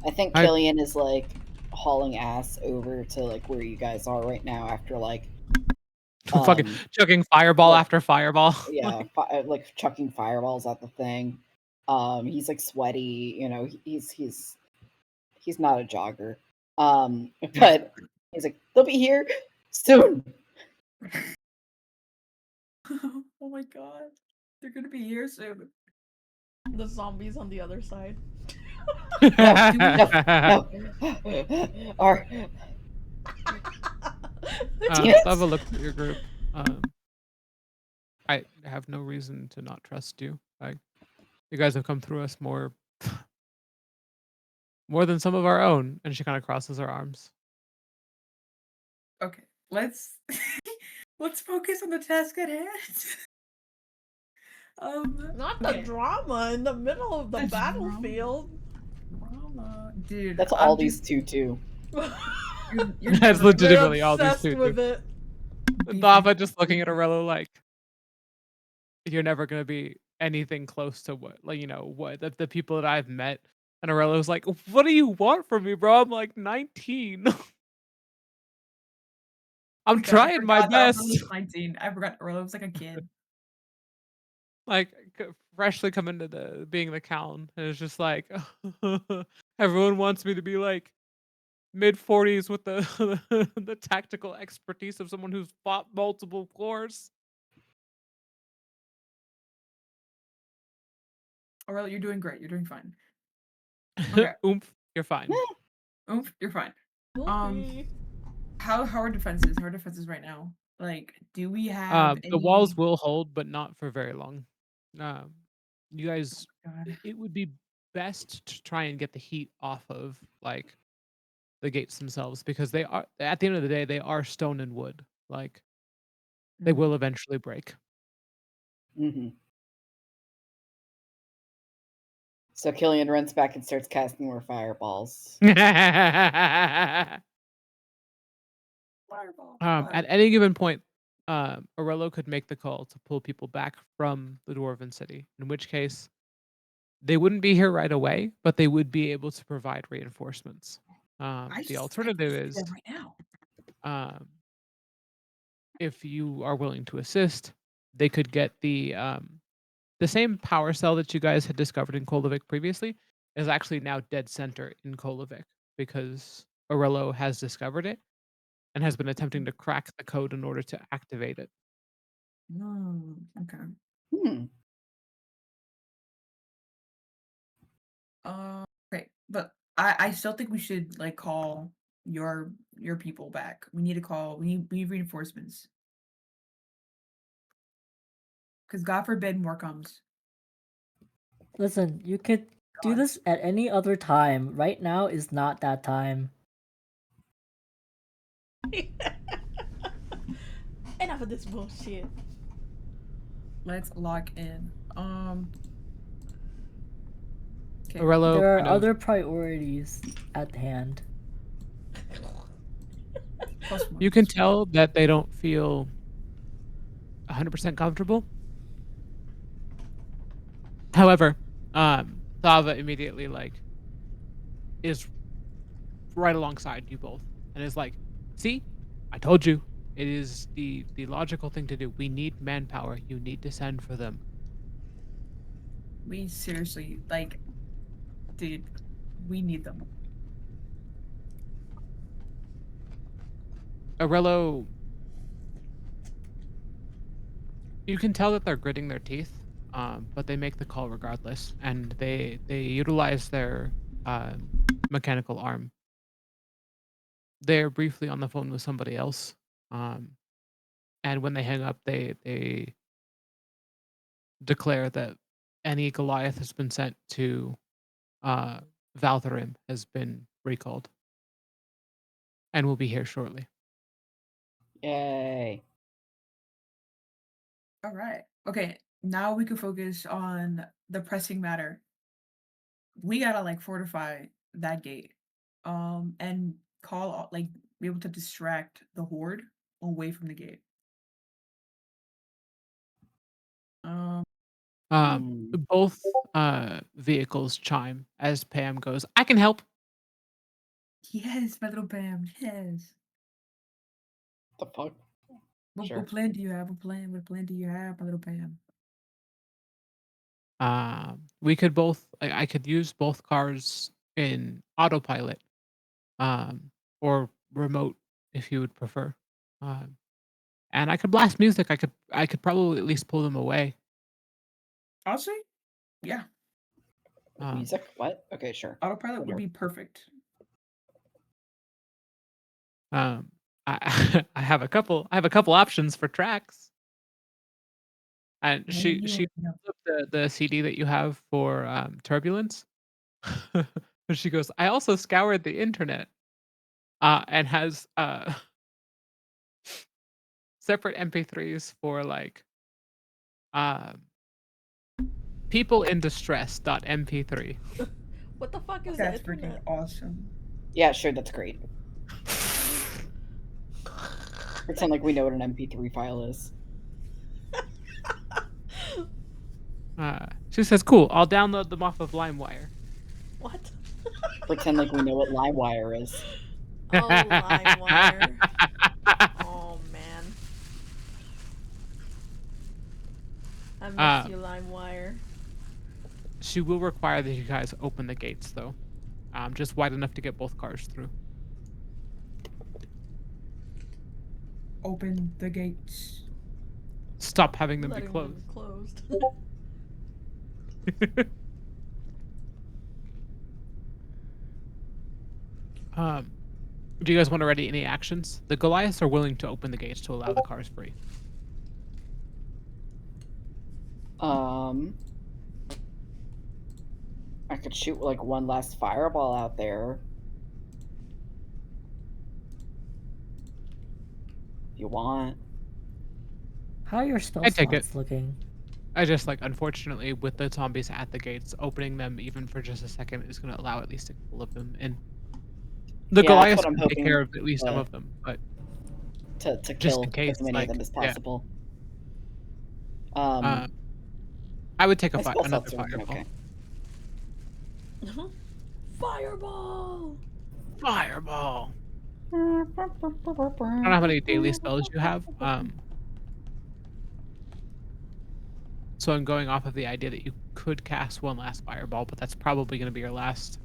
I think I- Killian is like hauling ass over to like where you guys are right now after like Fucking chucking fireball like- after fireball. yeah, like chucking fireballs at the thing. He's like sweaty, you know, he's not a jogger. But he's like, they'll be here soon. Oh my god. They're gonna be here soon. The zombies on the other side. No. Our Let's have a look at your group. I have no reason to not trust you. You guys have come through us more than some of our own. And she kind of crosses her arms. Okay, let's let's focus on the task at hand. Not the drama in the middle of the The battlefield. drama. Dude, that's all these two do. You're That's doing legitimately all these obsessed two with do. it. Dava just looking at Aurello like, you're never gonna be anything close to what, like, you know, what the people that I've met. And Aurello's like, what do you want from me, bro? I'm like 19. I'm God, I trying my forgot that Orlando best. was 19. I forgot Orlando was like a kid. Like freshly come into being the Count, and it's just like everyone wants me to be like mid-40s with the the tactical expertise of someone who's fought multiple wars. Orlando, you're doing great. You're doing fine. Okay. Oomph, you're fine. Oomph, you're fine. Whoopee. How are defenses? How are defenses right now? Like, do we have The walls any- will hold, but not for very long. You guys, God. it would be best to try and get the heat off of like the gates themselves, because they are, at the end of the day, they are stone and wood. Like they will eventually break. Mm-hmm. So Killian runs back and starts casting more fireballs. Fireball. At any given point, Aurello could make the call to pull people back from the Dwarven city, in which case they wouldn't be here right away, but they would be able to provide reinforcements. The alternative is, right now. if you are willing to assist, they could get the same power cell that you guys had discovered in Kolovik previously is actually now dead center in Kolovik, because Aurello has discovered it and has been attempting to crack the code in order to activate it. Okay. Hmm. Okay, but I still think we should like call your people back. We need to call. We need reinforcements. Because God forbid more comes. Listen, you could do God. this at any other time. Right now is not that time. Enough of this bullshit. Let's lock in. Okay. Aurelio There are kind of other priorities at hand. Plus one. you can tell that they don't feel 100% comfortable. However, Thava immediately like is right alongside you both and is like, "See, I told you. It is the logical thing to do. We need manpower. You need to send for them." We seriously like, dude. We need them. Aurelio, you can tell that they're gritting their teeth, but they make the call regardless, and they utilize their mechanical arm. They're briefly on the phone with somebody else, and when they hang up, they declare that any Goliath has been sent to Valtherim has been recalled, and will be here shortly. Yay. All right. Okay. Now we can focus on the pressing matter. We gotta like fortify that gate, and call like be able to distract the horde away from the gate. Um. Both vehicles chime as Pam goes, "I can help." Yes, my little Pam. Yes. The fuck? What, Sure. what plan do you have? What plan do you have, my little Pam? We could both. I could use both cars in autopilot, or remote if you would prefer. Um, and I could blast music. I could probably at least pull them away. Honestly, yeah. Um, Music? What? Okay, sure. Autopilot would Whatever. be perfect. I I have a couple options for tracks. And What do she you know? pulls up the CD that you have for Turbulence. And she goes, "I also scoured the internet." And has separate MP3s for like um people in distress.mp3. What the fuck is That's the freaking internet? awesome. Yeah, sure, that's great. Pretend like we know what an MP3 file is. She says, "Cool, I'll download them off of LimeWire." What? Pretend like we know what LimeWire is. Oh, LimeWire. Oh man. I miss you, LimeWire. She will require that you guys open the gates, though, just wide enough to get both cars through. Open the gates. Stop having them be Letting closed. them closed. Do you guys want to ready any actions? The Goliaths are willing to open the gates to allow the cars free. I could shoot like one last fireball out there. If you want. How are your spell I take it. slots looking? I just unfortunately, with the zombies at the gates, opening them even for just a second is going to allow at least a couple of them in. The Yeah, that's Goliaths what I'm can take hoping, care of at least some of them, but to just kill in case, as many of them as yeah. possible. I would take my spell another slots are looking fireball. okay. Fireball! Fireball. I don't know how many daily spells you have. So I'm going off of the idea that you could cast one last fireball, but that's probably going to be your last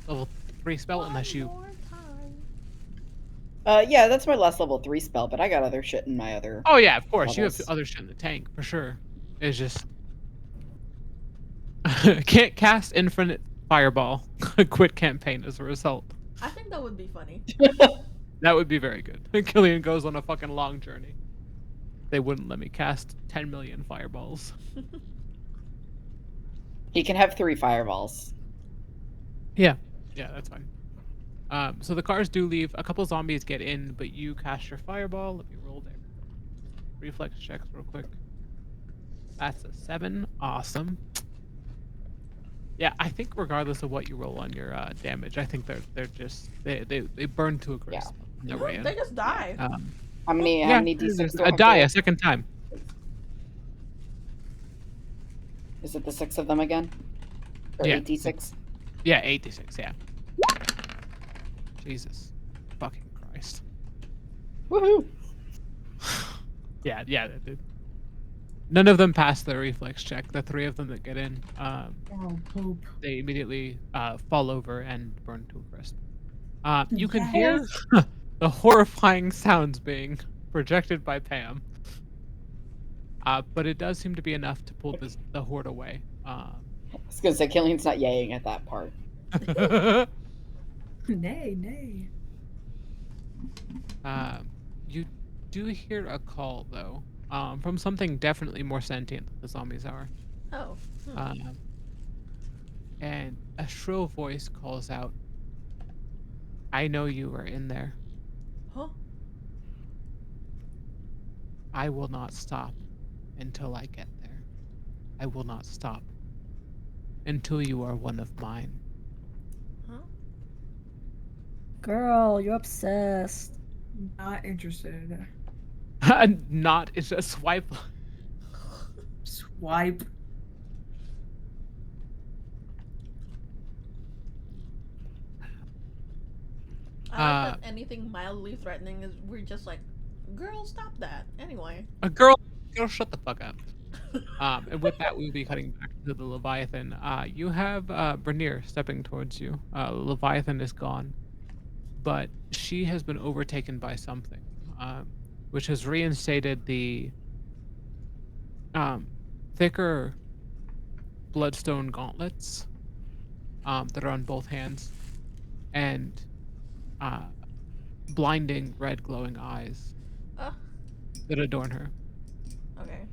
level 3 spell, unless you. One more time. Yeah, that's my last level 3 spell, but I got other shit in my other. Oh yeah, of course you have levels. other shit in the tank for sure. It's just Can't cast infinite fireball. Quit campaign as a result. I think that would be funny. That would be very good. Killian goes on a fucking long journey. They wouldn't let me cast 10 million fireballs. He can have 3 fireballs. Yeah, that's fine. So the cars do leave. A couple zombies get in, but you cast your fireball. Let me roll their reflex checks real quick. That's a 7. Awesome. Yeah, I think regardless of what you roll on your damage, I think they're just they burn to a crisp on their way in. They just die. How many d6 do I a have die to- a second time. Is it the 6 of them again? Or Yeah. 8d6? Yeah, 86. Yeah. Jesus, fucking Christ. Woohoo! Yeah, dude. None of them pass the reflex check. The 3 of them that get in, Oh, poop. they immediately fall over and burn to a crisp. You can hear Yes. the horrifying sounds being projected by Pam. But it does seem to be enough to pull the horde away. I was gonna say, Killian's not yaying at that part. Nay. You do hear a call, though, from something definitely more sentient than the zombies are. Oh. And a shrill voice calls out, "I know you are in there. Huh? I will not stop until I get there. I will not stop until you are one of mine." Huh? Girl, you're obsessed. Not interested. Not, it's a swipe. Swipe. I like that anything mildly threatening is we're just like, girl, stop that. Anyway. A girl, shut the fuck up. And with that, we'll be cutting back to the Leviathan. You have Brenier stepping towards you. Leviathan is gone, but she has been overtaken by something, which has reinstated the thicker bloodstone gauntlets that are on both hands, and blinding red glowing eyes that adorn her. Okay.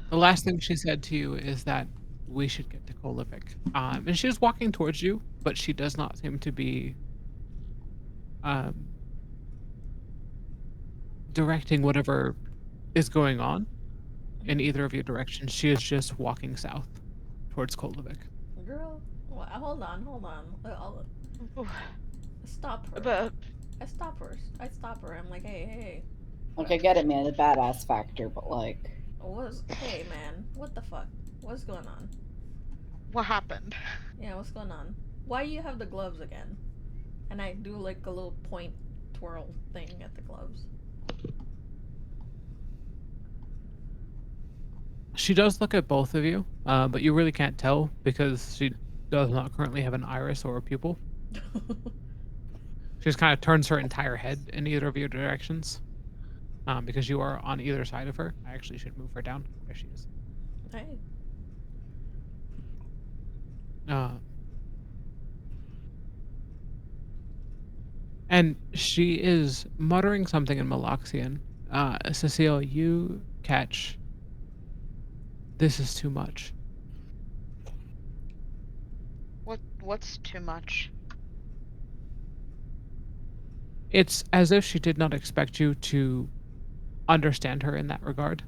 The last thing she said to you is that we should get to Kolovic. And she's walking towards you, but she does not seem to be directing whatever is going on in either of your directions. She is just walking south towards Kolovic. Girl, hold on. Ooh, Stop her. But I stop her. I'm like, hey. Like, I get it, man, the badass factor, but like... Hey, man, what the fuck? What's going on? what happened? Yeah, what's going on? Why you have the gloves again? And I do like a little point twirl thing at the gloves. She does look at both of you, but you really can't tell because she does not currently have an iris or a pupil. She just kind of turns her entire head in either of your directions. Because you are on either side of her. I actually should move her down. There she is. Hey. And she is muttering something in Maloxian. Cecile, you catch. This is too much. What's too much? It's as if she did not expect you to understand her in that regard.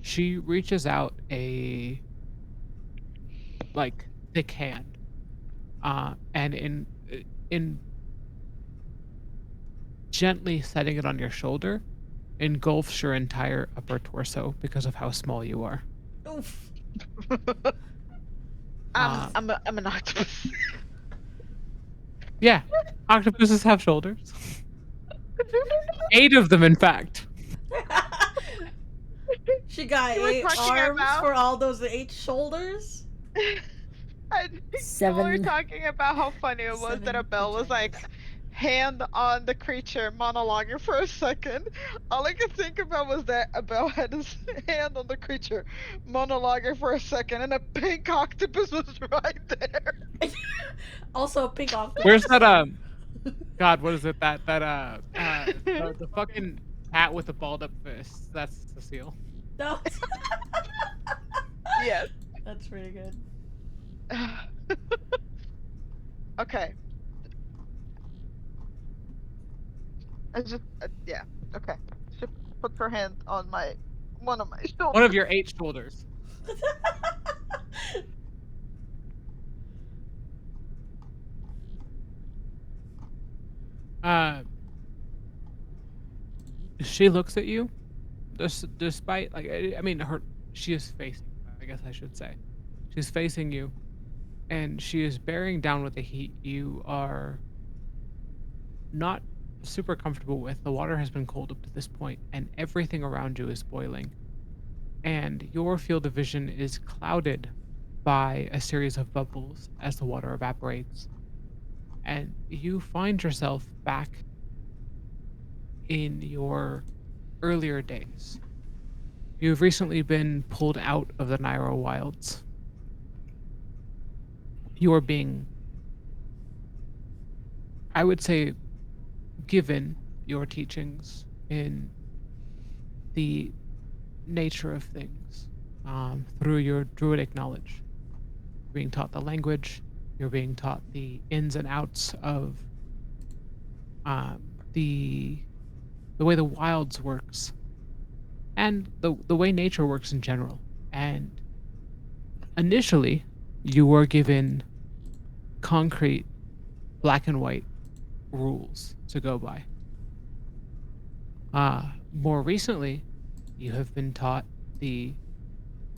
She reaches out a thick hand, and in gently setting it on your shoulder, engulfs your entire upper torso because of how small you are. Oof. I'm an octopus. Yeah, octopuses have shoulders. 8 of them, in fact. She got You were 8 talking arms about- for all those 8 shoulders. And we were 7. talking about how funny it was that 7 Abel was like, hand on the creature, monologuing for a second. All I could think about was that Abel had his hand on the creature, monologuing for a second, and a pink octopus was right there. Also, a pink octopus. Where's that God, what is it? The fucking cat with the balled up fist. That's the seal. No. Yes. That's pretty good. Okay. I just yeah. Okay. She puts her hand on one of my One of shoulders. your 8 shoulders. Uh, she looks at you, despite like I mean she is facing. I guess I should say, she's facing you, and she is bearing down with the heat you are not super comfortable with. The water has been cold up to this point, and everything around you is boiling. And your field of vision is clouded by a series of bubbles as the water evaporates. And you find yourself back in your earlier days. You've recently been pulled out of the Nairo wilds. You are being, I would say, given your teachings in the nature of things through your druidic knowledge. You're being taught the language, you're being taught the ins and outs of um, the way the wilds works, and the way nature works in general. And initially, you were given concrete, black and white rules to go by. More recently, you have been taught the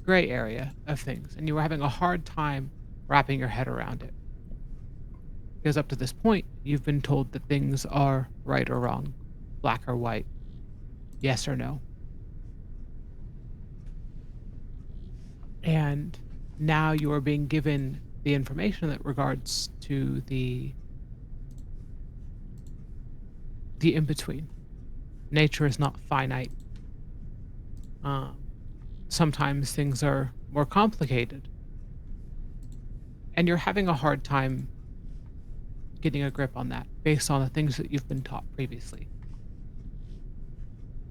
gray area of things, and you were having a hard time wrapping your head around it. Because up to this point, you've been told that things are right or wrong, black or white, yes or no. And now you are being given the information that regards to the in between. Nature is not finite. Um, Sometimes things are more complicated, and you're having a hard time getting a grip on that based on the things that you've been taught previously.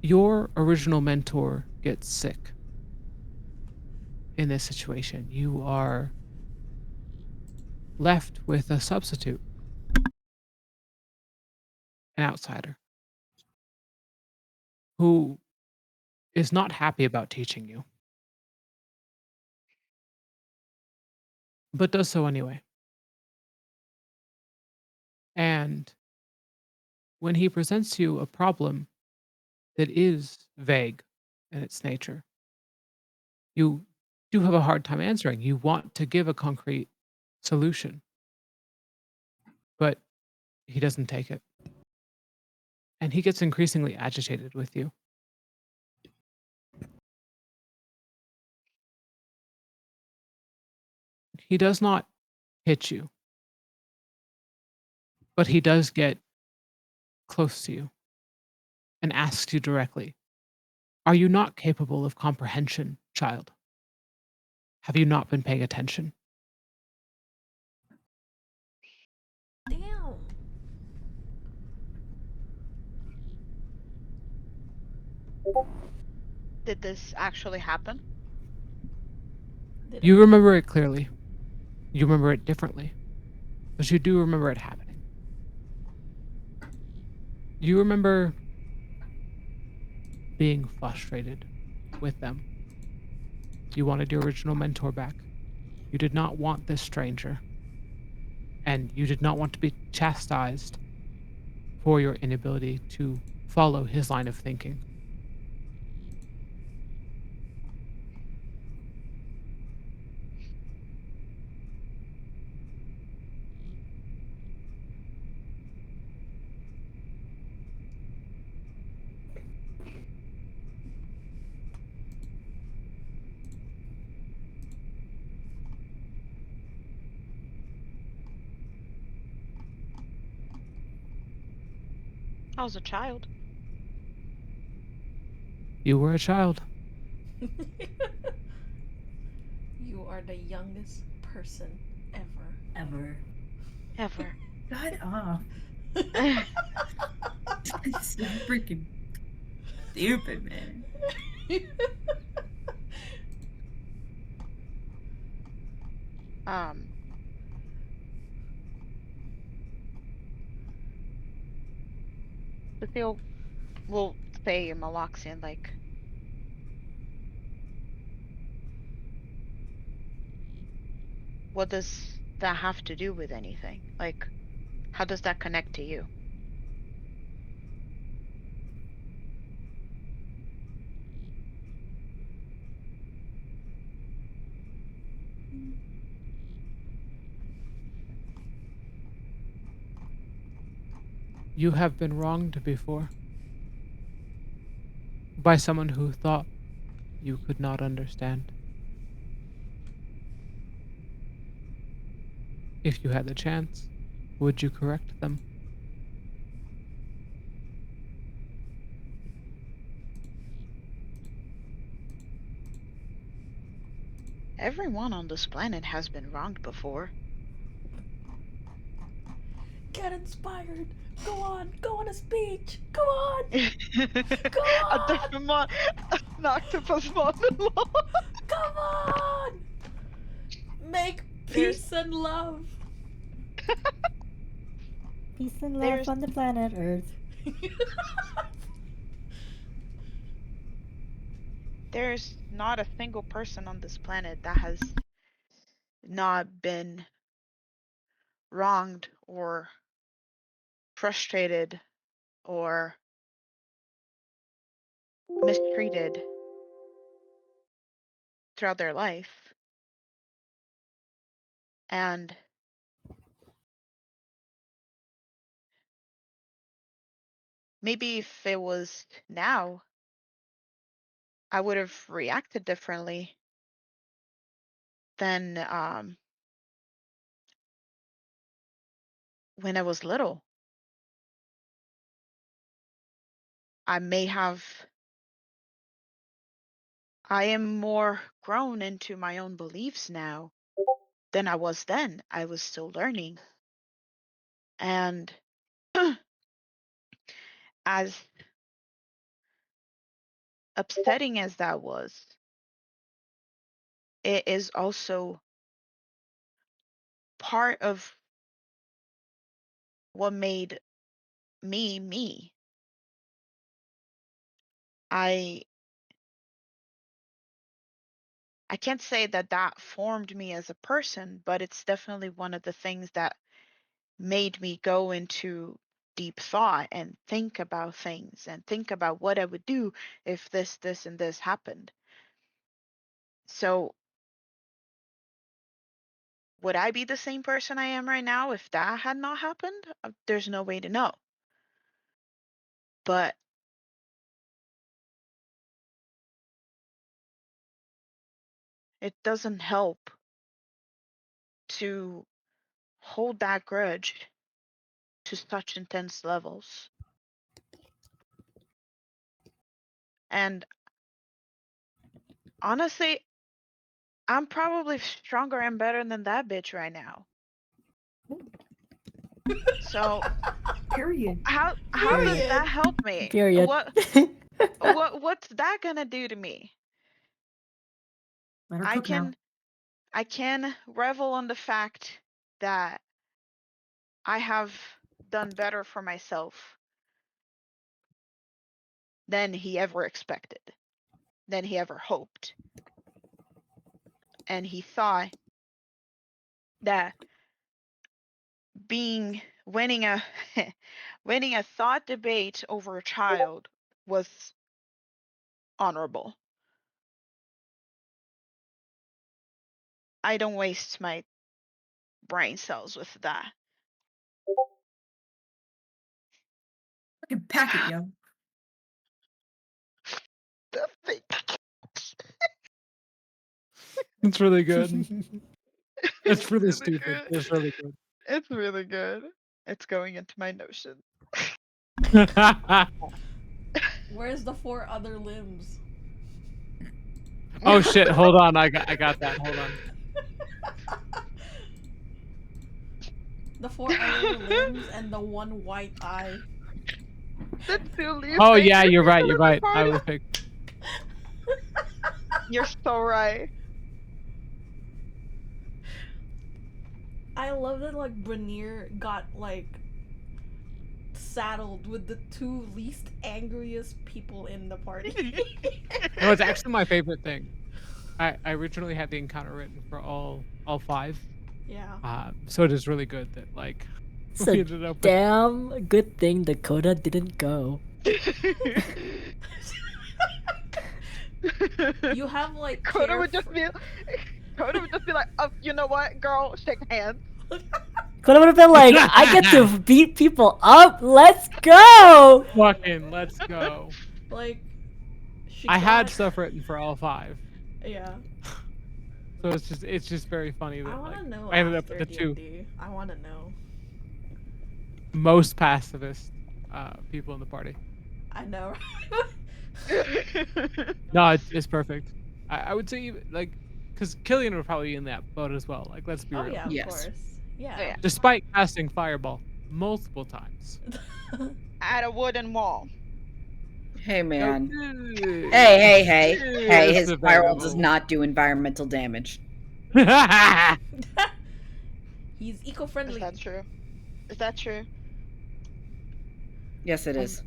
Your original mentor gets sick in this situation. You are left with a substitute, an outsider, who is not happy about teaching you, but does so anyway. And when he presents you a problem that is vague in its nature, you do have a hard time answering. You want to give a concrete solution, but he doesn't take it. And he gets increasingly agitated with you. He does not hit you, but he does get close to you and asks you directly, "Are you not capable of comprehension, child? Have you not been paying attention?" Damn. Did this actually happen? Did You it? remember it clearly. You remember it differently, but you do remember it happening. You remember being frustrated with them. You wanted your original mentor back. You did not want this stranger. And you did not want to be chastised for your inability to follow his line of thinking. I was a child. You were a child. You are the youngest person ever. Ever. Ever. God off. It's so freaking stupid, man. um. Lucille will say in Maloxian, like, what does that have to do with anything? Like, how does that connect to you? You have been wronged before. By someone who thought you could not understand. If you had the chance, would you correct them? Everyone on this planet has been wronged before. Get inspired. Go on a speech. Go on. Go A on. different an octopus monologue. Come on. Make There's peace and love. Peace and love There's- on the planet Earth. there's not a single person on this planet that has not been wronged or frustrated or mistreated throughout their life. And maybe if it was now, I would have reacted differently than when I was little. I may have, I am more grown into my own beliefs now than I was then. I was still learning. And as upsetting as that was, it is also part of what made me me. I I can't say that that formed me as a person, but it's definitely one of the things that made me go into deep thought and think about things and think about what I would do if this, and this happened. So, would I be the same person I am right now if that had not happened? There's no way to know. But it doesn't help to hold that grudge to such intense levels. And honestly, I'm probably stronger and better than that bitch right now. So Period. how does Period. that help me? Period. What's that gonna do to me? Let her I cook now. can revel on the fact that I have done better for myself than he ever expected, than he ever hoped. And he thought that being winning a winning a thought debate over a child was honorable. I don't waste my brain cells with that. Fucking pack it, yo. The thing. It's really good. It's really really stupid. good. It's really good. It's really good. It's going into my notion. Where's the 4 other limbs? Oh shit! Hold on, I got that. Hold on. The 4 other limbs and the 1 white eye. The 2 least Oh yeah, dangerous you're right. people You're in the right. I party. was picked. You're so right. I love that like Brenier got like saddled with the 2 least angriest people in the party. No, it's actually my favorite thing. I originally had the encounter written for all 5. Yeah. So it is really good that like It's we a ended up with. damn good thing Dakota didn't go. You have like Coda would just be like, oh, you know what, girl, shake hands. Could have been like, I get to beat people up. Let's go. Fucking let's go. like she I had got- stuff written for all 5, Yeah. so it's just very funny I that want like to know I ended up after with the 2 D&D. I want to know. most pacifist people in the party. I know. No, it's perfect. I would say like because Killian would probably be in that boat as well. Like let's be Oh real. yeah, of Yes. course. Yeah. Oh, yeah. Despite casting fireball multiple times. At a wooden wall. Hey man. Okay. Hey. His It's firewall does debatable. not do environmental damage. He's Is eco-friendly. that true? Is that true? Yes, it is.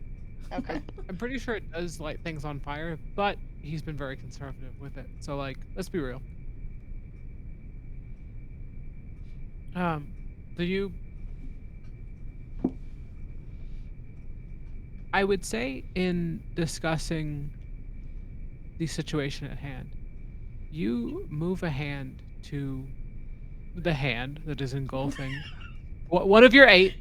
Okay. I'm pretty sure it does light things on fire, but he's been very conservative with it. So like, let's be real. Do you? I would say in discussing the situation at hand, you move a hand to the hand that is engulfing one of your 8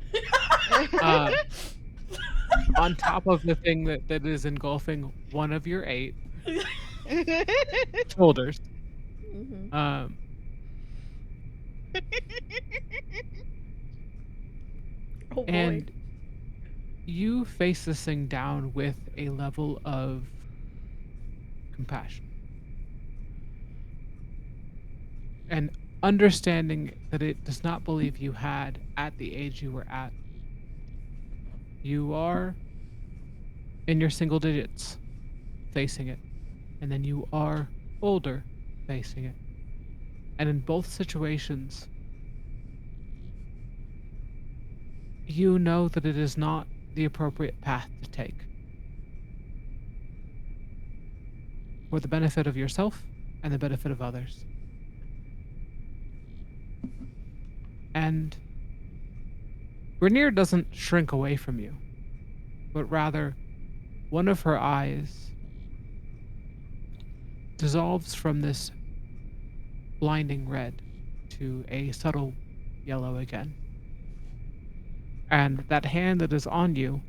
on top of the thing that is engulfing one of your 8 shoulders. Mhm. Oh boy. And you face this thing down with a level of compassion and understanding that it does not believe you had at the age you were at. You are in your single digits facing it, and then you are older facing it. And in both situations, you know that it is not the appropriate path to take for the benefit of yourself and the benefit of others. And Grenier doesn't shrink away from you, but rather one of her eyes dissolves from this blinding red to a subtle yellow again. And that hand that is on you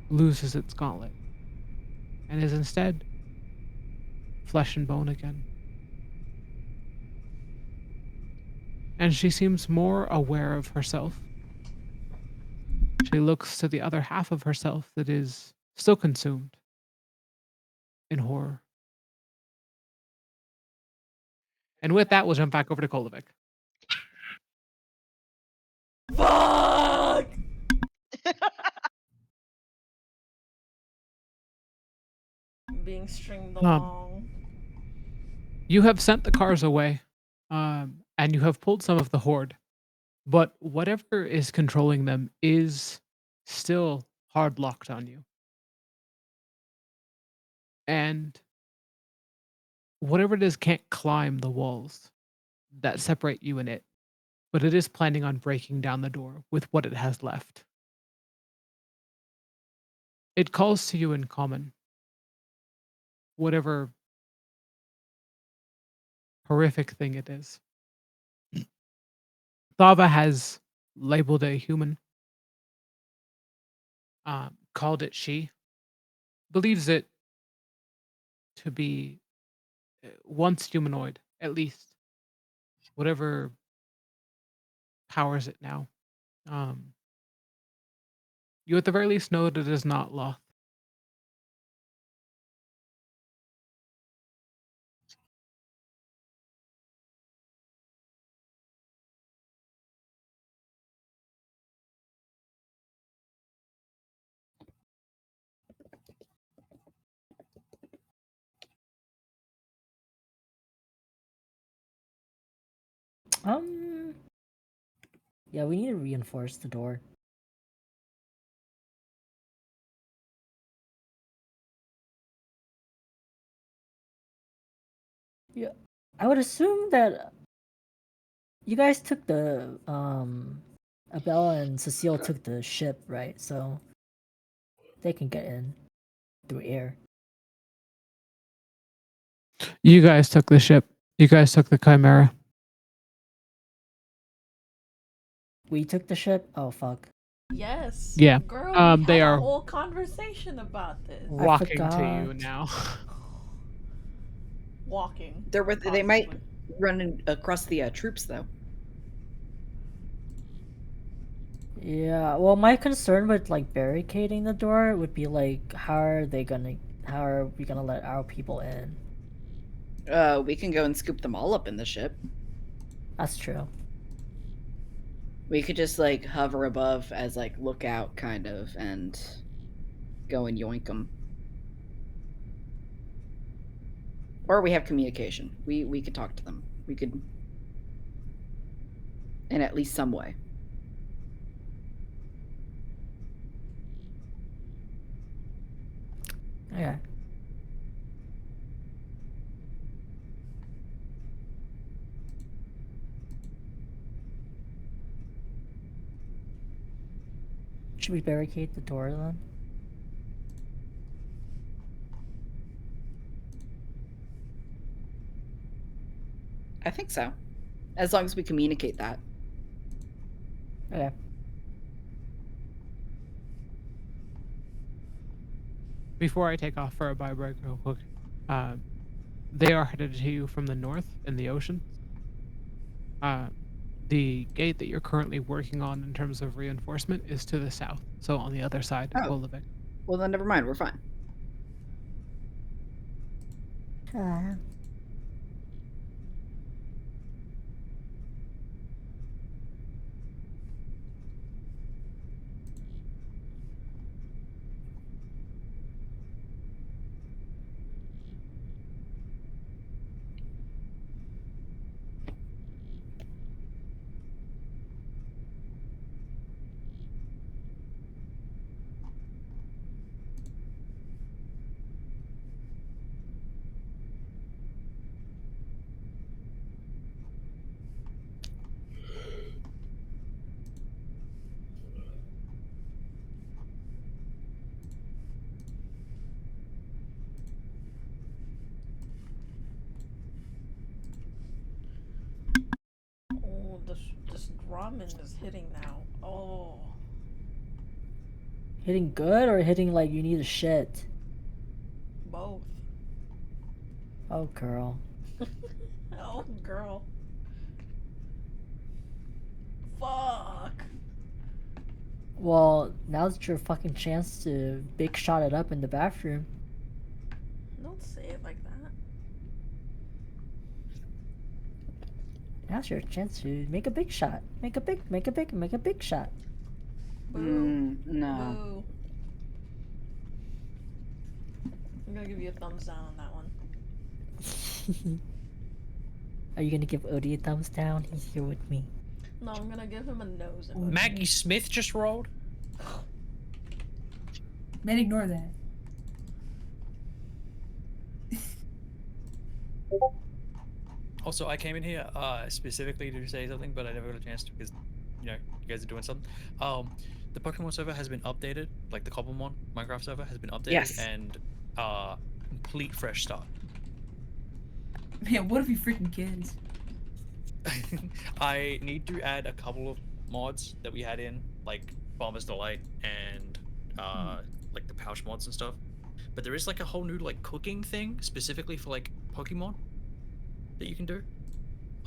loses its gauntlet and is instead flesh and bone again. And she seems more aware of herself. She looks to the other half of herself that is still consumed in horror. And with that, we'll jump back over to Kolovic. Fuck! Being stringed along. You have sent the cars away, and you have pulled some of the horde, but whatever is controlling them is still hard locked on you. And whatever it is can't climb the walls that separate you and it, but it is planning on breaking down the door with what it has left. It calls to you in common, whatever horrific thing it is. Thava has labeled a human, called it she, believes it to be once humanoid, at least, whatever powers it now. You at the very least know that it is not Loth. Yeah, we need to reinforce the door. Yeah, I would assume that you guys took the Abella and Cecile took the ship, right? So they can get in through air. You guys took the ship. You guys took the Chimera. We took the ship? Oh fuck. Yes. Yeah. Girl, we They had a are whole conversation about this. I walking to you forgot. now. Walking. They might possibly. run across the troops though. Yeah, well, my concern with like barricading the door would be like, how are we gonna let our people in? We can go and scoop them all up in the ship. That's true. We could just like hover above as like lookout kind of and go and yoink them. Or we have communication. We could talk to them. We could in at least some way. Yeah. Should we barricade the door then? I think so. As long as we communicate that. Okay. Before I take off for a bye break real quick, they are headed to you from the north in the ocean. The gate that you're currently working on in terms of reinforcement is to the south, so on the other side of Oh. Bolivik. Well then never mind, we're fine. Oh, this ramen is hitting now. Oh. Hitting good or hitting like you need a shit? Both. Oh, girl. Oh, girl. Fuck. Well, now's your fucking chance to big shot it up in the bathroom. Don't say it like that. Now's your chance to make a big shot. Make a big shot. Boo. No. Boo. I'm gonna give you a thumbs down on that one. Are you gonna give Odie a thumbs down? He's here with me. No, I'm gonna give him a nose emoji. Maggie Smith just rolled. Man, ignore that. Also, I came in here specifically to say something, but I never got a chance to because, you know, you guys are doing something. The Pokemon server has been updated, like the Cobblemon Minecraft server has been updated, Yes. and complete fresh start. Man, what if he freaking kids? I need to add a couple of mods that we had in, like Farmer's Delight and like the pouch mods and stuff. But there is like a whole new like cooking thing specifically for like Pokemon that you can do.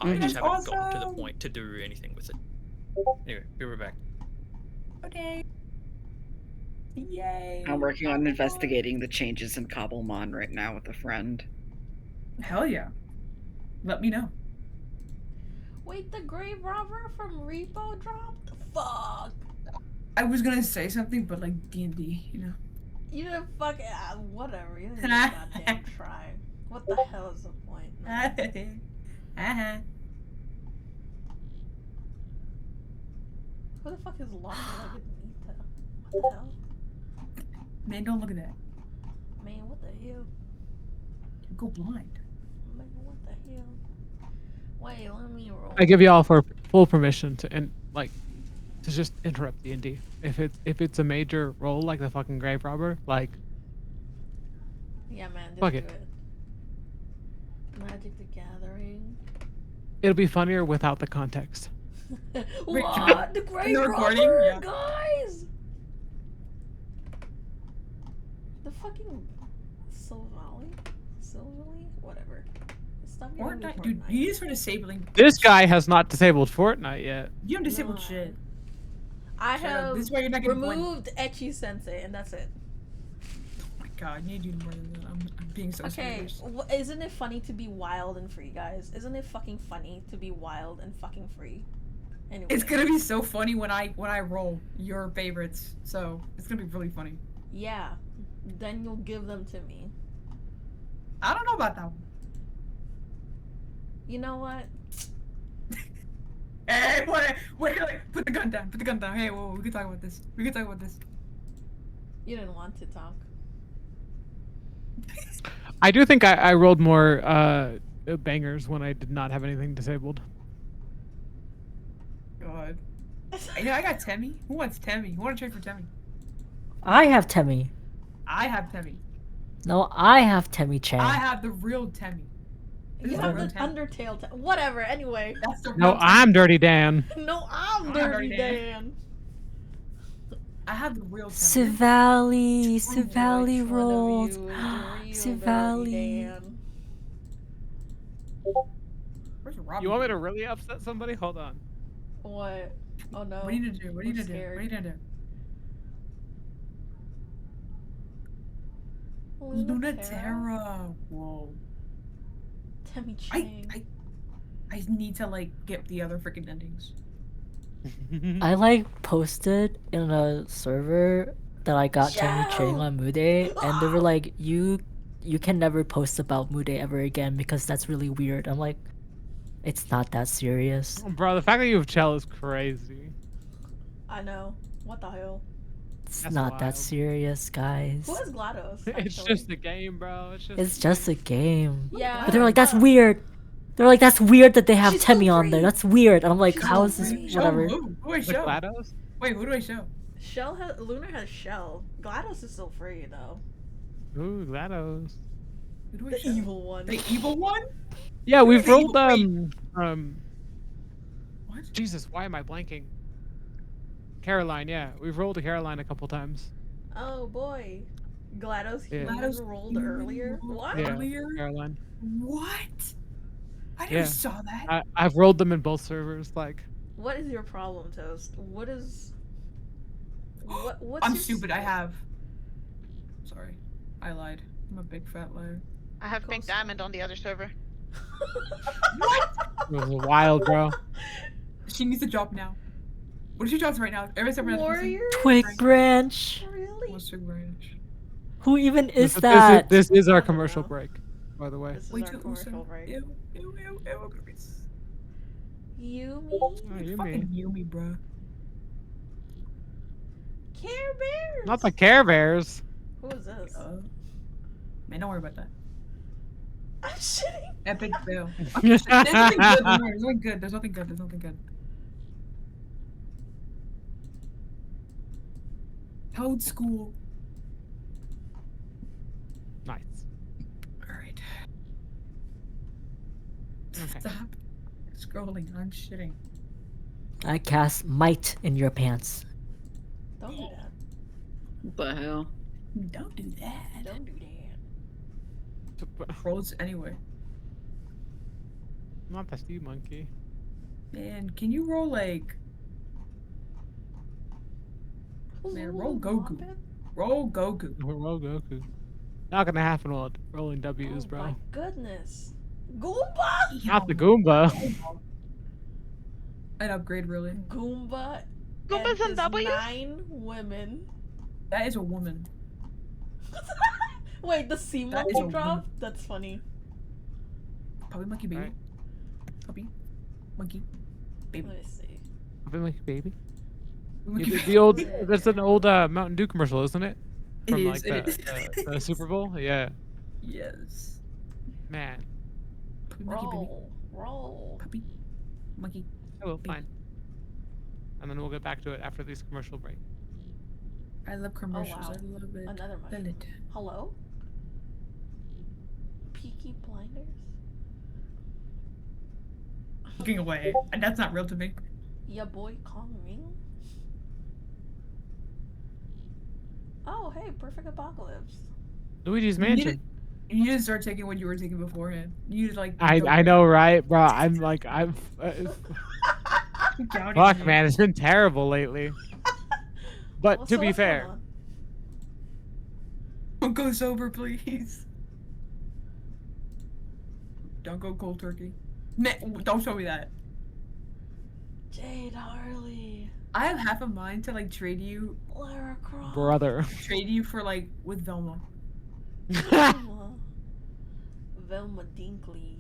I Mhm. just That's haven't gotten to the awesome. point to do anything with it. Anyway, be right back. Okay. Yay! I'm working on investigating the changes in Cobblemon right now with a friend. Hell yeah. Let me know. Wait, the grave robber from Repo dropped? Fuck. I was gonna say something, but like D&D, you know. You didn't fucking whatever. You didn't even goddamn try. What the hell is the point? Man? Who the fuck is long-legged Nita? What the hell? Man, don't look at that. Man, what the hell? You go blind. Man, what the hell? Wait, let me roll. I give y'all for full permission to to just interrupt D&D. If it's a major role like the fucking grave robber, like Yeah, man, just fuck do it. it. Magic the Gathering. It'll be funnier without the context. What? The grave the recording? robber, Yeah. guys! The fucking Silvally? Whatever. Stop giving me Fortnite? Dude, Fortnite. you just for disabling. This guy has not disabled Fortnite yet. You haven't disabled No. shit. I Shut up. have This is why you're not getting removed Ecchi Sensei, and that's it. Oh my god, you need to do more than that. I'm being so Okay, serious. isn't it funny to be wild and free, guys? Isn't it fucking funny to be wild and fucking free? Anyway. It's gonna be so funny when I roll your favorites. So it's gonna be really funny. Yeah. Then you'll give them to me. I don't know about that one. You know what? Hey, wait, put the gun down. Put the gun down. Hey, whoa, we can talk about this. We can talk about this. You didn't want to talk. I do think I rolled more bangers when I did not have anything disabled. God. I got Temmie. Who wants Temmie? Who want to trade for Temmie? I have Temmie. I have Temmie. No, I have Temmie Chan. I have the real Temmie. This You is have the the real Temmie. Undertale. Whatever. Anyway. That's the No, real Temmie. I'm Dirty Dan. No, I'm I'm Dirty Dirty Dan. I have the real Temmie. Sivali, True boy, Sivali Which one of rolled. you is the real Sivali. Dirty Dan? Where's Robbie? You want me to really upset somebody? Hold on. What? Oh no. What do you need to do? What do you We're need to do? What are you gonna do? Lunatera. Whoa. Temmie I, Chang. I I need to like get the other freaking endings. I like posted in a server that I got Temmie Chang Shell! on Mude, and they were like, you can never post about Mude ever again because that's really weird. I'm like, it's not that serious. Bro, the fact that you have Chell is crazy. I know. What the hell? It's That's not that wild. serious, guys. Who is GLaDOS? It's actually? just a game, bro. It's just a game. Yeah. But they're like, that's weird. They're like, that's weird that they have She's so Temmie on there. free. That's weird. And I'm like, She's how so is this free. Show whatever? who? Who do I The show? GLaDOS? Wait, who do I show? Shell has Lunar has Shell. GLaDOS is still free though. Ooh, GLaDOS. Who do I The show? evil one. The evil one? Yeah, we've the rolled evil- What? Jesus, why am I blanking? Caroline, yeah. We've rolled a Caroline a couple times. Oh boy. GLaDOS Yeah. human GLaDOS rolled human earlier. rolled What? Yeah. Earlier? Caroline. What? I never Yeah. saw that. I've rolled them in both servers, like What is your problem, Toast? What is what's I'm your stupid. I skill? have. Sorry, I lied. I'm a big fat liar. I have Pink Coastal. Diamond on the other server. it was wild, bro. She needs a job now. What is your job right now? Every time Warrior? Twig branch. Really? What's your range? Who even is This- that? This is I our don't commercial know. break, by the way. This is Wait our till commercial break. Ew. Yumi? Oh, you Fucking mean. Yumi, bro. Care Bears? Not the Care Bears. Who is this? Man, don't worry about that. I'm shitting. Epic fail. There's nothing good. There's nothing good. There's nothing good. There's nothing good. Toad School. Nice. Alright. Okay. Stop scrolling. I'm shitting. I cast might in your pants. Don't do that. What the hell? Don't do that. Don't do that. Rolls anyway. Not the Steve Monkey. Man, can you roll like Who's Man, the roll little Goku. Muppet? Roll Goku. Roll Goku. Not gonna happen while rolling W's, Oh bro. my goodness. Goomba? Not the Goomba. An upgrade, really. Goomba Goombas and and his W's? 9 women. That is a woman. Wait, the sea That is monkey a woman. drop? That's funny. Puppy monkey baby. Right. Puppy monkey baby. Let me see. Something like baby. Monkey The, baby. the old that's an old Mountain Dew commercial, isn't it? It From is, like it is. the Super Bowl? Yeah. Yes. Man. Puppy monkey baby. Roll. Puppy monkey. I will Baby. fine. And then we'll get back to it after this commercial break. I love commercials. wow. I love it. Another Love mushroom. it. Hello? Peaky Blinders? Looking away. And that's not real to me. Ya boy Kong Ring? Oh, hey, Perfect Apocalypse. Luigi's You need Mansion. You need to start taking what you were taking beforehand. You need to, like, I know, right, bro? I'm like fuck, man. It's been terrible lately. But Well, to so be what's going fair, on? Don't go sober, please. Don't go cold turkey. Don't show me that. Jade Harley. I have half a mind to, like, trade you Lara Croft. brother. for, like, with Velma. Velma Dinkley.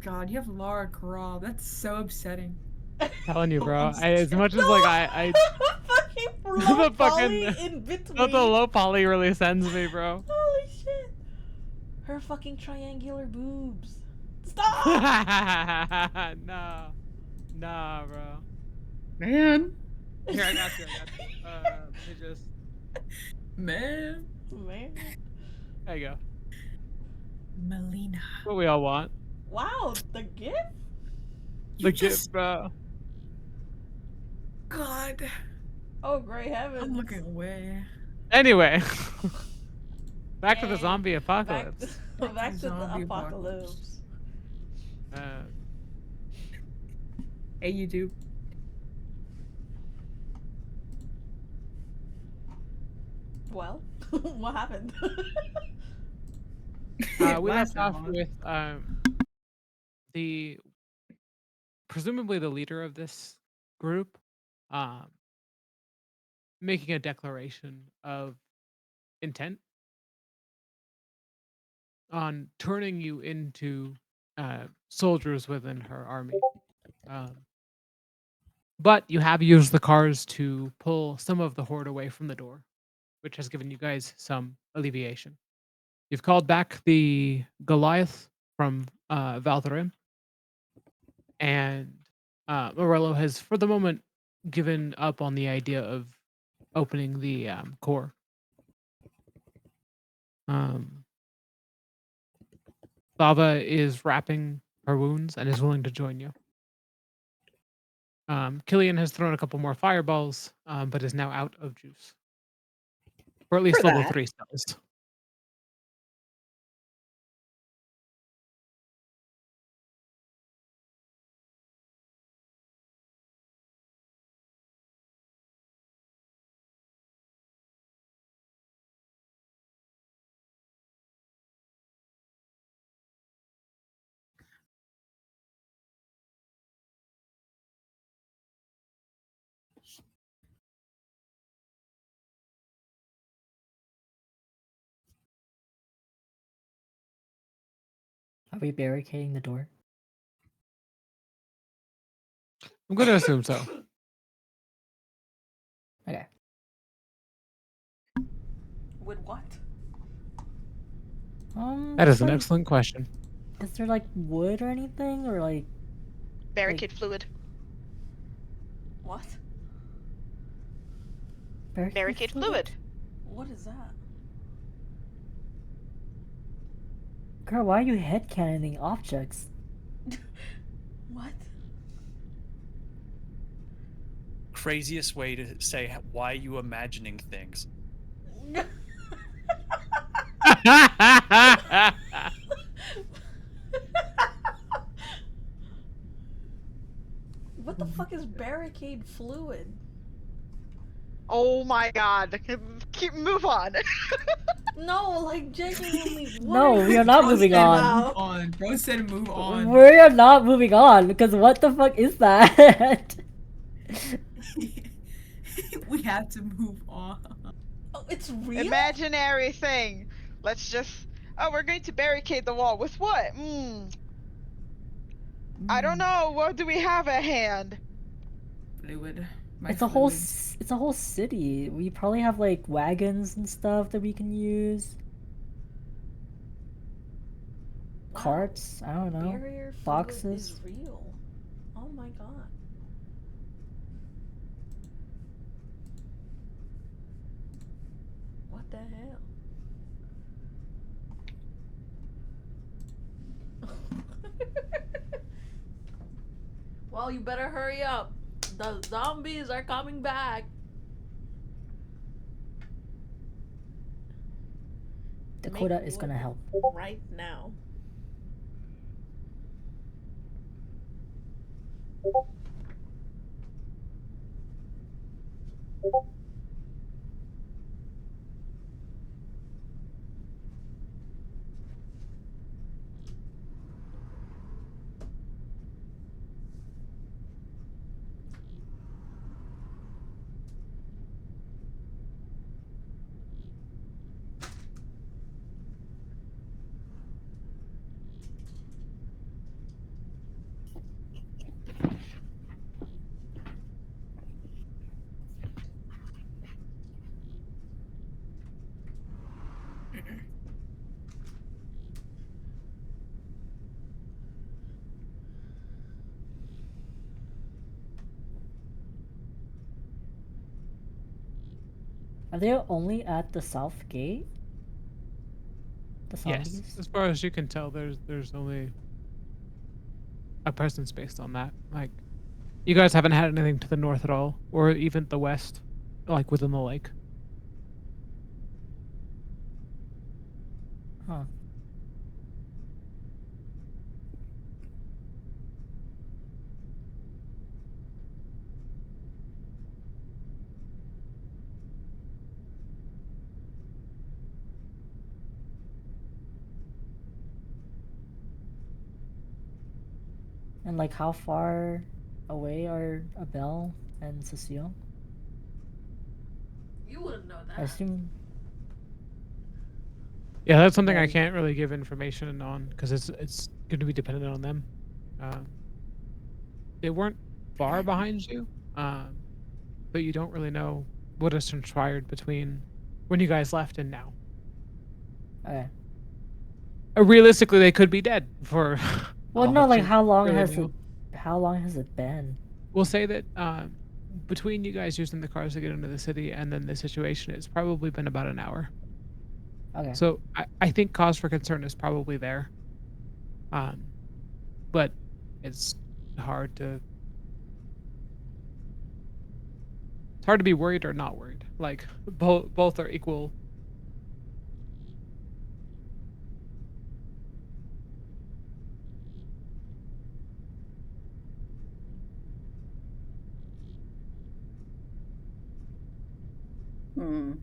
God, you have Lara Croft. That's so upsetting. Telling you, bro. As much as like I fucking the low fucking- poly in between. the low poly really sends me, bro. Holy shit. Her fucking triangular boobs. Stop! Nah, bro. Man. Here, I got you. Let me just. Man. Man. There you go. Melina. What we all want. Wow, the gift? You The just... kid, bro. God. Oh, great heavens. I'm looking away. Anyway, back to the Yeah, zombie Back, apocalypse. back to the zombie apocalypse. Hey, YouTube. Well, what happened? We Last left off time. with the presumably the leader of this group, um, making a declaration of intent on turning you into soldiers within her army. But you have used the cars to pull some of the horde away from the door, which has given you guys some alleviation. You've called back the Goliath from Valtherim, and Morello has, for the moment, given up on the idea of opening the core. Thava is wrapping her wounds and is willing to join you. Killian has thrown a couple more fireballs, but is now out of juice. Or at least For level that. 3 spells. Are we barricading the door? I'm going to assume so. Okay. With what? That is an like, excellent question. Is there like wood or anything, or like Barricade fluid. What? Barricade fluid. What is that? Girl, why are you headcanoning objects? What? Craziest way to say why are you imagining things. What the fuck is barricade fluid? Oh my god. Move on. No, like genuinely. What No, are we you are not talking moving Said on. move about? on. Bro said move on. We are not moving on because what the fuck is that? We have to move on. Oh, it's real. Imaginary thing. Let's just. Oh, we're going to barricade the wall with what? I don't know. What do we have at hand? Fluid. My It's a whole fluids. it's a whole city. We probably have like wagons and stuff that we can use. Wow. Carts, I don't know. Barrier fluid Boxes. is real. Oh my god. What the hell? Well, you better hurry up. The zombies are coming back. Dakota Make is gonna wood help. right now. Are they only at the south gate? The Yes, zombies? as far as you can tell, there's only a presence based on that. Like, you guys haven't had anything to the north at all, or even the west, like within the lake. Huh. And like how far away are Abel and Cecile? You wouldn't know I that. assume Yeah, that's something I Yeah. can't really give information on because it's going to be dependent on them. They weren't far behind you, but you don't really know what has transpired between when you guys left and now. okay. Realistically, they could be dead for Well all no, that like you how long really has knew. it been? We'll say that between you guys using the cars to get into the city and then the situation, it's probably been about an hour. Okay. So I think cause for concern is probably there. Um, but it's hard to it's hard to be worried or not worried. Like both are equal. Hmm.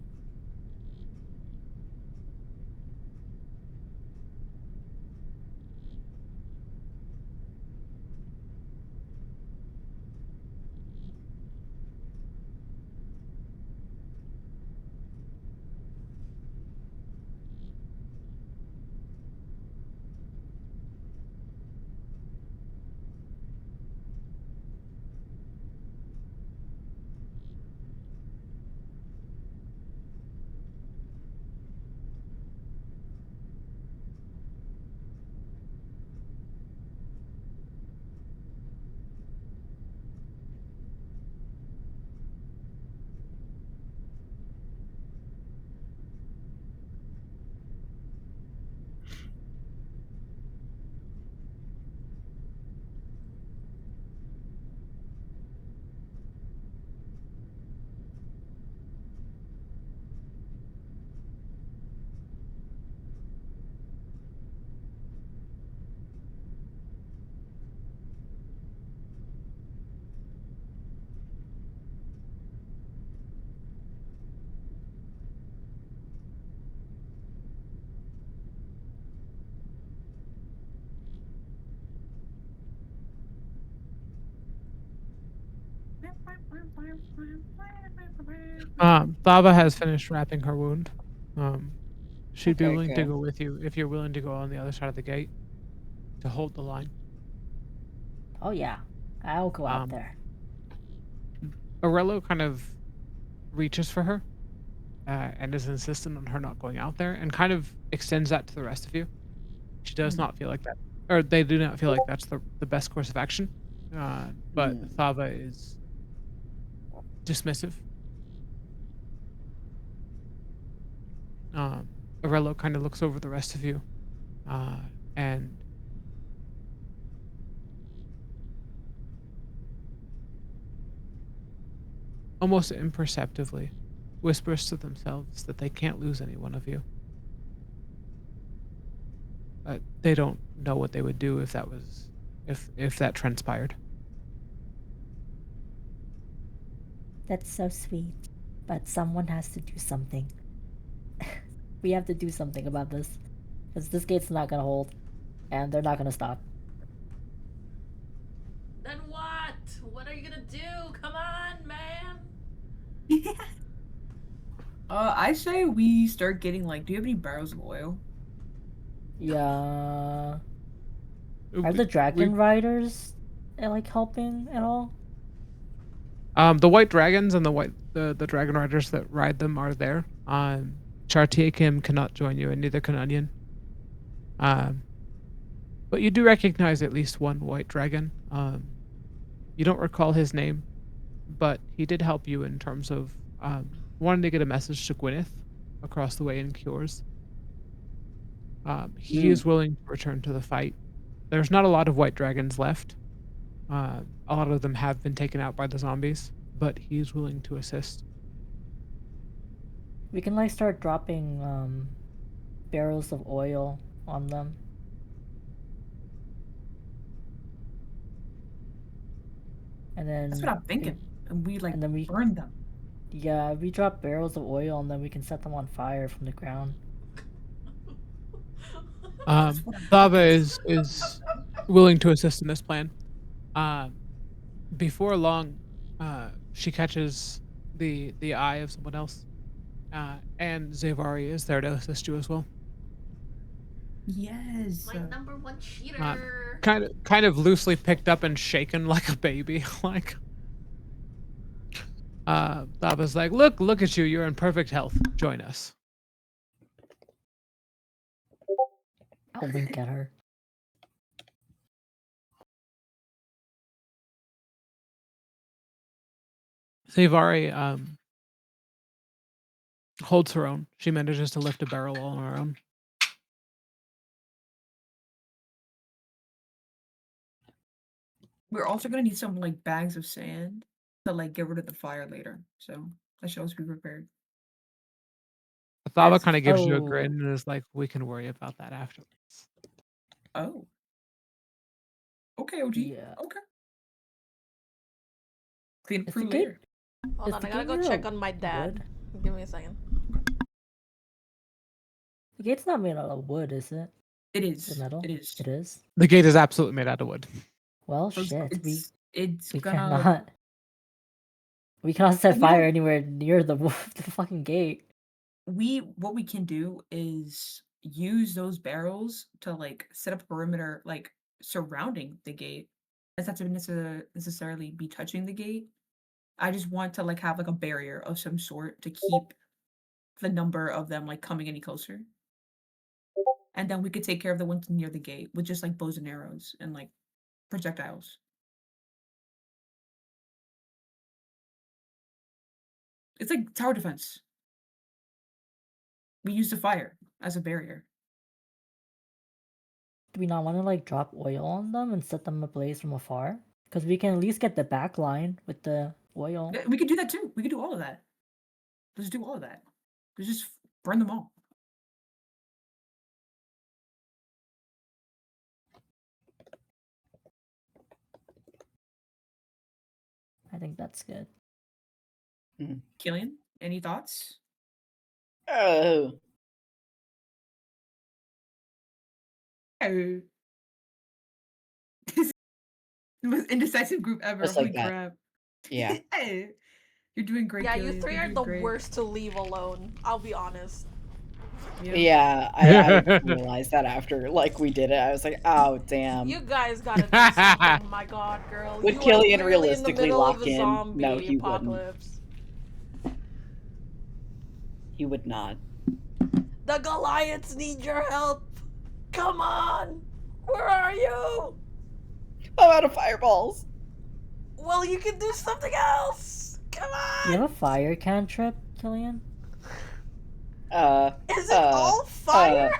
Thava has finished wrapping her wound. She'd be Okay, willing to good. go with you if you're willing to go on the other side of the gate to hold the line. Oh yeah, I'll go out Um, there. Aurello kind of reaches for her and is insistent on her not going out there and kind of extends that to the rest of you. She does not feel like that, or they do not feel like that's the best course of action. But Thava is dismissive. Aurello kind of looks over the rest of you and almost imperceptibly whispers to themselves that they can't lose any one of you. But they don't know what they would do if that was if that transpired. That's so sweet, but someone has to do something. We have to do something about this, because this gate's not gonna hold, and they're not gonna stop. Then what? What are you gonna do? Come on, man. I say we start getting like. Do you have any barrels of oil? Yeah. Are the dragon riders like helping at all? The white dragons and the dragon riders that ride them are there. Chartiakim cannot join you, and neither can Onion. But you do recognize at least one white dragon. You don't recall his name, but he did help you in terms of wanting to get a message to Gwyneth across the way in Cures. He is willing to return to the fight. There's not a lot of white dragons left. A lot of them have been taken out by the zombies, but he's willing to assist. We can like start dropping barrels of oil on them. And then That's what I'm thinking. And we like and then we burn them. Yeah, we drop barrels of oil and then we can set them on fire from the ground. Thava is willing to assist in this plan. Before long, she catches the eye of someone else, and Zavari is there to assist you as well. Yes. My number one cheater. Kind of loosely picked up and shaken like a baby. Like, Thava's like, look at you. You're in perfect health. Join us. I'll wink at her. Zavari holds her own. She manages to lift a barrel all on her own. We're also gonna need some like bags of sand to like get rid of the fire later. So I should also be prepared. Thava Bags of- kind of gives you a grin and is like, we can worry about that afterwards. Oh. Okay, OG. Yeah. Okay. Clean up Is crew the gate- later. Hold Is on, the I gotta gate go made check of on my dad. wood? Give me a second. The gate's not made out of wood, is it? It Is is. it metal? It is. It is? The gate is absolutely made out of wood. Well, So shit. it's We gonna cannot. We cannot set We fire don't- anywhere near the the fucking gate. what we can do is use those barrels to like set up a perimeter like surrounding the gate. It doesn't have to necessarily be touching the gate. I just want to like have like a barrier of some sort to keep the number of them like coming any closer. And then we could take care of the ones near the gate with just like bows and arrows and like projectiles. It's like tower defense. We use the fire as a barrier. Do we not want to like drop oil on them and set them ablaze from afar? Because we can at least get the back line with the oil. We could do that too. We could do all of that. Let's do all of that. Let's just burn them all. I think that's good. Killian, any thoughts? Oh. Oh. This is the most indecisive group ever. Just Holy like that. crap. Yeah. Hey, you're doing great, Yeah, you Gillian. three You're are doing the great. worst to leave alone. I'll be honest. Yeah, I realized that after like we did it. I was like, oh damn. You guys gotta do something, my god, girl. Would You are Killian literally in the realistically middle of lock a in? No, zombie he wouldn't. apocalypse. He would not. The Goliaths need your help. Come on. Where are you? I'm out of fireballs. Well, you can do something else. Come You on. have a fire cantrip, Killian? Is it all fire?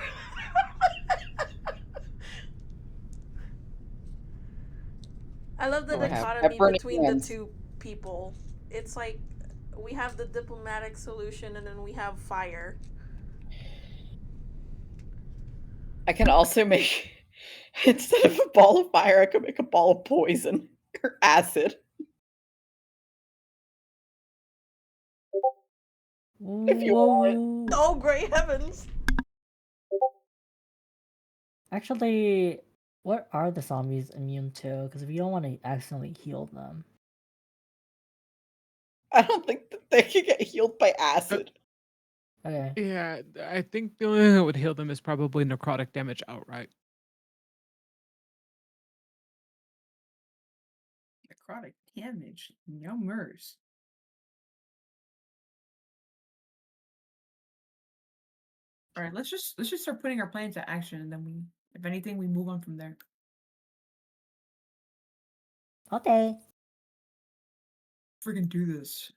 I love the Oh, I have dichotomy burning between the hands. two people. It's like we have the diplomatic solution and then we have fire. I can also make instead of a ball of fire, I could make a ball of poison or acid. If you want. Whoa. Oh, great heavens. Actually, what are the zombies immune to? Because we don't want to accidentally heal them. I don't think that they can get healed by acid. Okay. Yeah, I think the only thing that would heal them is probably necrotic damage outright. Necrotic damage. Yummers. All right, let's just start putting our plans to action, and then we, if anything, we move on from there. Okay. Freaking do this.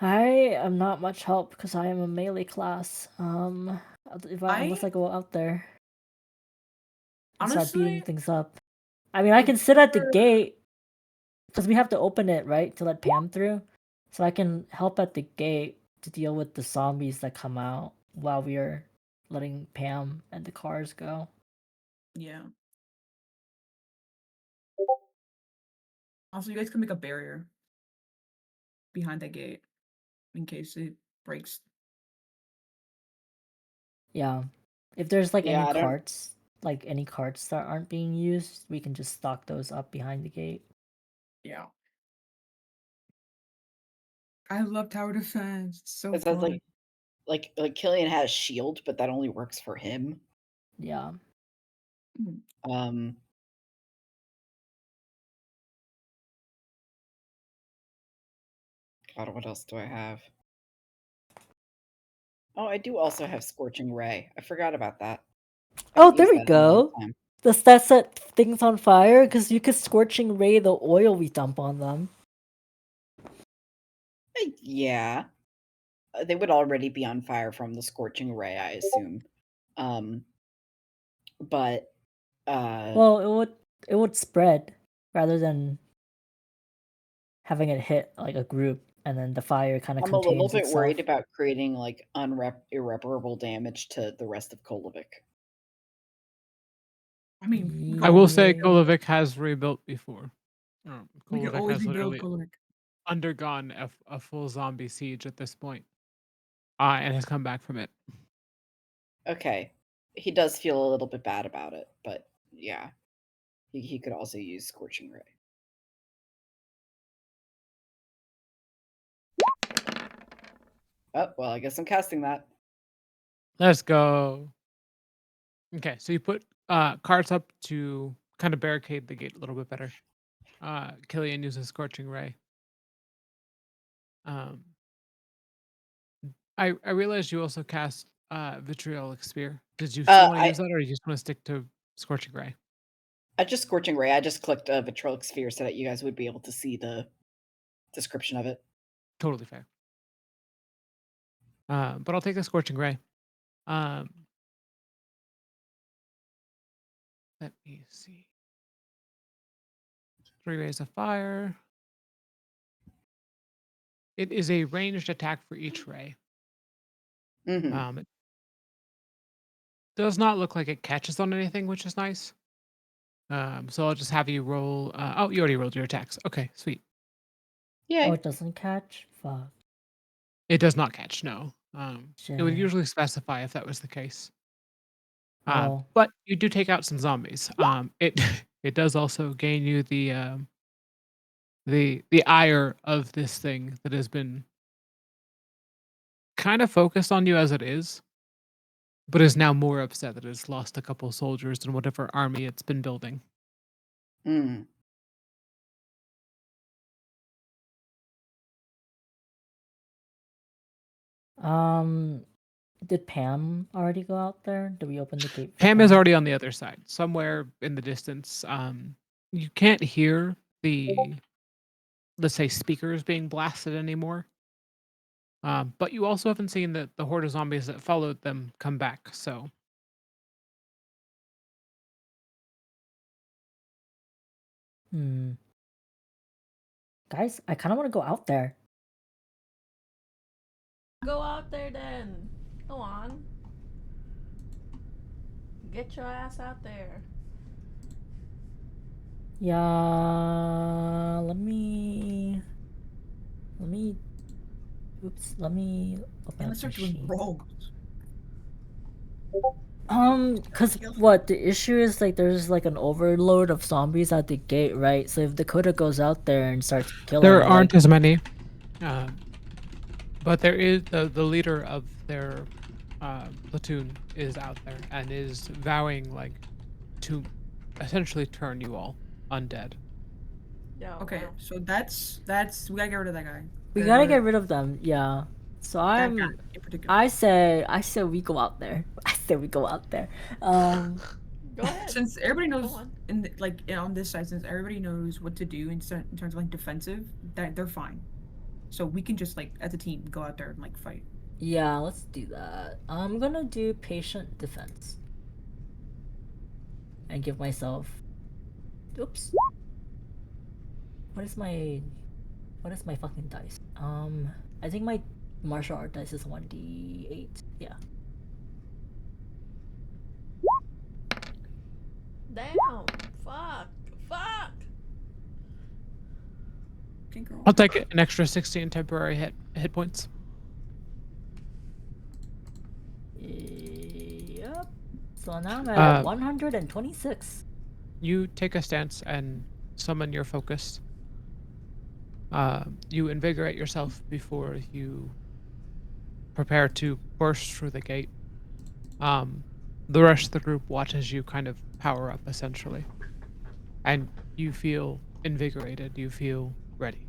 I am not much help because I am a melee class. Unless I go out there and start beating Honestly, things up. I mean, I can sit at the gate because we have to open it, right, to let Pam through. So I can help at the gate to deal with the zombies that come out while we are letting Pam and the cars go. yeah. Also, you guys can make a barrier behind that gate in case it breaks. Yeah. If there's like Yeah, any I don't. carts, that aren't being used, we can just stock those up behind the gate. Yeah. I love tower defense. It's so It says fun. like Killian has shield, but that only works for him. Yeah. Um. God, what else do I have? Oh, I do also have Scorching Ray. I forgot about that. I Oh, haven't there used we that in a long go. time. Does that set things on fire? Because you could scorching ray the oil we dump on them. Yeah. They would already be on fire from the Scorching Ray, I assume. But Well, it would spread rather than having it hit like a group and then the fire kind of I'm a little contains bit worried itself. about creating like irreparable damage to the rest of Kolovic. I mean, I will say Yeah. Kolovic has rebuilt before. we can Kolovic always has rebuild literally Kolek. undergone a full zombie siege at this point, and has come back from it. Okay. He does feel a little bit bad about it, but yeah. He could also use Scorching Ray. Oh, well, I guess I'm casting that. Let's go. Okay, so you put carts up to kind of barricade the gate a little bit better. Killian uses Scorching Ray. I realized you also cast Vitriolic Spear. Did you still want to use that, or you just want to stick to Scorching Ray? I just Scorching Ray. I just clicked Vitriolic Sphere so that you guys would be able to see the description of it. Totally fair. But I'll take the Scorching Ray. Let me see. 3 rays of fire. It is a ranged attack for each ray. Mm-hmm. It does not look like it catches on anything, which is nice. So I'll just have you roll. Oh, you already rolled your attacks. Okay, sweet. Yay. Oh, it doesn't catch? Fuck. It does not catch. No. It would Shit. usually specify if that was the case. Well, But you do take out some zombies. It it does also gain you the the ire of this thing that has been kind of focused on you as it is, but is now more upset that it's lost a couple soldiers in whatever army it's been building. Hmm. Did Pam already go out there? Did we open the gate for Pam is already on the other side, somewhere in the distance. You can't hear the, let's say, speakers being blasted anymore. But you also haven't seen the horde of zombies that followed them come back. So Guys, I kind of want to go out there. Go out there then. Go on. Get your ass out there. Yeah, let me oops, let me open And up let's start my doing sheet. rogues. Cause what the issue is, like, there's like an overload of zombies at the gate, right? So if Dakota goes out there and starts killing, there like, aren't as many. But there is the leader of their platoon is out there and is vowing like to essentially turn you all undead. Yo, Okay, wow. so that's we gotta get rid of that guy. we gotta The- get rid of them. Yeah. So that I'm. guy in particular. I say we go out there. I say we go out there. Go ahead. Since everybody knows on. on this side, since everybody knows what to do in terms of like defensive, that they're fine. So we can just like as a team go out there and like fight. Yeah, let's do that. I'm gonna do patient defense. And give myself. Oops. What is my fucking dice? I think my martial art dice is 1d8. Yeah. Damn. Fuck. Okay, girl. I'll take an extra 16 temporary hit points. Yep. So now I'm at 126. You take a stance and summon your focus. You invigorate yourself before you prepare to burst through the gate. The rest of the group watches you kind of power up, essentially. And you feel invigorated. You feel ready.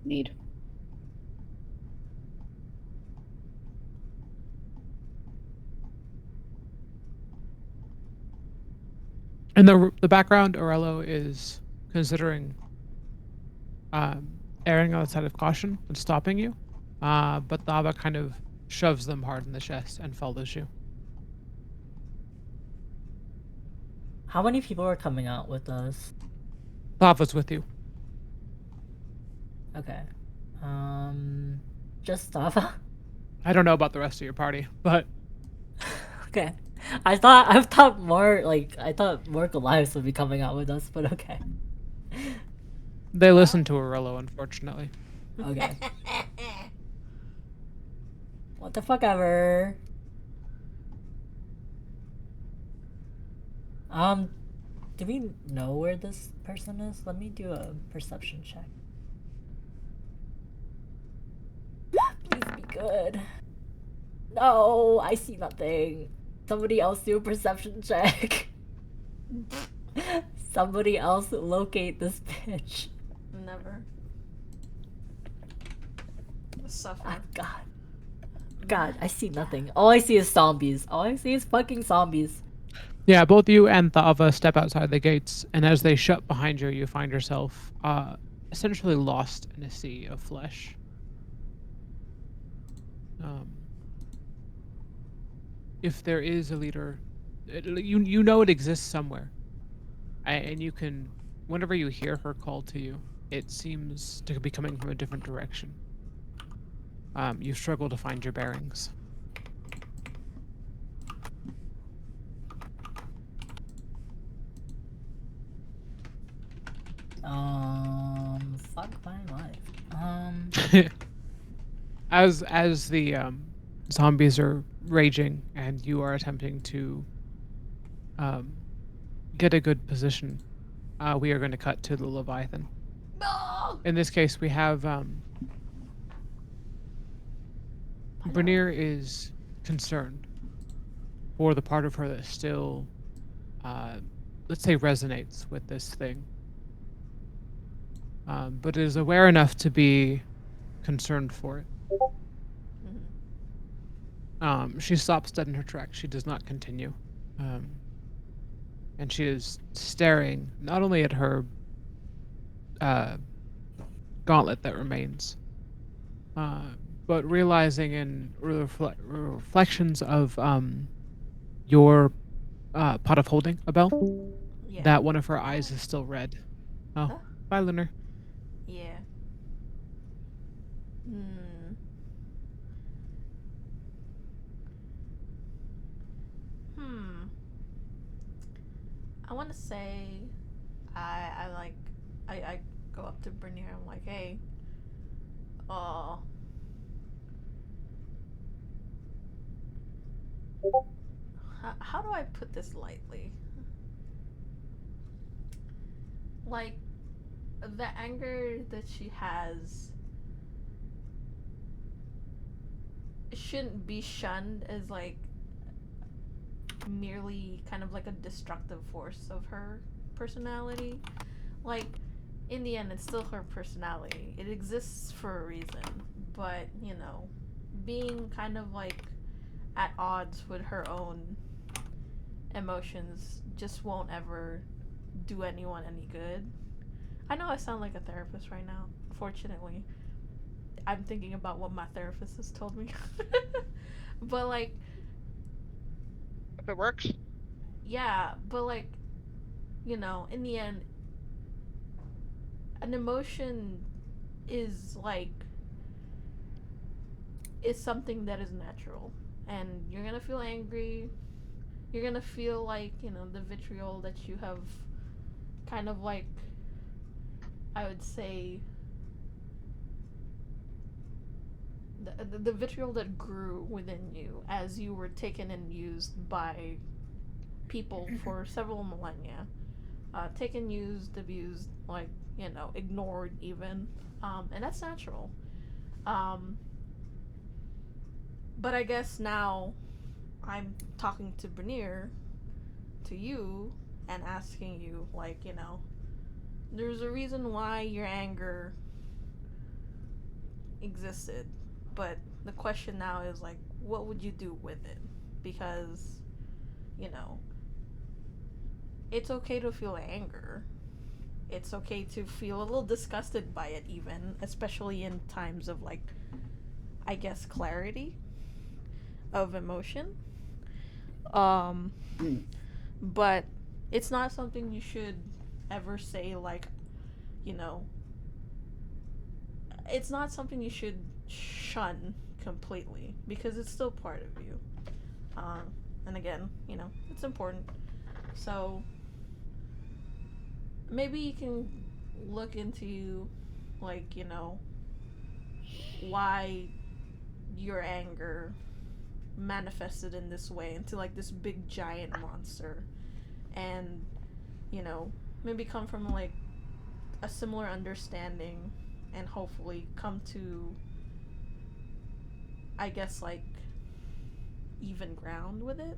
Need. In the background, Aurello is considering erring on the side of caution and stopping you. But Thaba kind of shoves them hard in the chest and follows you. How many people are coming out with us? Thava's with you. Okay. Just Stava? I don't know about the rest of your party, but Okay. I thought more Goliaths would be coming out with us, but okay. they listen to Aurello, unfortunately. Okay. What the fuck ever. Do we know where this person is? Let me do a perception check. Please be good. No, I see nothing. Somebody else do a perception check. Somebody else locate this bitch. Never. Suffer. Ah, God, I see nothing. All I see is zombies. All I see is fucking zombies. Yeah, both you and Thava step outside the gates, and as they shut behind you, you find yourself essentially lost in a sea of flesh. If there is a leader, you know it exists somewhere, and you can, whenever you hear her call to you, it seems to be coming from a different direction. You struggle to find your bearings. Fuck my life. As the zombies are raging and you are attempting to get a good position, we are going to cut to the Leviathan. No. In this case, we have Brenier is concerned for the part of her that still, let's say, resonates with this thing, but is aware enough to be concerned for it. She stops dead in her tracks. She does not continue. And she is staring not only at her gauntlet that remains, but realizing in reflections of your pot of holding, Abel, Yeah. that one of her eyes is still red. Oh, Huh? bye, Lunar. Yeah. Hmm. I want to say, I go up to Bernier. I'm like, hey, uh, how do I put this lightly? Like, the anger that she has shouldn't be shunned as like merely kind of like a destructive force of her personality. Like, in the end, it's still her personality. It exists for a reason. But, you know, being kind of like at odds with her own emotions just won't ever do anyone any good. I know I sound like a therapist right now. Fortunately, I'm thinking about what my therapist has told me. But, like, If it works. yeah, but, like, you know, in the end, an emotion is like is something that is natural, and you're gonna feel angry. You're gonna feel like, you know, the vitriol that you have kind of like, I would say, the vitriol that grew within you as you were taken and used by people for several millennia. Taken, used, abused, like, you know, ignored even. And that's natural. But I guess now I'm talking to Bernier, to you, and asking you, like, you know, there's a reason why your anger existed, but the question now is, like, what would you do with it? Because, you know, it's okay to feel anger. It's okay to feel a little disgusted by it, even, especially in times of, like, I guess, clarity of emotion. But it's not something you should ever say, like, you know, it's not something you should shun completely, because it's still part of you. And again, you know, it's important. So maybe you can look into, like, you know, why your anger manifested in this way into like this big giant monster, and, you know, maybe come from like a similar understanding, and hopefully come to, I guess, like, even ground with it.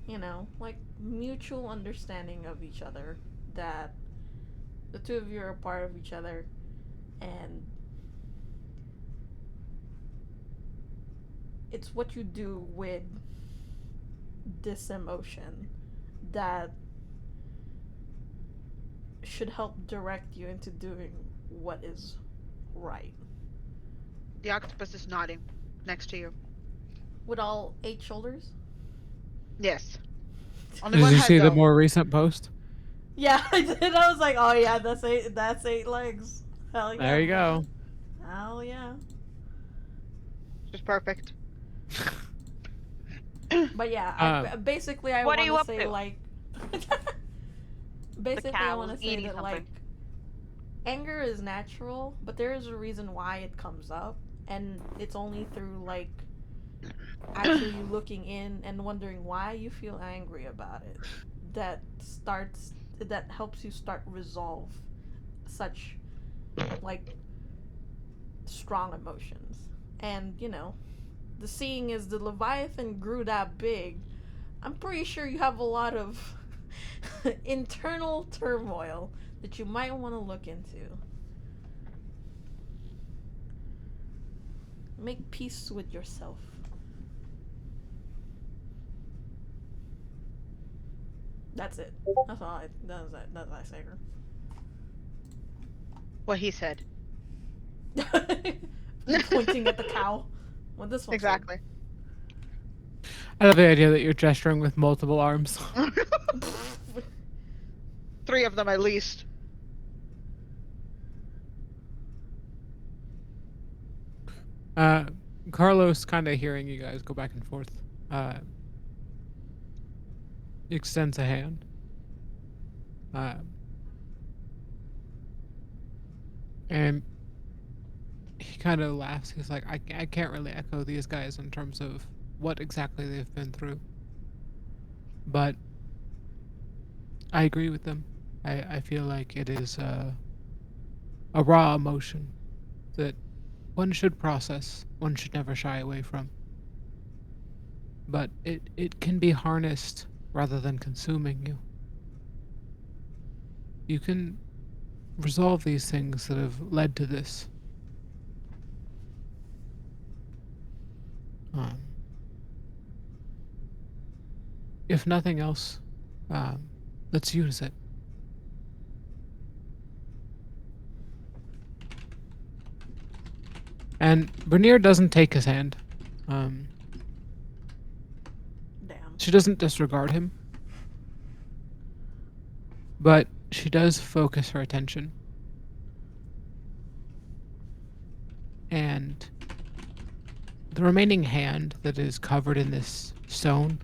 You know, like mutual understanding of each other, that the two of you are a part of each other, and it's what you do with this emotion that should help direct you into doing what is right. The octopus is nodding next to you. With all 8 shoulders? Yes. Only Did one you head see the though. more recent post? Yeah, I did. I was like, oh yeah, that's 8 legs. Hell yeah. There you go. Hell yeah. Just perfect. But yeah, basically I What are want you to up say to? like basically I cow want was to say eating that something. like anger is natural, but there is a reason why it comes up, and it's only through like actually looking in and wondering why you feel angry about it that starts that helps you start resolve such like strong emotions. And the seeing is the Leviathan grew that big. I'm pretty sure you have a lot of internal turmoil that you might want to look into. Make peace with yourself. That's it. That's all I. That's what I say. What he said. Pointing at the cow. What this one Exactly. I love the idea that you're gesturing with multiple arms. 3 of them at least. Carlos, kind of hearing you guys go back and forth, extends a hand. And he kind of laughs. He's like, I can't really echo these guys in terms of what exactly they've been through. But I agree with them. I feel like it is a raw emotion that one should process, one should never shy away from. But it can be harnessed rather than consuming you. You can resolve these things that have led to this. If nothing else, let's use it. And Bernier doesn't take his hand. Damn. She doesn't disregard him. But she does focus her attention. And the remaining hand that is covered in this stone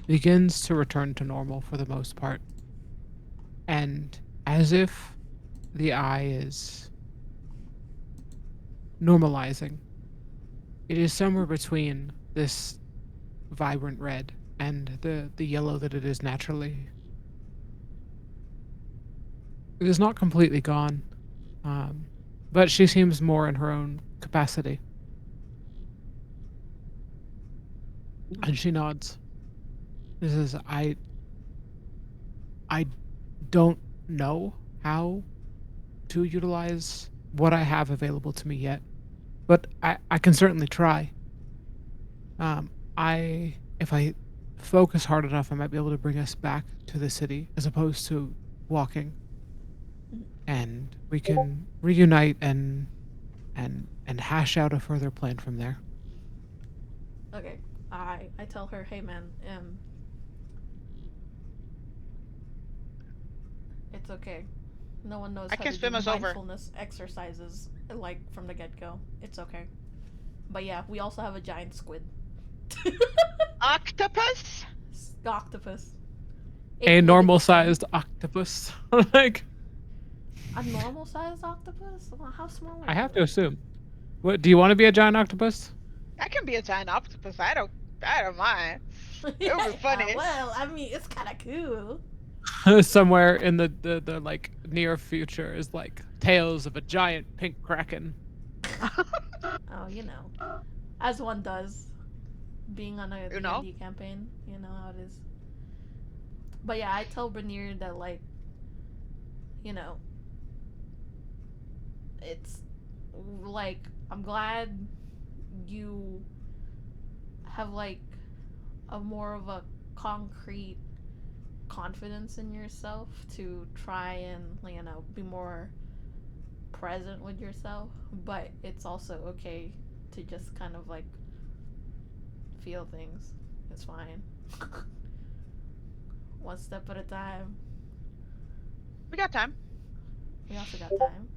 begins to return to normal for the most part. And as if the eye is normalizing, it is somewhere between this vibrant red and the yellow that it is naturally. It is not completely gone, but she seems more in her own capacity. And she nods. This is, I don't know how to utilize what I have available to me yet, but I can certainly try. If I focus hard enough, I might be able to bring us back to the city as opposed to walking, and we can reunite and hash out a further plan from there. Okay. I tell her, hey man, it's okay. No one knows I how can to swim do us over. mindfulness exercises like from the get-go. It's okay. But yeah, we also have a giant squid. Octopus? Octopus. A normal-sized octopus. Like, a normal-sized octopus? Well, how small are I have you? to assume. What, do you want to be a giant octopus? I can be a giant octopus. I don't mind. It would be funny. Well, I mean, it's kind of cool. Somewhere in the like near future is like tales of a giant pink kraken. Oh, as one does, being on a D&D campaign, you know how it is. But yeah, I tell Bernier that it's like I'm glad you have like a more of a concrete confidence in yourself to try and be more present with yourself, but it's also okay to just kind of like feel things. It's fine. One step at a time. We got time. We also got time.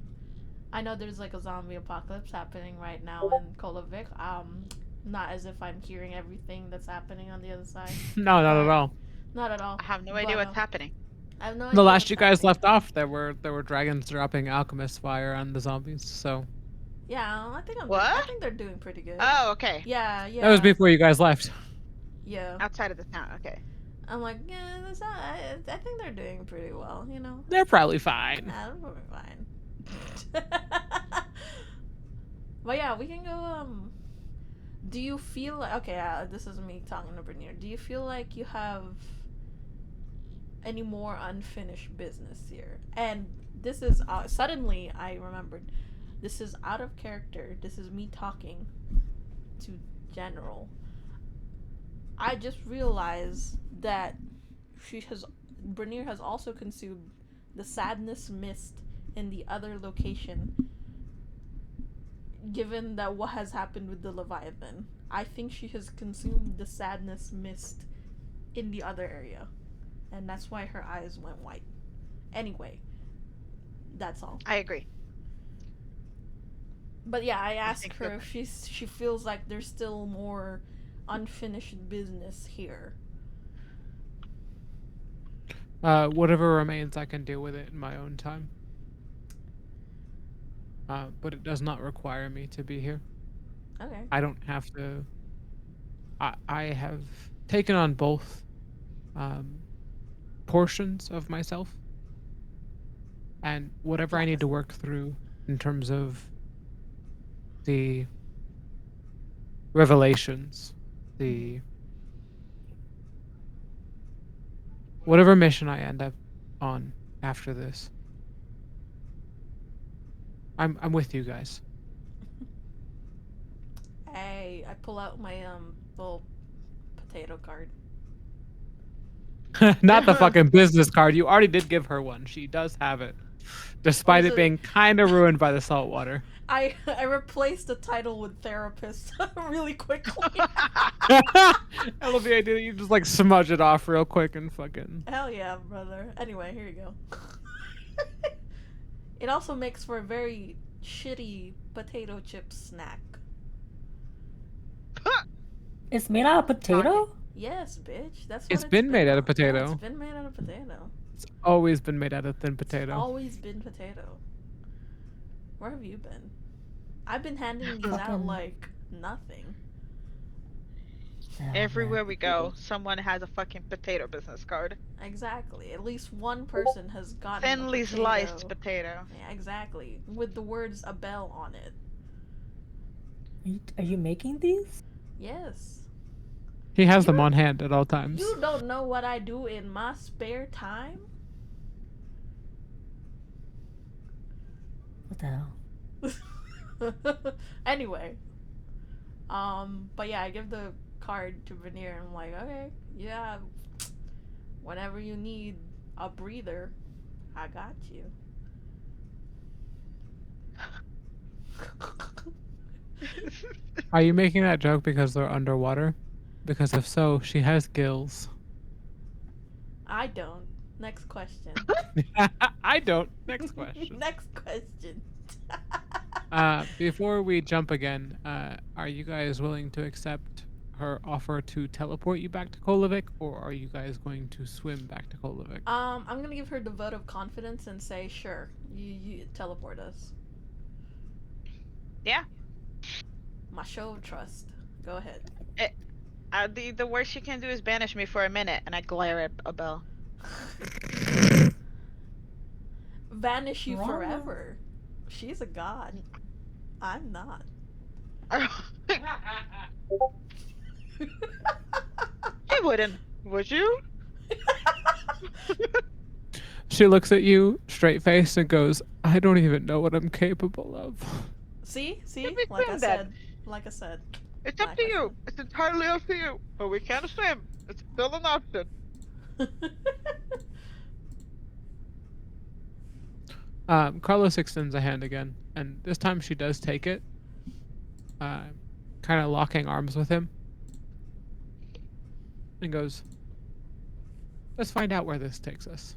I know there's like a zombie apocalypse happening right now in Kolovik. Not as if I'm hearing everything that's happening on the other side. No, not at all. Not at all. I have no idea what's happening. I have no idea. The last what's you guys happening. left off, there were dragons dropping alchemist fire on the zombies. So yeah, I think What? I think they're doing pretty good. Oh, okay. Yeah. that was before you guys left. Yeah. Outside of the town. Okay. I'm like, yeah, that's not, I think they're doing pretty well, you know? They're probably fine. Nah, they're probably fine. But yeah, we can go, do you feel like, okay, this is me talking to Bernier. Do you feel like you have any more unfinished business here? And this is, suddenly I remembered, this is out of character. This is me talking to General. I just realized that Bernier has also consumed the sadness mist in the other location. Given that what has happened with the Leviathan, I think she has consumed the sadness mist in the other area, and that's why her eyes went white. Anyway, that's all. I agree. But yeah, I asked think her that- if she feels like there's still more unfinished business here. Whatever remains, I can deal with it in my own time. But it does not require me to be here. Okay. I don't have to. I have taken on both portions of myself, and whatever I need to work through in terms of the revelations, the whatever mission I end up on after this, I'm with you guys. I pull out my little potato card. Not the fucking business card. You already did give her one. She does have it, despite Was it it- being kind of ruined by the salt water. I replaced the title with therapist really quickly. I love the idea that you just like smudge it off real quick and fucking. Hell yeah, brother. Anyway, here you go. It also makes for a very shitty potato chip snack. It's made out of potato? Yes, bitch. That's what It's been made out of Yeah, potato. it's been made out of potato. It's always been made out of thin It's potato. always been potato. Where have you been? I've been handing these out Fucking- like nothing. Oh, Everywhere man. we go, someone has a fucking potato business card. Exactly. At least one person has gotten a Thinly potato. sliced potato. Yeah, exactly. With the words "Abel" on it. Are you making these? Yes. He has them on hand at all times. You don't know what I do in my spare time? What the hell? Anyway. But yeah, I give the card to Veneer and I'm like, okay, yeah, whenever you need a breather, I got you. Are you making that joke because they're underwater? Because if so, she has gills. I don't. Next question. I don't. Next question. Next question. Before we jump again, are you guys willing to accept her offer to teleport you back to Kolovik, or are you guys going to swim back to Kolovik? I'm gonna give her the vote of confidence and say, sure, you teleport us. Yeah. My show of trust. Go ahead. The worst you can do is banish me for a minute, and I glare at Abel. Vanish you Wrong. forever. She's a god. I'm not. You wouldn't, would you? She looks at you straight faced and goes, "I don't even know what I'm capable of." See? Let me Like I swim said. then. Like I said. It's up Like to I you. It's entirely up to you. But we can't swim. It's still an option. Carlos extends a hand again, and this time she does take it, kind of locking arms with him, and goes, "Let's find out where this takes us."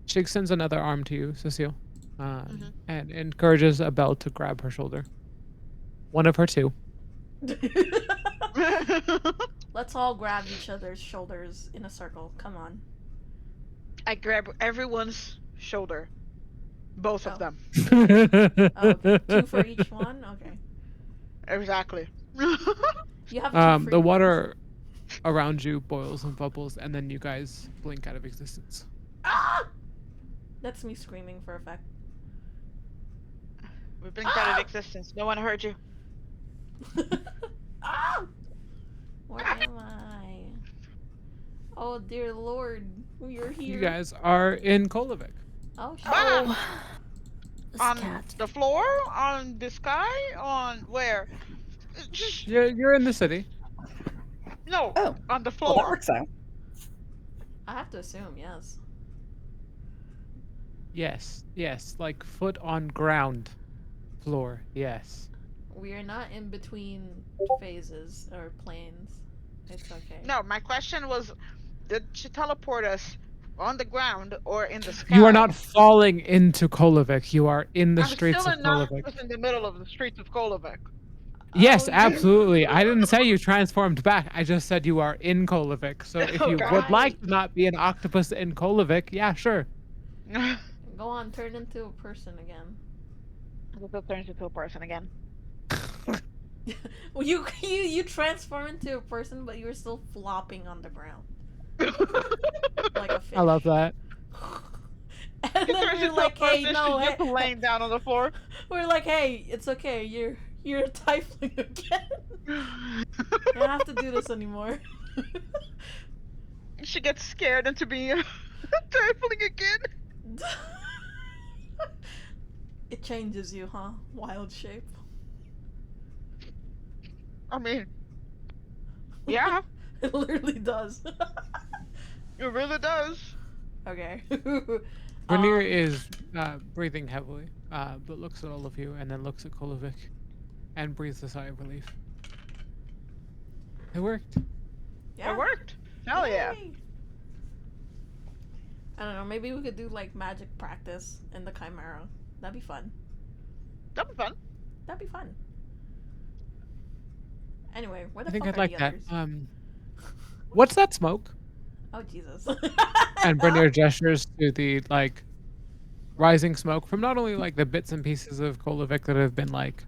She extends another arm to you, Cecile, and encourages Abel to grab her shoulder. One of her two. Let's all grab each other's shoulders in a circle. Come on. I grab everyone's shoulder. Both Oh. of them. Oh, two for each one? Okay. Exactly. You have two free The ones. water, around you boils and bubbles, and then you guys blink out of existence. Ah! That's me screaming for effect. We've been out of existence. No one heard you. Ah! Where am I? Oh dear lord, you're here. You guys are in Kolovik. Oh shit. Ah! This On cat. the floor? On the sky? On where? You're in the city. No, Oh, on the well, that floor. works out. I have to assume, yes. Yes, like foot on ground floor. Yes. We are not in between phases or planes. It's okay. No, my question was, did she teleport us on the ground or in the sky? You are not falling into Kolovik. You are in the I'm streets still of in Kolovik. in the middle of the streets of Kolovik. Yes, Oh, absolutely. I didn't say you transformed back. I just said you are in Kolovik. So if you Okay. would like to not be an octopus in Kolovik, yeah, sure. Go on, turn into a person again. This turns into a person again. Well, you transform into a person, but you're still flopping on the ground like a fish. I love that. And It then turns we're into like, a person. hey, no, She's just hey. laying down on the floor. We're like, hey, it's okay. You're a tiefling again. You don't have to do this anymore. She gets scared into being a tiefling again. It changes you, huh? Wild shape. I mean, yeah, It literally does. it really does. Okay. Rainier is breathing heavily, but looks at all of you and then looks at Kolovik and breathes a sigh of relief. It worked. Yeah. It worked. Hell yeah. Yay. I don't know, maybe we could do like magic practice in the Chimera. That'd be fun. That was fun. That'd be fun. Anyway, where the I think fuck I'd are like the that. others? What's that smoke? Oh Jesus. And Rainier gestures to the like rising smoke from not only like the bits and pieces of Kolovik that have been like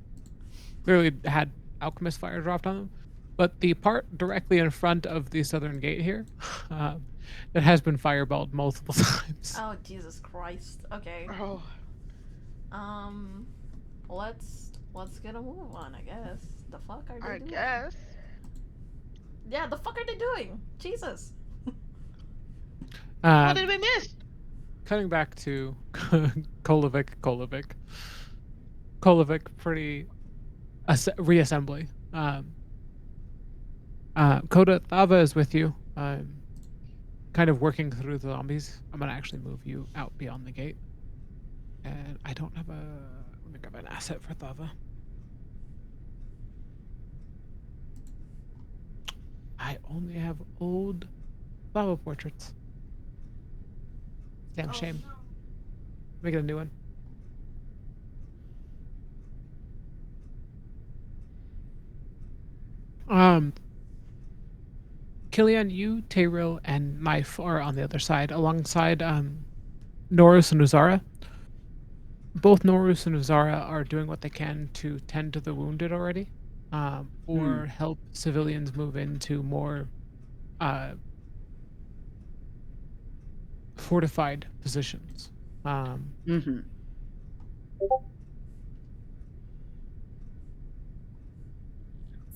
clearly had alchemist fire dropped on them, but the part directly in front of the southern gate here that has been fireballed multiple times. Oh Jesus Christ. Okay. Oh. Let's get a move on, I guess. The fuck are they I doing? guess. Yeah, the fuck are they doing? Jesus. What did we miss? Cutting back to Kolovik, pretty reassembly. Coda, Thava is with you. Kind of working through the zombies. I'm gonna actually move you out beyond the gate. And I don't have a. Let me grab an asset for Thava. I only have old Thava portraits. Damn shame. Make it a new one. Killian, you, Tayril, and Knife are on the other side, alongside Norus and Uzara. Both Norus and Uzara are doing what they can to tend to the wounded already, or help civilians move into more fortified positions.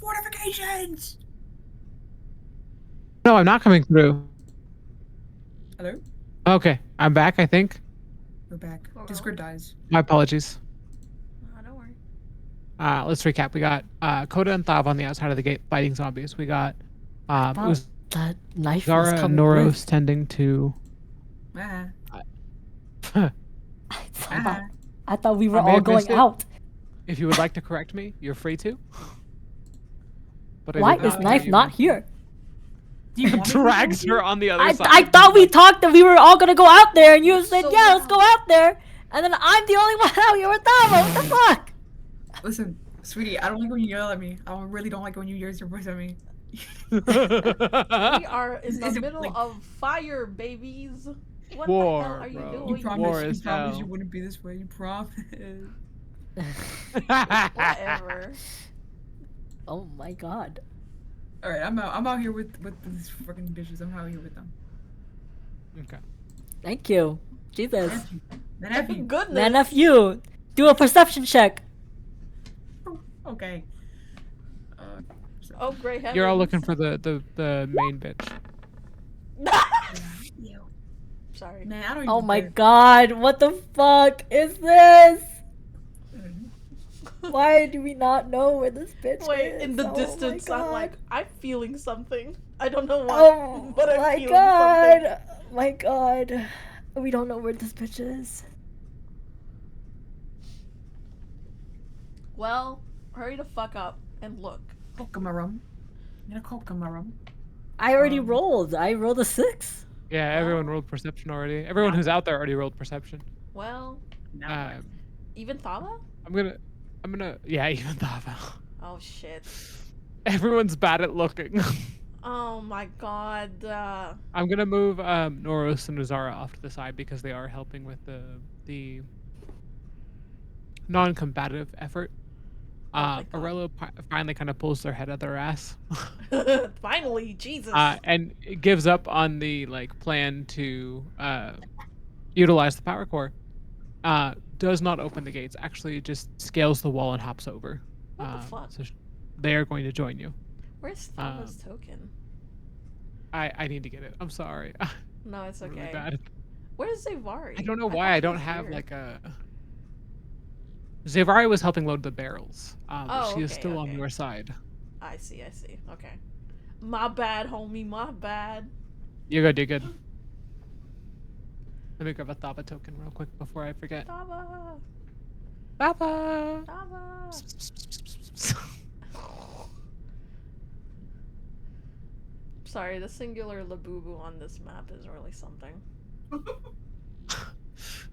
Fortifications! No, I'm not coming through. Hello? Okay, I'm back, I think. We're back. Uh-oh. Discord dies. My apologies. Oh, don't worry. Let's recap. We got Coda and Thav on the outside of the gate fighting zombies. We got Thought that knife was Uzara and coming Noros with. tending to. Ah. I thought we were I may all have missed going it. out. If you would like to correct me, you're free to. But I Why did is not knife hear you not mention- here? Do you want me to Drags go? her on the other side. I thought we talked that we were all gonna go out there, and you said, So yeah, let's go out there. And then I'm the only one out here with Thava. What the fuck? Listen, sweetie, I don't like when you yell at me. I really don't like when you use your voice at me. We are in the Is it, middle like- of fire, babies. What War, the hell are you bro. doing? You War promised, is you promised you hell. wouldn't be this way. You promised. Whatever. Oh my god. All right, I'm out here with these fucking bitches. I'm out here with them. Okay. Thank you. Jesus. Man, F you. Goodness. Man, F you. Do a perception check. Okay. Oh, great heavens. You're all looking for the main bitch. Sorry. Man, I don't even Oh my care. god, what the fuck is this? Why do we not know where this bitch Wait, is? in the Oh my distance, I'm God. like, I'm feeling something. I don't know what, Oh but I'm my feeling god. something. My god. We don't know where this bitch is. Well, hurry the fuck up and look. Kokamarum. I'm gonna kokamarum. I already rolled. I rolled a 6. Yeah, everyone rolled perception already. Everyone who's out there already rolled perception. Well, Now what? even Thava? I'm gonna yeah, even Thava. Oh shit. Everyone's bad at looking. Oh my god. I'm gonna move Noros and Uzara off to the side because they are helping with the non-combative effort. thank God. Aurelio finally kind of pulls their head out their ass. Finally, Jesus. And it gives up on the like plan to utilize the power core. Does not open the gates. Actually, just scales the wall and hops over. What the fuck? So they are going to join you. Where's Thava's token? I need to get it. I'm sorry. No, it's okay. Really bad. Where's Zavari? I don't know thought why I he don't was have here. like a. Zavari was helping load the barrels. But she is okay, still on okay. your side. I see. Okay. My bad, homie. My bad. You're good. You're good. Let me grab a Thaba token real quick before I forget. Thava. Thaba. Thava. Sorry, the singular Labubu on this map is really something.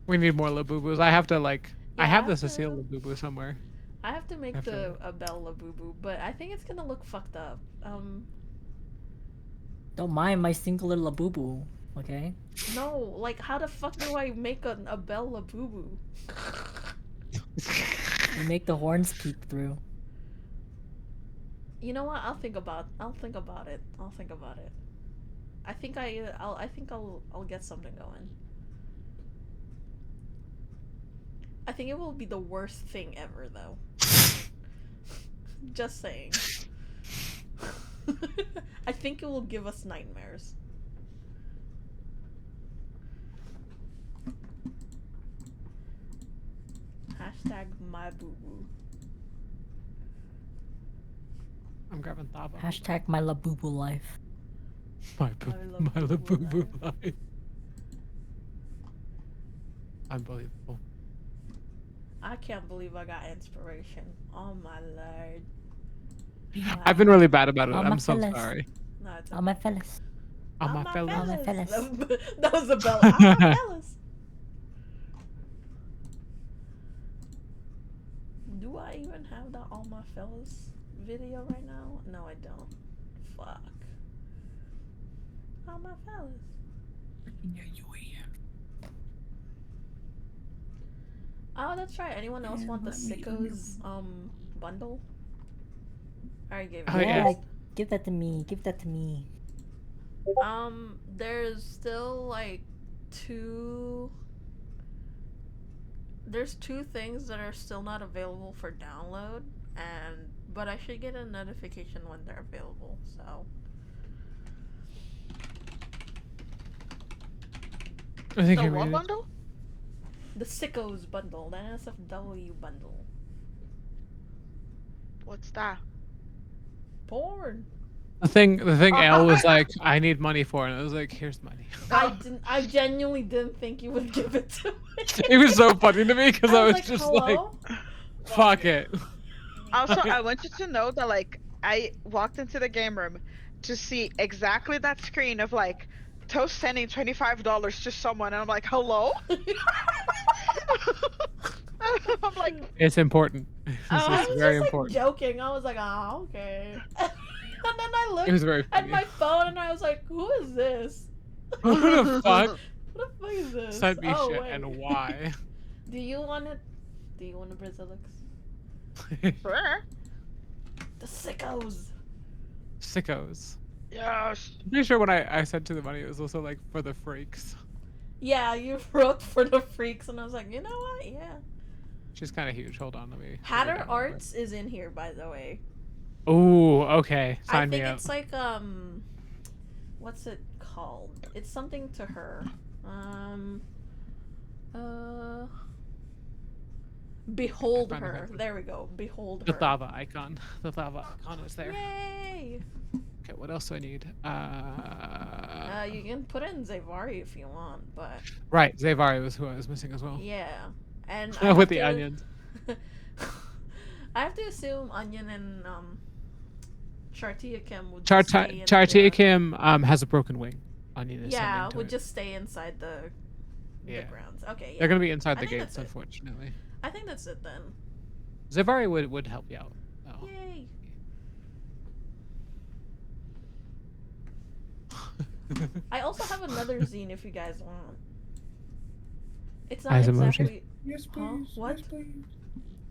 We need more Labubus. I have to like. Yeah, I have I the have to- Cecile Labubu somewhere. I have to make After- a Bell Labubu, but I think it's gonna look fucked up. Don't mind my singular labubu, okay? No, like how the fuck do I make a Bell Labubu? You make the horns peek through. You know what? I'll think about it. I think I'll get something going. I think it will be the worst thing ever though. Just saying. I think it will give us nightmares. Hashtag my boo boo. I'm grabbing Thaba. Hashtag my labubu life. My Labubu Labubu life. Unbelievable. I can't believe I got inspiration. Oh my lord. I've been really bad about it. All my I'm so fellas. sorry. No, it's All my fellas. All my fellas. All my fellas. That was a bell. All my fellas. Do I even have the All My Fellas video right now? No, I don't. Fuck. All My Fellas. Oh, that's right. Anyone else want the Sickos bundle? I already gave it. Oh, yeah. Yeah, give that to me. Give that to me. There's still like there's two things that are still not available for download, but I should get a notification when they're available, so. I think The you're what muted. bundle? The Sickos bundle, the NSFW bundle. What's that? Porn. The thing Al was like, I need money for, and I was like, here's money. I genuinely didn't think you would give it to me. It was so funny to me because I was just hello? like, fuck it. Also, I want you to know that like I walked into the game room to see exactly that screen of like Toast sending $25 to someone, and I'm like, hello? I'm like, It's important. I It's was very just important. like joking. I was like, oh, okay. And then I It was looked very at funny. my phone and I was like, who is this? Who the fuck What the fuck is this? sent me shit wait. and why? Do you want it? Do you want a Brazilix? sure. The Sickos. sickos. Yes. I'm pretty sure when I said to the money, it was also like for the freaks. Yeah, you wrote for the freaks, and I was like, you know what? Yeah. She's kind of huge. Hold on, let me. Hatter Arts is in here, by the way. Oh, okay. I Sign me think up. it's like what's it called? It's something to her. Behold Find the her. picture. There we go. Behold The her. lava icon. The lava icon is there. Yay! Okay, what else do I need? You can put in Zavari if you want, but Right, Zavari was who I was missing as well. yeah, and With the onions. I have to assume Onion and Chartia Kim would Char just stay in Chartia the, Kim has a broken wing. Onion is yeah, sending to would it. just stay inside the Yeah. grounds. Okay, yeah. They're gonna be inside I the think gates, that's it. unfortunately. I think that's it then. Zavari would help you out. Oh. Yay! I also have another zine if you guys want. It's not Eyes emoji. exactly. Yes, Huh? please. What? Yes, please.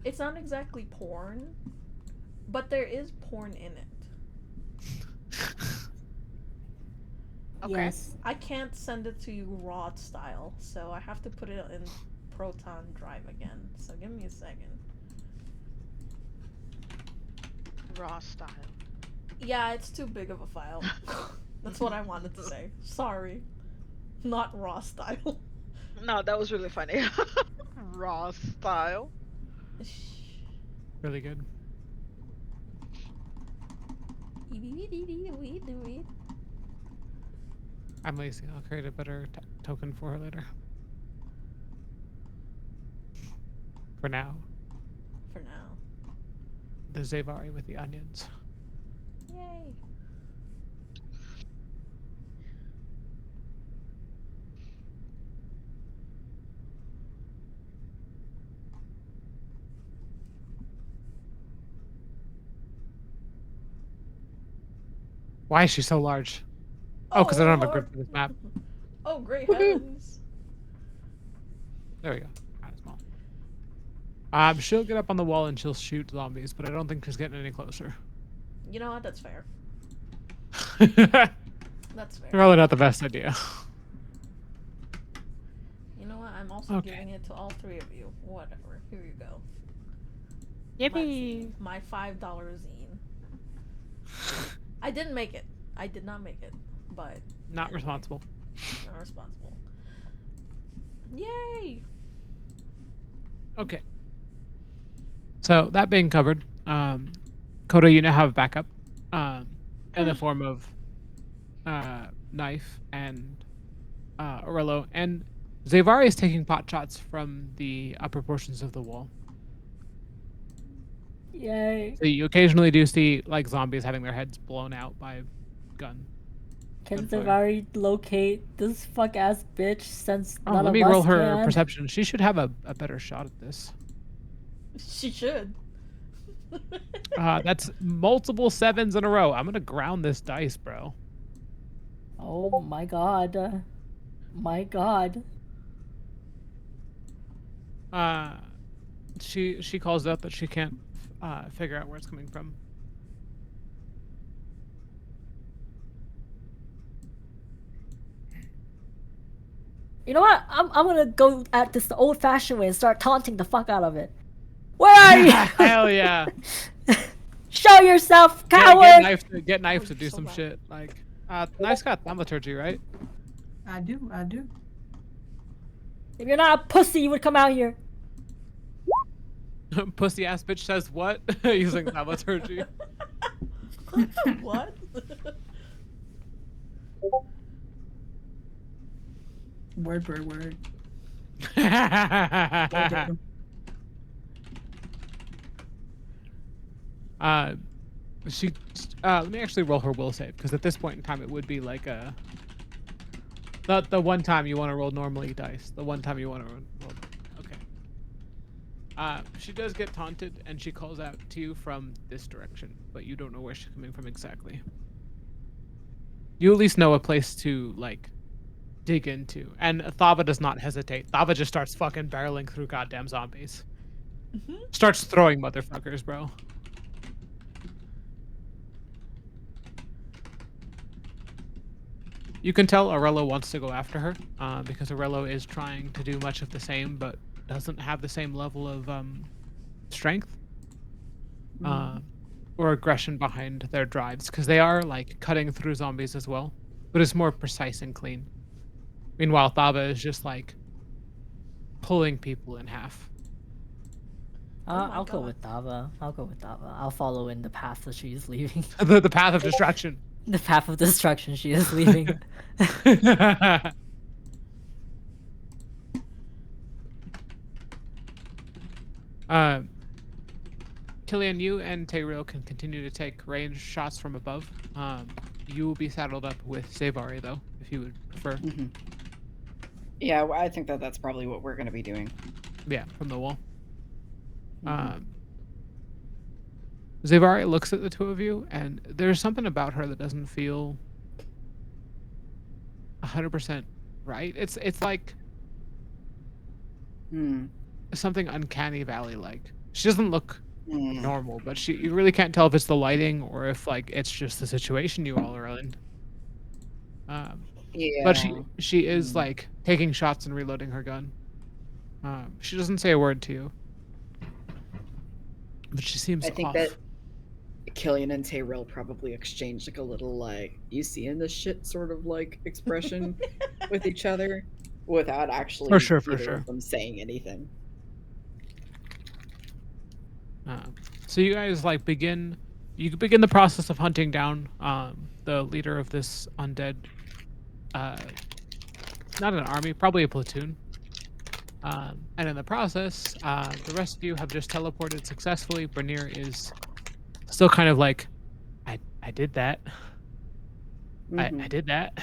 It's not exactly porn, but there is porn in it. Okay. Yes. I can't send it to you raw style, so I have to put it in Proton Drive again. So give me a second. Raw style. Yeah, it's too big of a file. That's what I wanted to say. Sorry. Not raw style. No, that was really funny. Raw style. Really good. I'm lazy. I'll create a better token for her later. For now, For now. the Zavari with the onions. Yay. Why is she so large? Oh, because I don't have a Lord. grid for this map. Oh, great Woohoo. heavens. There we go. Kind of small. She'll get up on the wall and she'll shoot zombies, but I don't think she's getting any closer. You know what? That's fair. Probably That's fair. not the best idea. You know what? I'm also Okay. giving it to all three of you. Whatever. Here you go. Yippee! My $5 zine. I didn't make it. I did not make it, but Not responsible. not responsible. Yay! Okay. So that being covered, Koda, you now have backup, in the form of knife and Aurello, and Zavari is taking pot shots from the upper portions of the wall. Yay. So you occasionally do see like zombies having their heads blown out by gun. Can Gunfire. Zavari locate this fuck ass bitch since Oh, none let of me us roll her can? perception. She should have a better shot at this. She should. That's multiple 7s in a row. I'm gonna ground this dice, bro. Oh my god. My god. She calls out that she can't figure out where it's coming from. You know what? I'm gonna go at this the old fashioned way and start taunting the fuck out of it. Where are you? Hell yeah! Show yourself, Get coward! Get knife to Oh, do so some bad. shit. Like, knife's got thaumaturgy, right? I do. I do. If you're not a pussy, you would come out here. Pussy ass bitch says what? Using thaumaturgy. What? Word per word. She let me actually roll her will save, because at this point in time it would be like the one time you want to roll normally dice. The one time you want to roll. Okay. She does get taunted and she calls out to you from this direction, but you don't know where she's coming from exactly. You at least know a place to like dig into, and Thava does not hesitate. Thava just starts fucking barreling through goddamn zombies. Starts throwing motherfuckers, bro. You can tell Aurello wants to go after her, because Aurello is trying to do much of the same, but doesn't have the same level of strength Mm. or aggression behind their drives, because they are like cutting through zombies as well, but it's more precise and clean. Meanwhile, Thaba is just like pulling people in half. Oh my I'll go God. with Dava. I'll go with Dava. I'll follow in the path that she's leaving. The path of destruction. The path of destruction she is leaving. um, Killian, you and Tayril can continue to take range shots from above. You will be saddled up with Savari, though, if you would prefer. Mm-hmm. Yeah, I think that's probably what we're going to be doing. Yeah, from the wall. Mhm. Zavari looks at the two of you, and there's something about her that doesn't feel 100% right. It's like Hmm. something uncanny valley like. She doesn't look Hmm. normal, but you really can't tell if it's the lighting or if like it's just the situation you all are in. But Yeah. she is like taking shots and reloading her gun. She doesn't say a word to you, but she seems I think off. that Killian and Tyrell probably exchanged like a little like you seeing this shit sort of like expression with each other without actually For either sure. of them saying anything. So you guys like begin the process of hunting down the leader of this undead not an army, probably a platoon. And in the process, the rest of you have just teleported successfully. Bernier is still kind of like, I did that. I Mhm. did that.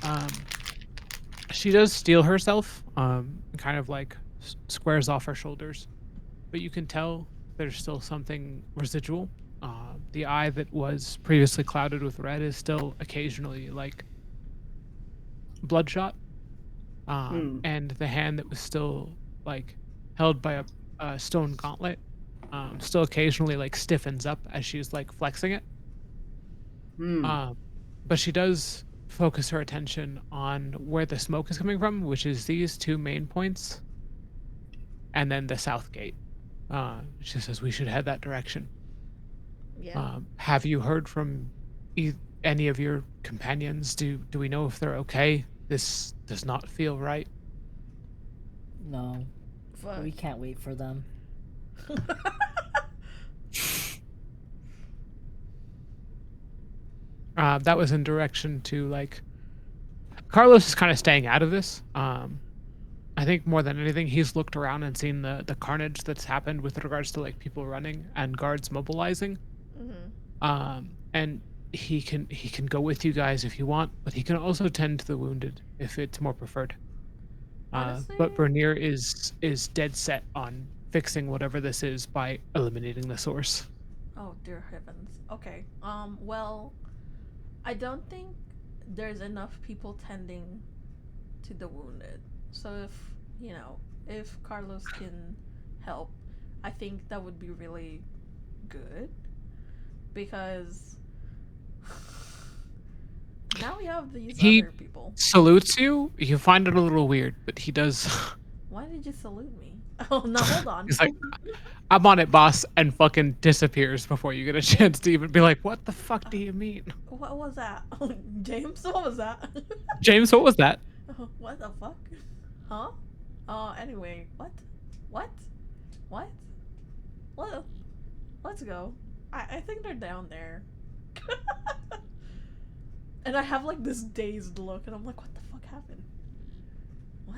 um, she does steel herself, kind of like squares off her shoulders, but you can tell there's still something residual. The eye that was previously clouded with red is still occasionally like bloodshot. Hmm. And the hand that was still like held by a stone gauntlet still occasionally like stiffens up as she's like flexing it. Hmm. But she does focus her attention on where the smoke is coming from, which is these two main points, and then the south gate. She says we should head that direction. Yeah. Have you heard from any of your companions? Do we know if they're okay? This does not feel right. No, Fuck. we can't wait for them. That was in direction to like Carlos is kind of staying out of this. I think more than anything, he's looked around and seen the carnage that's happened with regards to like people running and guards mobilizing. And he can go with you guys if you want, but he can also tend to the wounded if it's more preferred. Honestly, But Bernier is dead set on fixing whatever this is by eliminating the source. oh dear heavens. Okay. Well, I don't think there's enough people tending to the wounded. So if Carlos can help, I think that would be really good because now we have these He other people. salutes you. You find it a little weird, but he does. Why did you salute me? Oh, no, hold on. He's like, I'm on it, boss, and fucking disappears before you get a chance to even be like, what the fuck do you mean? What was that? James, what was that? James, what was that? What the fuck? Huh? Anyway, what? What? What? What? Let's go. I think they're down there. And I have like this dazed look, and I'm like, what the fuck happened? What?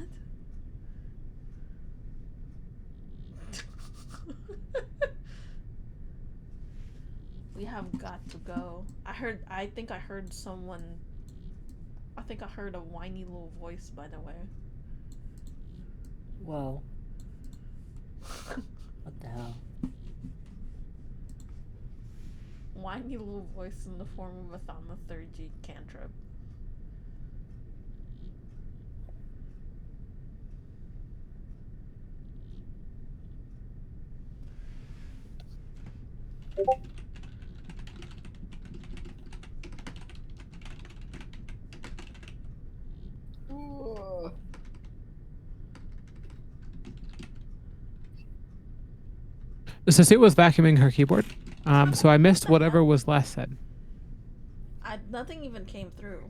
We have got to go. I think I heard someone. I think I heard a whiny little voice, by the way. Whoa. What the hell? Whiny little voice in the form of a thaumaturgy cantrip. Cecile was vacuuming her keyboard, so I missed whatever was last said. Nothing even came through.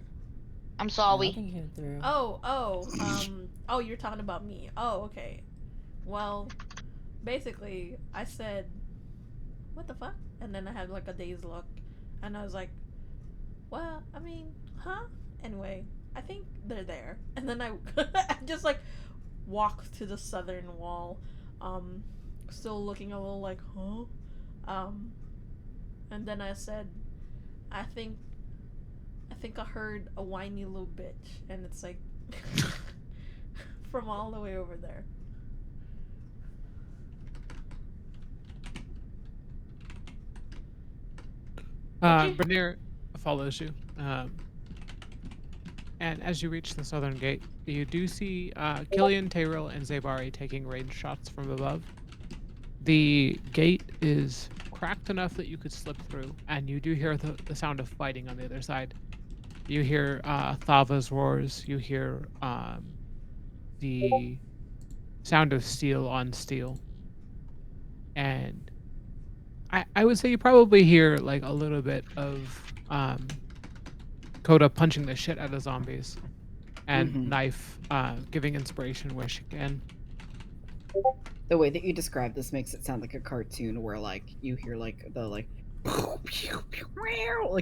I'm sorry. Nothing came through. Oh, you're talking about me. Oh, okay. Well, basically, I said, what the fuck? And then I had like a dazed look, and I was like, well, I mean, huh? Anyway, I think they're there. And then I just like walked to the southern wall, still looking a little like, huh? And then I said, I think I heard a whiny little bitch, and it's like from all the way over there. Bernier follows you, and as you reach the southern gate, you do see Killian, Tayril, and Zabari taking range shots from above. The gate is cracked enough that you could slip through, and you do hear the sound of fighting on the other side. You hear Thava's roars. You hear the sound of steel on steel, and I would say you probably hear like a little bit of Coda punching the shit out of zombies, and Knife giving inspiration where she can. The way that you describe this makes it sound like a cartoon where like you hear like the like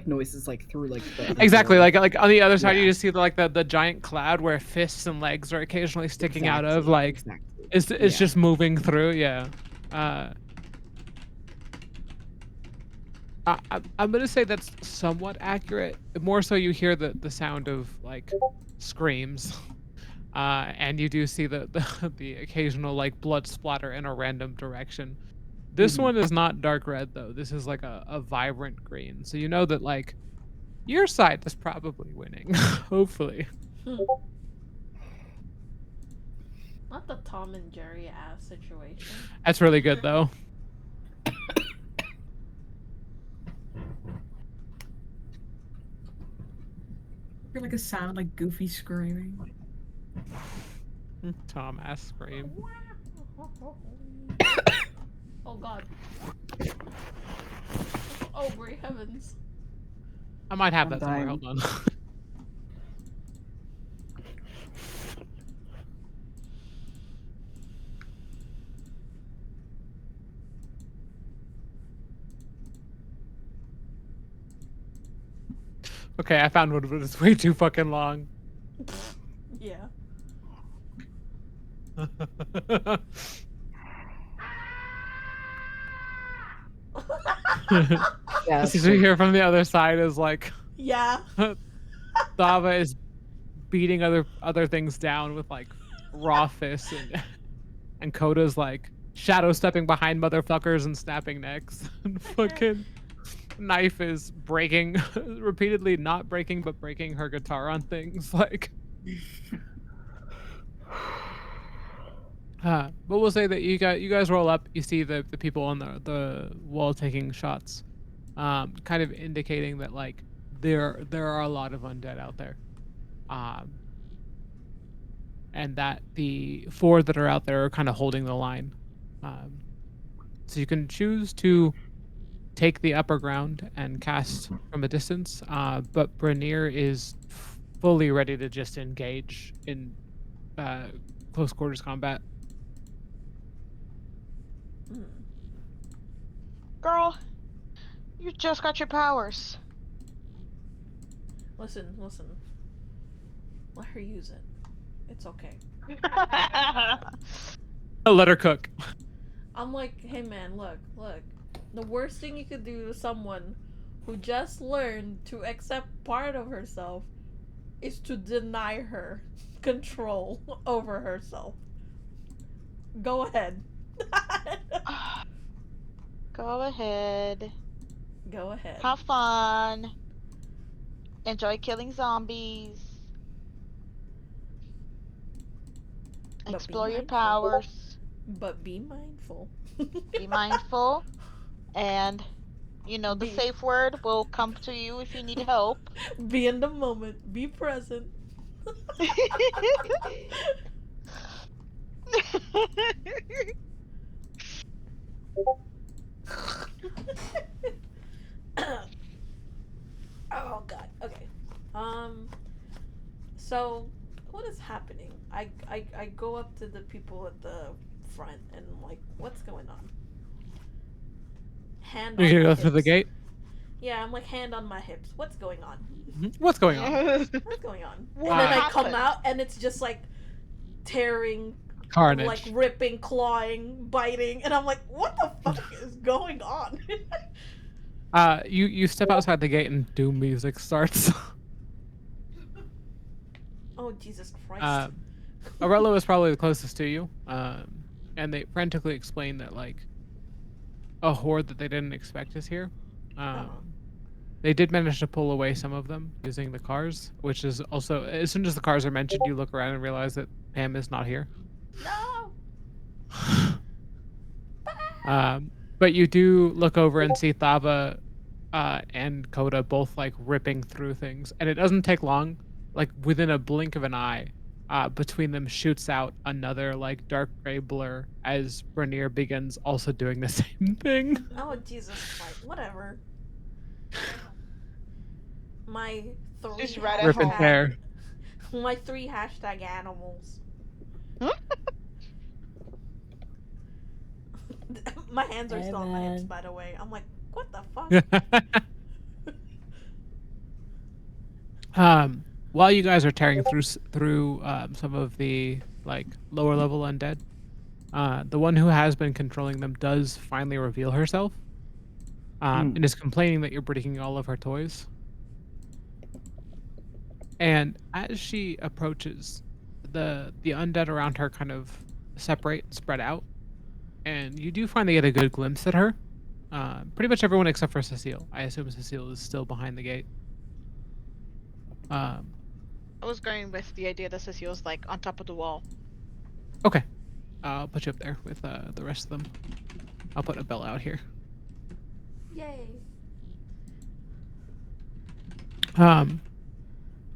noises like through like the Exactly, door. like on the other side you Yeah. just see the giant cloud where fists and legs are occasionally sticking out of, Exactly, like exactly. it's Yeah. just moving through. Yeah. I'm gonna say that's somewhat accurate. More so, you hear the sound of like screams, and you do see the occasional like blood splatter in a random direction. This one is not dark red though. This is like a vibrant green. So you know that like your side is probably winning. Hopefully. Not the Tom and Jerry ass situation. That's really good though. Hear like a sound like Goofy screaming. Tom ass scream. Oh god. Oh great heavens. I might have I'm that somewhere. dying. Hold on. Okay, I found one, but it's way too fucking long. Yeah. Yeah, This is what you hear from the other side is like Yeah. Thava is beating other things down with like raw fists, and Coda's like shadow stepping behind motherfuckers and snapping necks. And fucking Knife is breaking repeatedly, not breaking but breaking her guitar on things like. But we'll say that you guys roll up. You see the people on the wall taking shots, kind of indicating that like there are a lot of undead out there, and that the 4 that are out there are kind of holding the line. So you can choose to take the upper ground and cast from a distance, but Branir is fully ready to just engage in close quarters combat. Girl, you just got your powers. Listen. Let her use it. It's okay. Let her cook. I'm like, hey man, look. The worst thing you could do to someone who just learned to accept part of herself is to deny her control over herself. Go ahead. Go ahead. Go ahead. Have fun. Enjoy killing zombies. But be Explore your mindful. powers. But be mindful. Be mindful. And, you know, the Be- safe word will come to you if you need help. Be in the moment. Be present. I go up to the people at the front and I'm like, what's going on? Hand You're on gonna my go through the hips. gate. Yeah, I'm like hand on my hips. What's going on? What's going on? What's going on? What And then I happened? come out and it's just like tearing, Carnage. like ripping, clawing, biting, and I'm like, what the fuck is going on? You step outside the gate and doom music starts. Oh Jesus Christ! Aurello is probably the closest to you, and they frantically explain that like a horde that they didn't expect is here. They did manage to pull away some of them using the cars, which is also as soon as the cars are mentioned, you look around and realize that Pam is not here. No. But you do look over and see Thava and Coda both like ripping through things, and it doesn't take long. Like within a blink of an eye, between them shoots out another like dark gray blur as Bernier begins also doing the same thing. Oh Jesus Christ! Whatever. My three Just right at Rip and home. tear. my 3 hashtag animals. My hands are Hey, still on my hips, man. by the way. I'm like, what the fuck? While you guys are tearing through some of the like lower level undead, the one who has been controlling them does finally reveal herself, and is complaining that you're breaking all of her toys. And as she approaches, the undead around her kind of separate and spread out, and you do finally get a good glimpse at her. Pretty much everyone except for Cecile. I assume Cecile is still behind the gate. I was going with the idea that Cecile's like on top of the wall. Okay. I'll put you up there with the rest of them. I'll put a bell out here. Yay.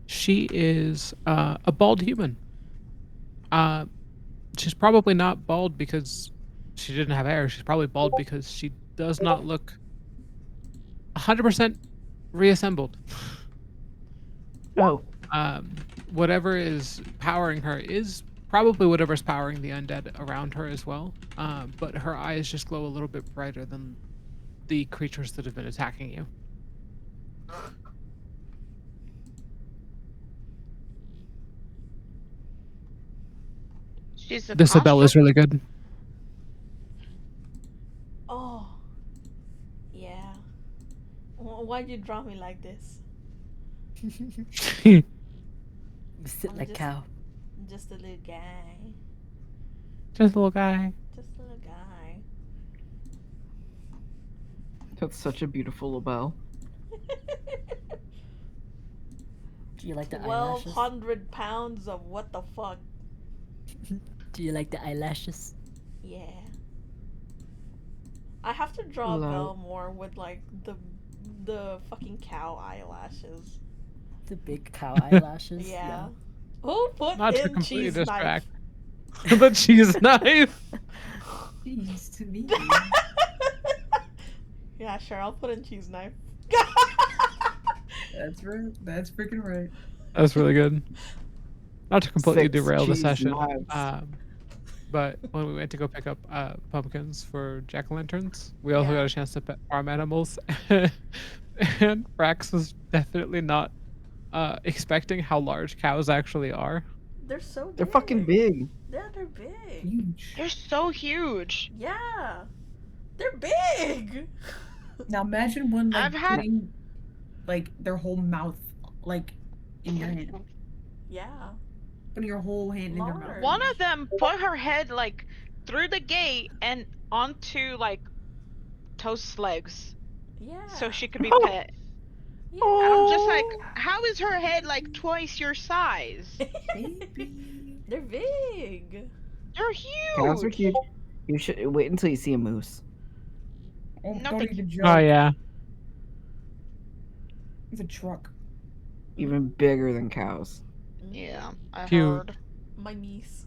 She is a bald human. She's probably not bald because she didn't have hair. She's probably bald because she does not look 100% reassembled. Oh. Whatever is powering her is probably whatever's powering the undead around her as well. But her eyes just glow a little bit brighter than the creatures that have been attacking you. She's a This bell is really good. Oh. Yeah. Why'd you draw me like this? You sit I'm like just- cow. Just a little guy. Just a little guy. Just a little guy. That's such a beautiful bell. Do you like the eyelashes? 1,200 pounds of what the fuck? Do you like the eyelashes? Yeah. I have to draw a Love. bell more with like the fucking cow eyelashes. The big cow eyelashes? Yeah. Who put Not to in completely cheese knife? distract. The cheese knife. Jeez, to me. Yeah, sure. I'll put in cheese knife. That's right. That's freaking right. That's really good. Not to completely 6 derail the cheese session, knives. but when we went to go pick up pumpkins for jack-o'-lanterns, we also Yeah. got a chance to pet farm animals, and Brax was definitely not expecting how large cows actually are. They're so big. They're fucking big. Yeah, they're big. Huge. They're so huge. Yeah. They're big. Now imagine when like I've had- putting like their whole mouth like in your hand. Yeah. Putting your whole hand in their mouth. Large. One of them put her head like through the gate and onto like Toast's legs Yeah. so she could be Oh. pet. Yeah. And I'm just like, how is her head like twice your size? Baby. They're big. They're huge. Cows are huge. You should wait until you see a moose. Oh, No, don't thank even joke. Oh yeah. It's a truck. Even bigger than cows. Yeah, I Huge. heard. My niece.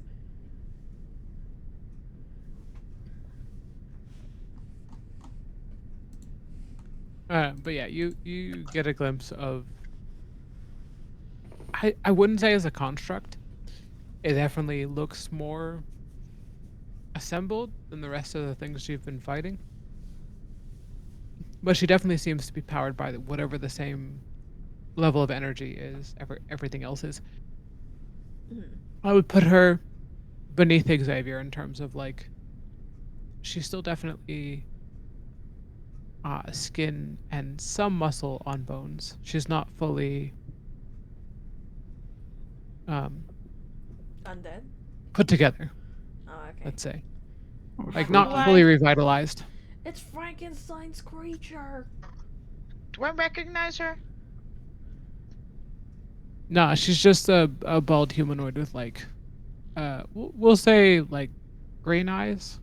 But yeah, you get a glimpse of. I wouldn't say as a construct, it definitely looks more assembled than the rest of the things you've been fighting. But she definitely seems to be powered by whatever the same level of energy is everything else is. Mhm. I would put her beneath Xavier in terms of like she's still definitely skin and some muscle on bones. She's not fully Undead. put together, Oh, okay. let's say. Or Like That's not why- fully revitalized. It's Frankenstein's creature. Do I recognize her? Nah, she's just a bald humanoid with like we'll say like green eyes.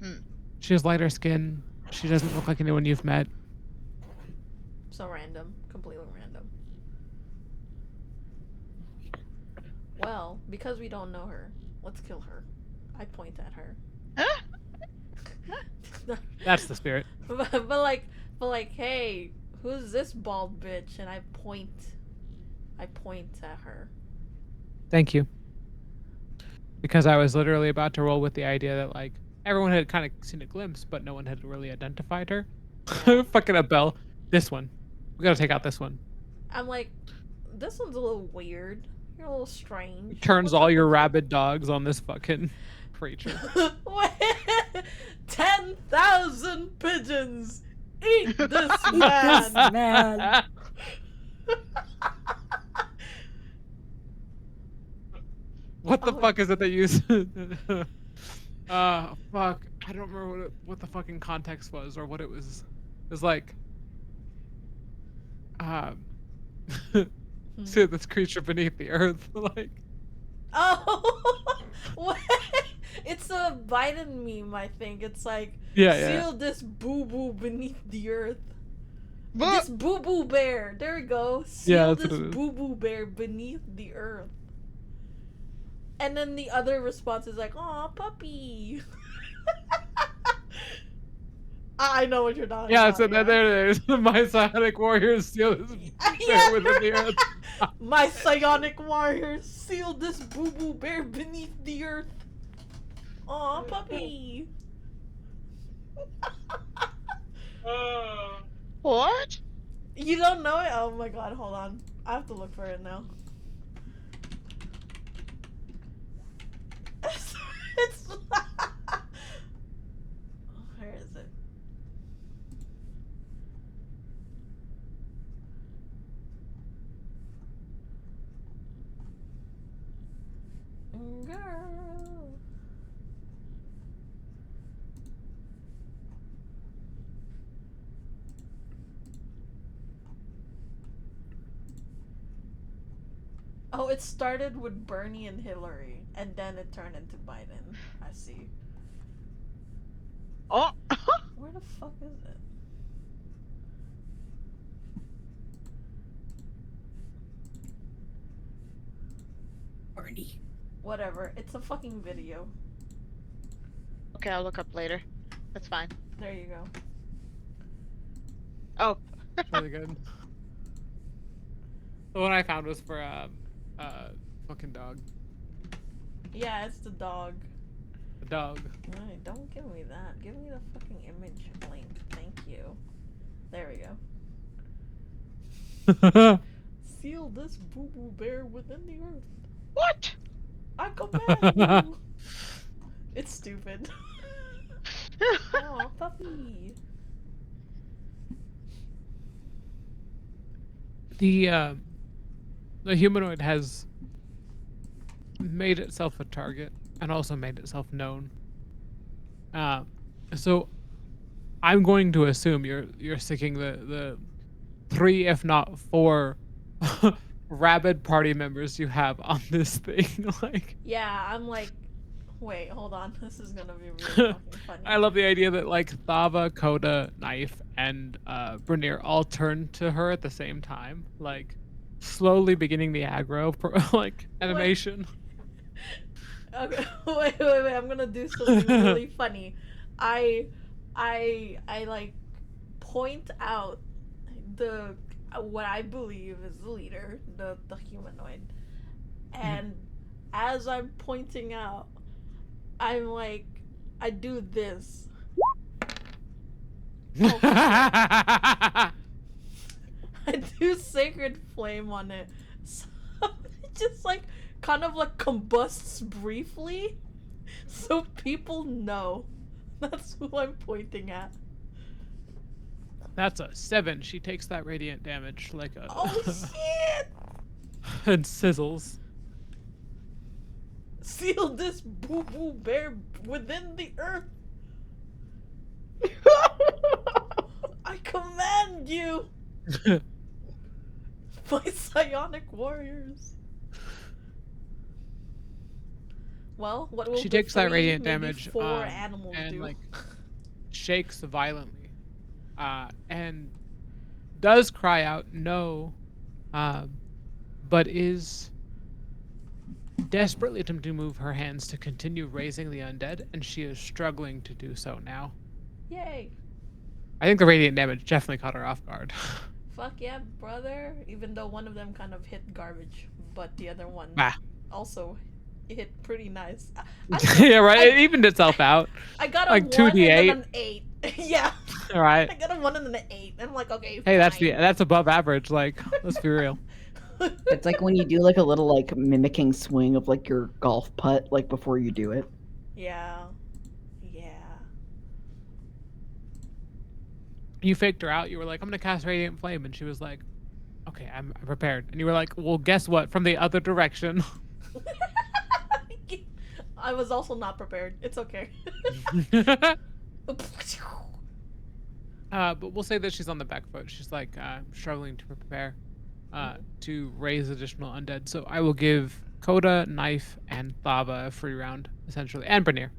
Mm. She has lighter skin. She doesn't look like anyone you've met. So random. Completely random. Well, because we don't know her, let's kill her. I point at her. Huh? That's the spirit. but like, hey, who's this bald bitch? And I point at her. Thank you. Because I was literally about to roll with the idea that like everyone had kind of seen a glimpse, but no one had really identified her. Yeah. Fucking a bell. This one. We gotta take out this one. I'm like, this one's a little weird. You're a little strange. Turns What's all up your with rabid dogs on this fucking creature. 10,000 pigeons. Eat this man. Man. What the Oh. fuck is it that you fuck. I don't remember what the fucking context was or what it was. It was like see this creature beneath the earth. Like Oh, what? It's a Biden meme, I think. It's like, yeah. seal this boo boo beneath the earth. But This boo boo bear. There we go. Yeah, Seal that's what this it is. boo boo bear beneath the earth. And then the other response is like, aw, puppy. I know what you're talking Yeah, about. so there it is. My psionic warriors seal this bear within the earth. My psionic warriors seal this boo boo bear beneath the earth. Aw, puppy. what? You don't know it? Oh my god, hold on. I have to look for it now. It's where is it? Girl. Oh, it started with Bernie and Hillary, and then it turned into Biden. I see. Oh, Where the fuck is it? Barney. Whatever. It's a fucking video. okay. I'll look up later. That's fine. There you go. Oh, Really good. The one I found was for fucking dog. Yeah, it's the dog. The dog. Alright, don't give me that. Give me the fucking image link. Thank you. There we go. Seal this boo boo bear within the earth. what? I command you. It's stupid. Aw, puppy. The humanoid has made itself a target and also made itself known. So I'm going to assume you're sticking the 3, if not 4, rabid party members you have on this thing. Like, Yeah, I'm like, wait, hold on. This is gonna be really fucking funny. I love the idea that like Thava, Coda, Knife, and Brunier all turn to her at the same time, like slowly beginning the aggro like animation. Okay, wait. I'm gonna do something really funny. I like point out the what I believe is the leader, the humanoid, and as I'm pointing out, I'm like, I do this. I do Sacred Flame on it. So it just like kind of like combusts briefly. So people know. That's who I'm pointing at. That's a 7. She takes that radiant damage like a. Oh shit! And sizzles. Seal this boo boo bear within the earth. I command you, my psionic warriors. Well, what will She the takes that 3, radiant maybe damage 4 animals and do? like shakes violently, and does cry out no, but is desperately attempting to move her hands to continue raising the undead, and she is struggling to do so now. Yay! I think the radiant damage definitely caught her off guard. Fuck yeah, brother. Even though one of them kind of hit garbage, but the other one also hit pretty nice. I don't know. Yeah, right. It evened itself out. I got a like 1 and 2d8. then an 8. Yeah. All right. I got a 1 and an 8. And I'm like, okay, Hey, fine. that's above average. Like, let's be real. It's like when you do like a little like mimicking swing of like your golf putt like before you do it. Yeah. Yeah. You faked her out. You were like, I'm gonna cast Radiant Flame, and she was like, okay, I'm prepared. And you were like, well, guess what? From the other direction. I was also not prepared. It's okay. But we'll say that she's on the back foot. She's like struggling to prepare to raise additional undead. So I will give Coda, Knife, and Thava a free round, essentially, and Branir.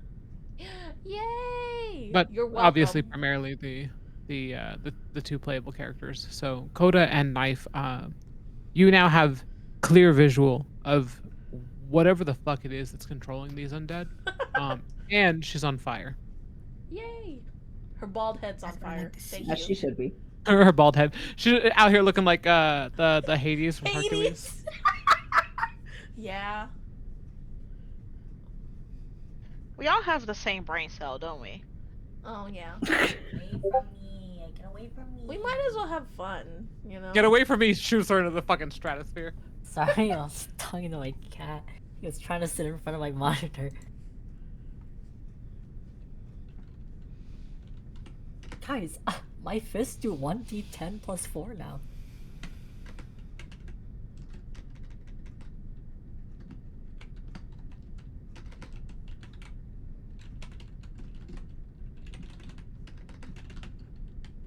Yay! But You're welcome. obviously, primarily the 2 playable characters. So Coda and Knife, you now have clear visual of whatever the fuck it is that's controlling these undead. And she's on fire. Yay! Her bald head's on fire. Thank As you. she should be. Her bald head. She's out here looking like the Hades from Hercules. Hades! Yeah. We all have the same brain cell, don't we? Oh yeah. Away from me. Get away from me. We might as well have fun, you know? Get away from me! Shoots her into the fucking stratosphere. Sorry, I was talking to my cat. He was trying to sit in front of my monitor. Guys, my fists do 1d10 plus 4 now.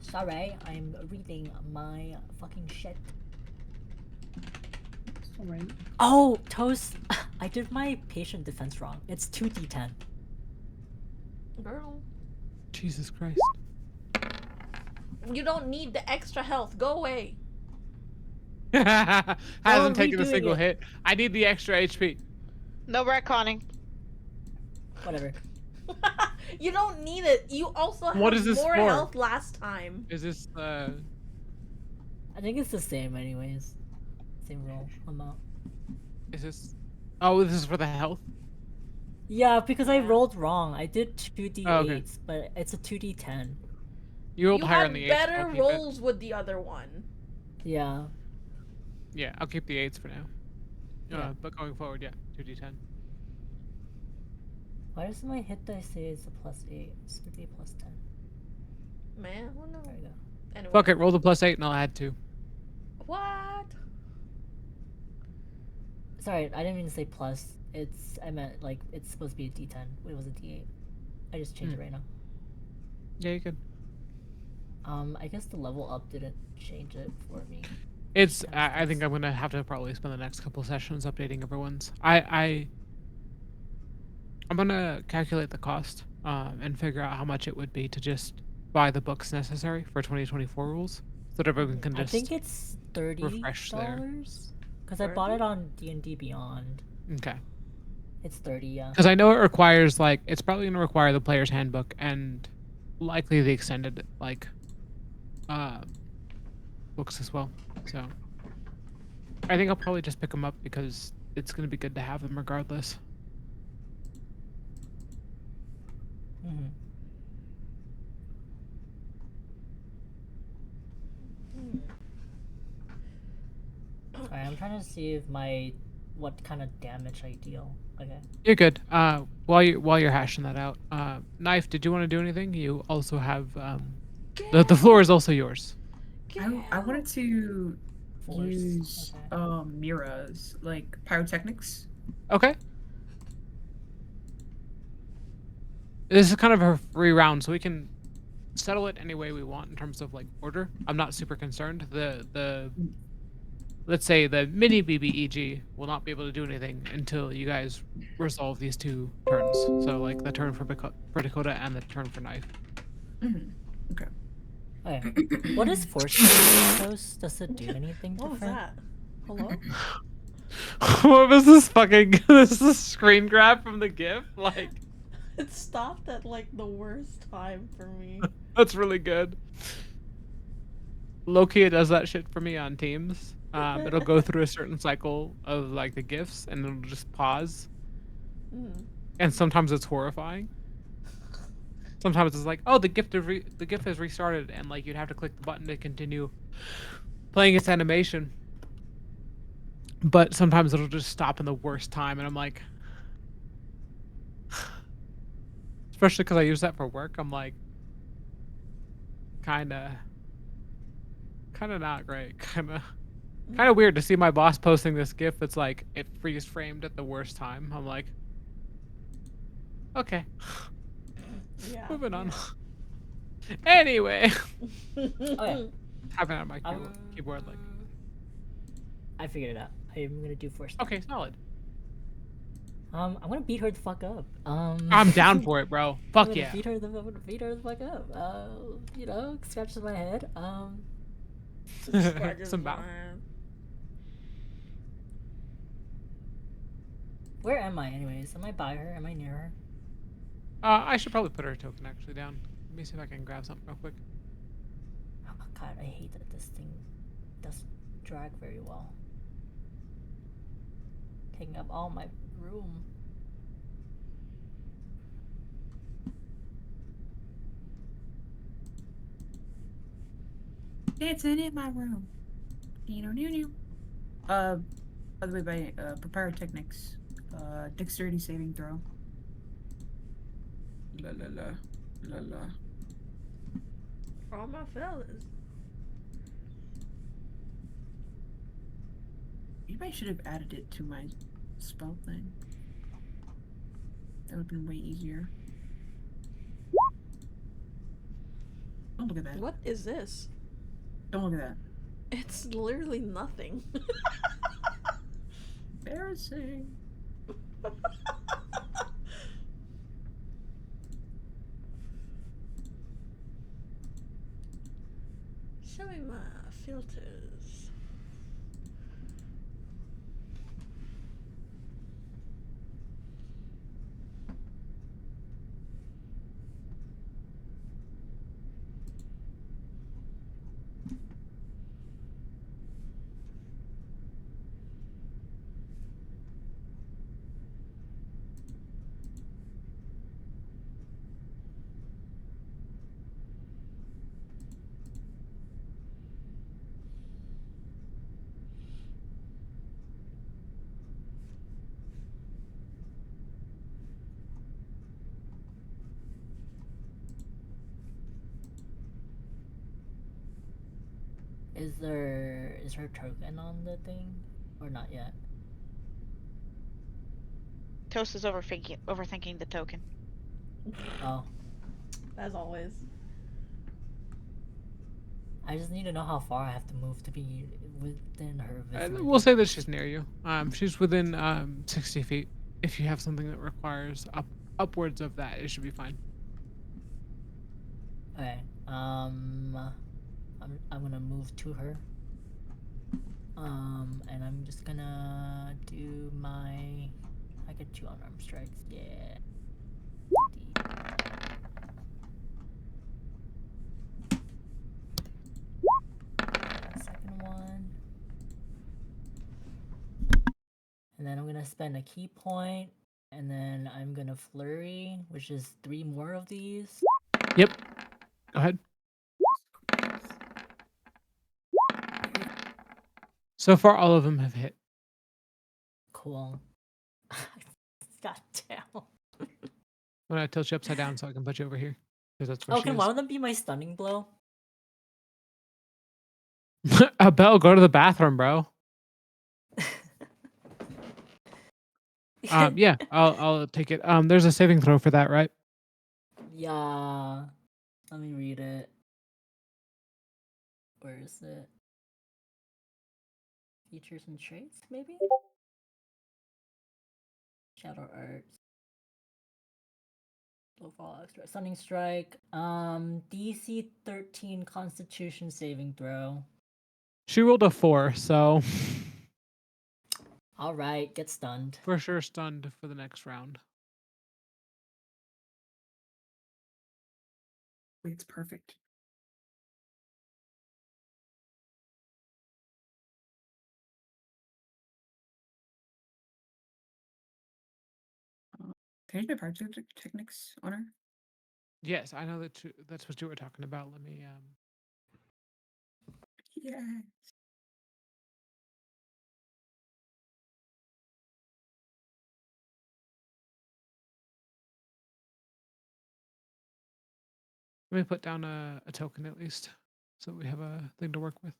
Sorry, I'm reading my fucking shit. Alright. Oh, Toast! I did my patient defense wrong. It's 2d10. Girl. Jesus Christ. You don't need the extra health. Go away. Hasn't taken a redoing single it. hit. I need the extra HP. No retconning. Whatever. You don't need it. You also have What is this more for? health last time. Is this I think it's the same anyways. Same roll amount. is this oh, this is for the health? Yeah, because I Yeah. rolled wrong. I did 2d8s, Oh, okay. but it's a 2d10. You rolled You higher had on the 8s. better I'll keep it. rolls with the other one. Yeah. Yeah, I'll keep the 8s for now. Yeah. But going forward, yeah, 2d10. Why does my hit dice say it's a +8? It's gonna be a +10. Man, who knows? There we go. Anyway. Fuck it, roll the +8 and I'll add 2. What? Sorry, I didn't mean to say plus. I meant like it's supposed to be a d10. It was a d8. I just changed it right now. Yeah, you could. I guess the level up didn't change it for me. It's I think I'm gonna have to probably spend the next couple sessions updating everyone's. I'm gonna calculate the cost and figure out how much it would be to just buy the books necessary for 2024 rules, so that everyone can I just think it's refresh there. $30 because I bought it on D&D Beyond. Okay. It's 30, yeah. Because I know it requires like it's probably gonna require the player's handbook and likely the extended like books as well. So I think I'll probably just pick them up because it's gonna be good to have them regardless. Hmm. Sorry, I'm trying to see if what kind of damage I deal. Okay. You're good. While you're hashing that out, Knife, did you want to do anything? You also have the floor is also yours. I wanted to Force. use Okay. Mira's like pyrotechnics. Okay. This is kind of a free round, so we can settle it any way we want in terms of like order. I'm not super concerned. The let's say the mini BBEG will not be able to do anything until you guys resolve these 2 turns. So like the turn for Dakota and the turn for Knife. Mhm. Okay. Okay. What is force post? Does it do anything What was different? that? Hello? What was this fucking this is a screen grab from the GIF? Like It stopped at like the worst time for me. that's really good. Loki does that shit for me on Teams. It'll go through a certain cycle of like the GIFs and it'll just pause. Mm. And sometimes it's horrifying. Sometimes it's like, oh, the GIF has restarted, and like you'd have to click the button to continue playing its animation. But sometimes it'll just stop in the worst time, and I'm like, especially because I use that for work, I'm like, kind of not great, kind of weird to see my boss posting this GIF that's like it freeze framed at the worst time. I'm like, okay, Yeah. moving on. Anyway, Okay. having it on my keyboard like, I figured it out. I'm gonna do force. okay, solid. I'm gonna beat her the fuck up. I'm down for it, bro. Fuck I'm yeah. gonna beat her the fuck up. You know, scratches my head. Scratches Some my bow. hand. Where am I, anyways? Am I by her? Am I near her? I should probably put her token actually down. Let me see if I can grab something real quick. Oh god, I hate that this thing doesn't drag very well. Taking up all my room. Dancing in my room. By the way, by pyrotechnics, dexterity saving throw. La la la, la la. All my fellas. Maybe I should have added it to my spell thing. That would have been way easier. Don't look at that. What is this? Don't look at that. It's literally nothing. Embarrassing. Show me my filters. Is her token on the thing? Or not yet? Toast is overthinking the token. Oh. As always. I just need to know how far I have to move to be within her vicinity. We'll say that she's near you. She's within 60 feet. If you have something that requires upwards of that, it should be fine. Okay. I'm gonna move to her. And I'm just gonna do my. I get 2 unarmed strikes. Yeah. Second one. And then I'm gonna spend a key point, and then I'm gonna flurry, which is 3 more of these. Yep. Go ahead. So far, all of them have hit. Cool. God damn. I'm gonna tilt you upside down so I can put you over here, because that's where Oh, she can is. one of them be my stunning blow? Belle, go to the bathroom, bro. Yeah, I'll take it. There's a saving throw for that, right? Yeah. Let me read it. Where is it? Features and traits, maybe? Shadow Arts. Blowfall extra. Stunning Strike. DC 13 Constitution saving throw. She rolled a 4, so Alright, get stunned. for sure stunned for the next round. Wait, it's perfect. Can I use my pyrotechnics on her? Yes, I know that's what you were talking about. Let me Yeah. put down a token at least, so we have a thing to work with.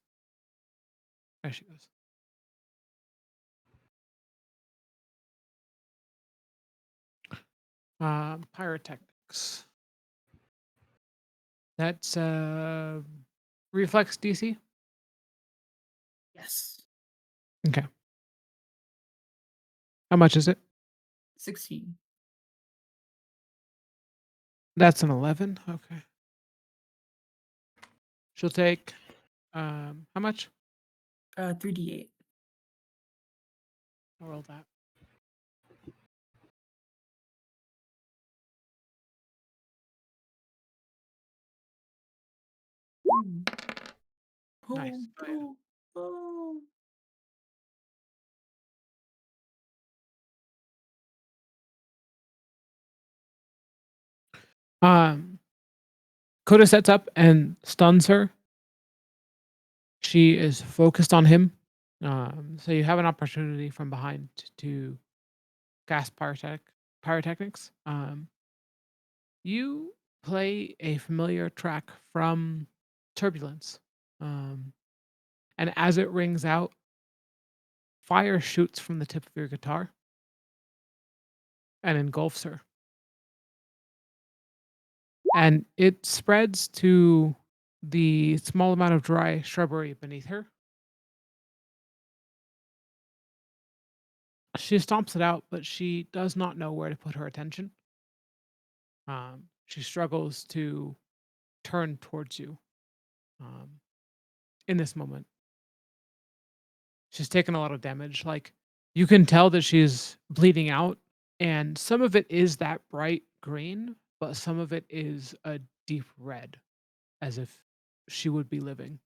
There she goes. Pyrotechnics. That's reflex DC. Yes. Okay. How much is it? 16. That's an 11. Okay. She'll take how much? 3d8. I'll roll that. Boom. Nice. Boom, Oh, yeah. boom, boom. Coda sets up and stuns her. She is focused on him. So you have an opportunity from behind to cast pyrotechnics. You play a familiar track from Turbulence. And as it rings out, fire shoots from the tip of your guitar and engulfs her. And it spreads to the small amount of dry shrubbery beneath her. She stomps it out, but she does not know where to put her attention. She struggles to turn towards you in this moment. She's taken a lot of damage. Like, you can tell that she's bleeding out, and some of it is that bright green, but some of it is a deep red, as if she would be living.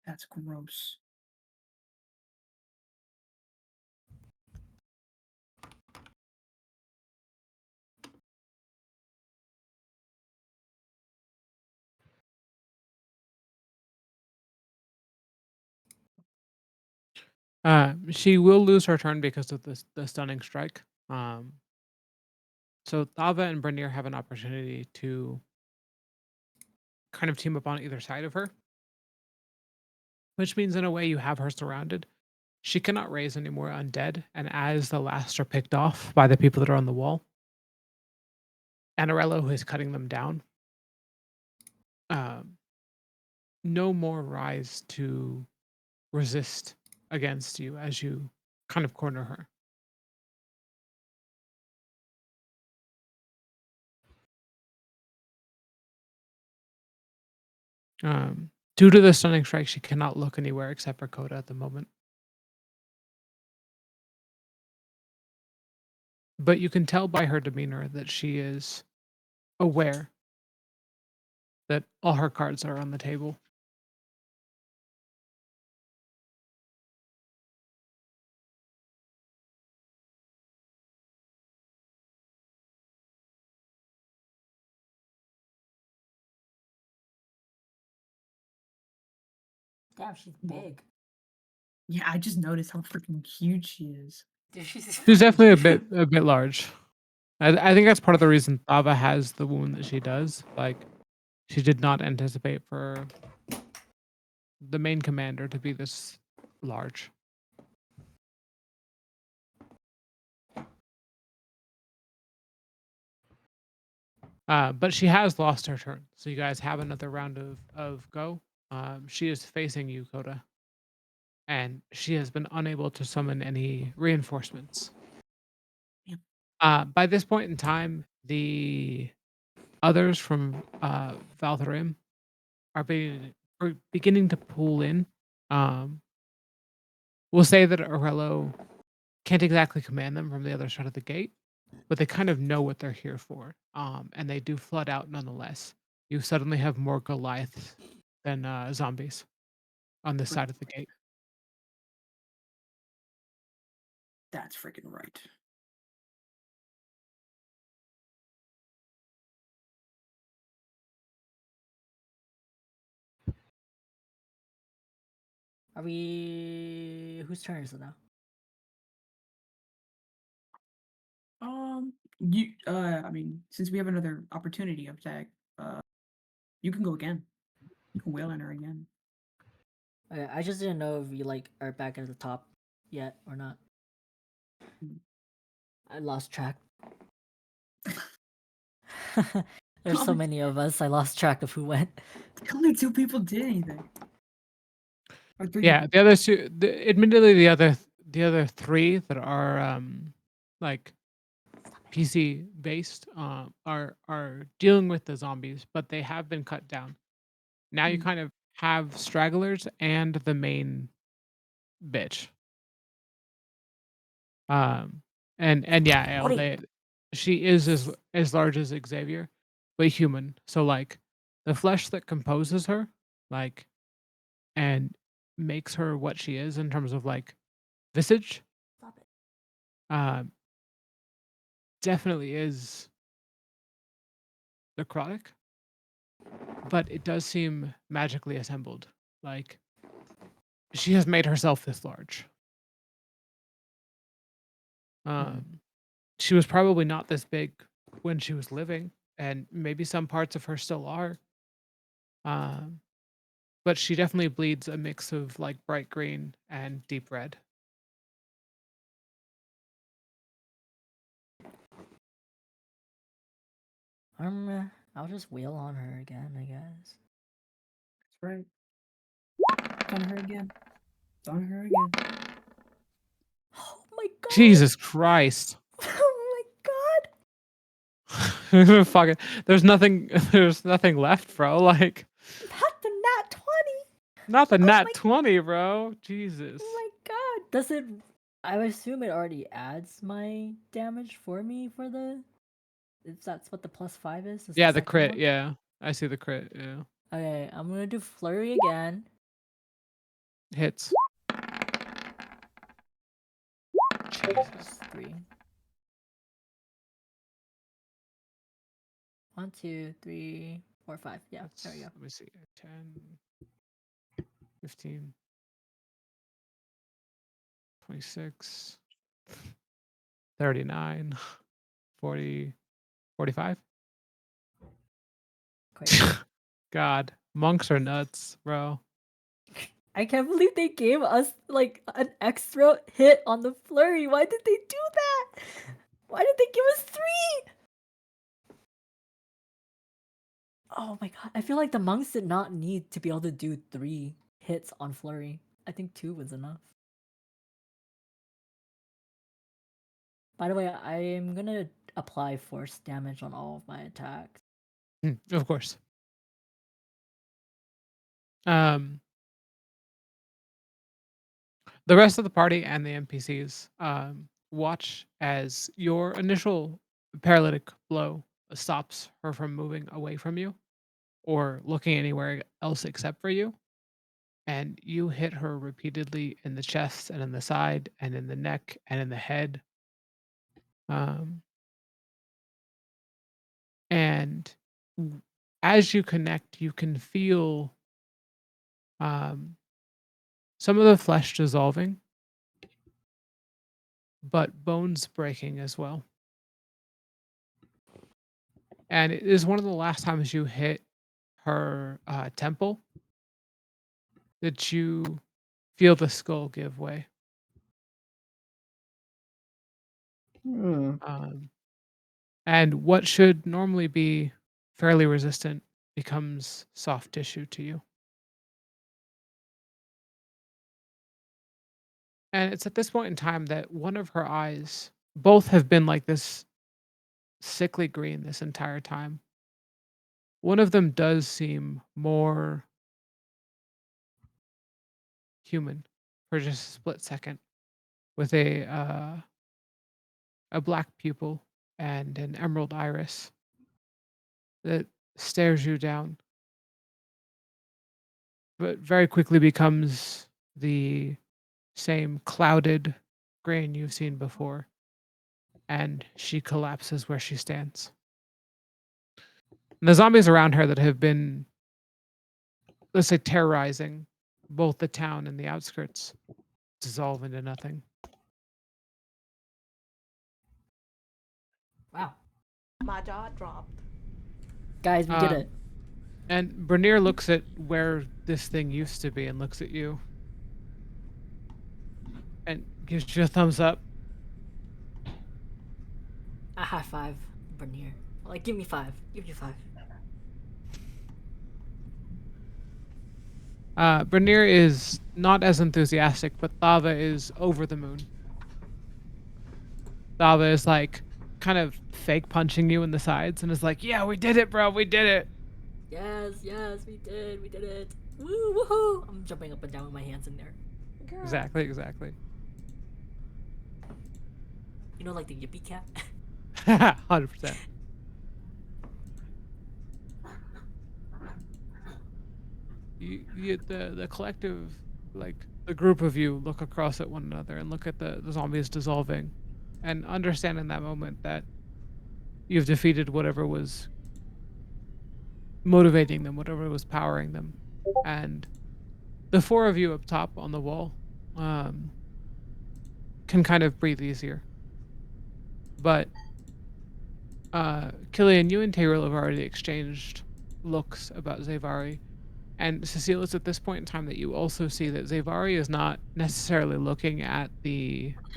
That's gross. She will lose her turn because of the stunning strike. So Thava and Brenier have an opportunity to kind of team up on either side of her, which means in a way you have her surrounded. She cannot raise any more undead, and as the last are picked off by the people that are on the wall, Anarello, who is cutting them down, no more rise to resist against you as you kind of corner her. Due to the stunning strike, she cannot look anywhere except for Coda at the moment. But you can tell by her demeanor that she is aware that all her cards are on the table. Damn, she's Well, big. Yeah, I just noticed how freaking huge she is. Dude, she's She's definitely huge. a bit large. I think that's part of the reason Thava has the wound that she does. Like, she did not anticipate for the main commander to be this large. But she has lost her turn, so you guys have another round of go. She is facing you, Coda, and she has been unable to summon any reinforcements. Yep. By this point in time, the others from Valtharim are beginning to pull in. We'll say that Aurello can't exactly command them from the other side of the gate, but they kind of know what they're here for, and they do flood out nonetheless. You suddenly have more Goliaths than zombies on this side of the gate. That's freaking right. Are we? Whose turn is it now? I mean, since we have another opportunity of attack, you can go again. You can wail on her again. Okay, I just didn't know if you like are back at the top yet or not. I lost track. There's so many of us. I lost track of who went. Only 2 people did anything. Or 3 Yeah, people. the other two, admittedly, the other three that are like PC based are dealing with the zombies, but they have been cut down. Now you Mm. kind of have stragglers and the main bitch. And yeah, Elle, What? she is as large as Xavier, but human. So like the flesh that composes her, like, and makes her what she is in terms of like visage, Stop it. um, definitely is necrotic, but it does seem magically assembled. Like she has made herself this large. She was probably not this big when she was living, and maybe some parts of her still are. Um, but she definitely bleeds a mix of like bright green and deep red. I'll just wail on her again, I guess. That's right. It's on her again. It's on her again. Oh my god! Jesus Christ. Oh my Fucking there's nothing left, bro. Like god! Not the nat 20! not the Oh nat my- 20, bro. Jesus. Oh my god! Does it? I assume it already adds my damage for me for the. If that's what the +5 is. Yeah, the second crit, one? yeah. I see the crit, yeah. Okay, I'm gonna do flurry again. Hits. Jesus. 3. 1, 2, 3, 4, 5. Yeah, there we go. Let me see. 10, 15, 26, 39, 40, 45. Crazy. God, monks are nuts, bro. I can't believe they gave us like an extra hit on the flurry. Why did they do that? Why did they give us 3? Oh my god. I feel like the monks did not need to be able to do 3 hits on flurry. I think 2 was enough. By the way, I am gonna apply force damage on all of my attacks. Of course. The rest of the party and the NPCs watch as your initial paralytic blow stops her from moving away from you or looking anywhere else except for you. And you hit her repeatedly in the chest and in the side and in the neck and in the head. And as you connect, you can feel some of the flesh dissolving, but bones breaking as well. And it is one of the last times you hit her temple that you feel the skull give way. Hmm. And what should normally be fairly resistant becomes soft tissue to you. And it's at this point in time that one of her eyes, both have been like this sickly green this entire time. One of them does seem more human for just a split second, with a black pupil and an emerald iris that stares you down, but very quickly becomes the same clouded grain you've seen before, and she collapses where she stands. And the zombies around her that have been, let's say, terrorizing both the town and the outskirts dissolve into nothing. Wow. My jaw dropped. Guys, we did Um, it. And Bernier looks at where this thing used to be and looks at you and gives you a thumbs up. A high five, Bernier. Like, give me 5. Give you 5. Bernier is not as enthusiastic, but Thava is over the moon. Thava is like kind of fake punching you in the sides and is like, "Yeah, we did it, bro. We did it." Yes, we did it. Woo, woohoo! I'm jumping up and down with my hands in there. Girl. Exactly. You know, like the yippee cat? 100%. The collective, like the group of you, look across at one another and look at the zombies dissolving, and understand in that moment that you've defeated whatever was motivating them, whatever was powering them, and the 4 of you up top on the wall can kind of breathe easier. But Killian, you and Tayril have already exchanged looks about Zavari. And Cecile, it's at this point in time that you also see that Zavari is not necessarily looking at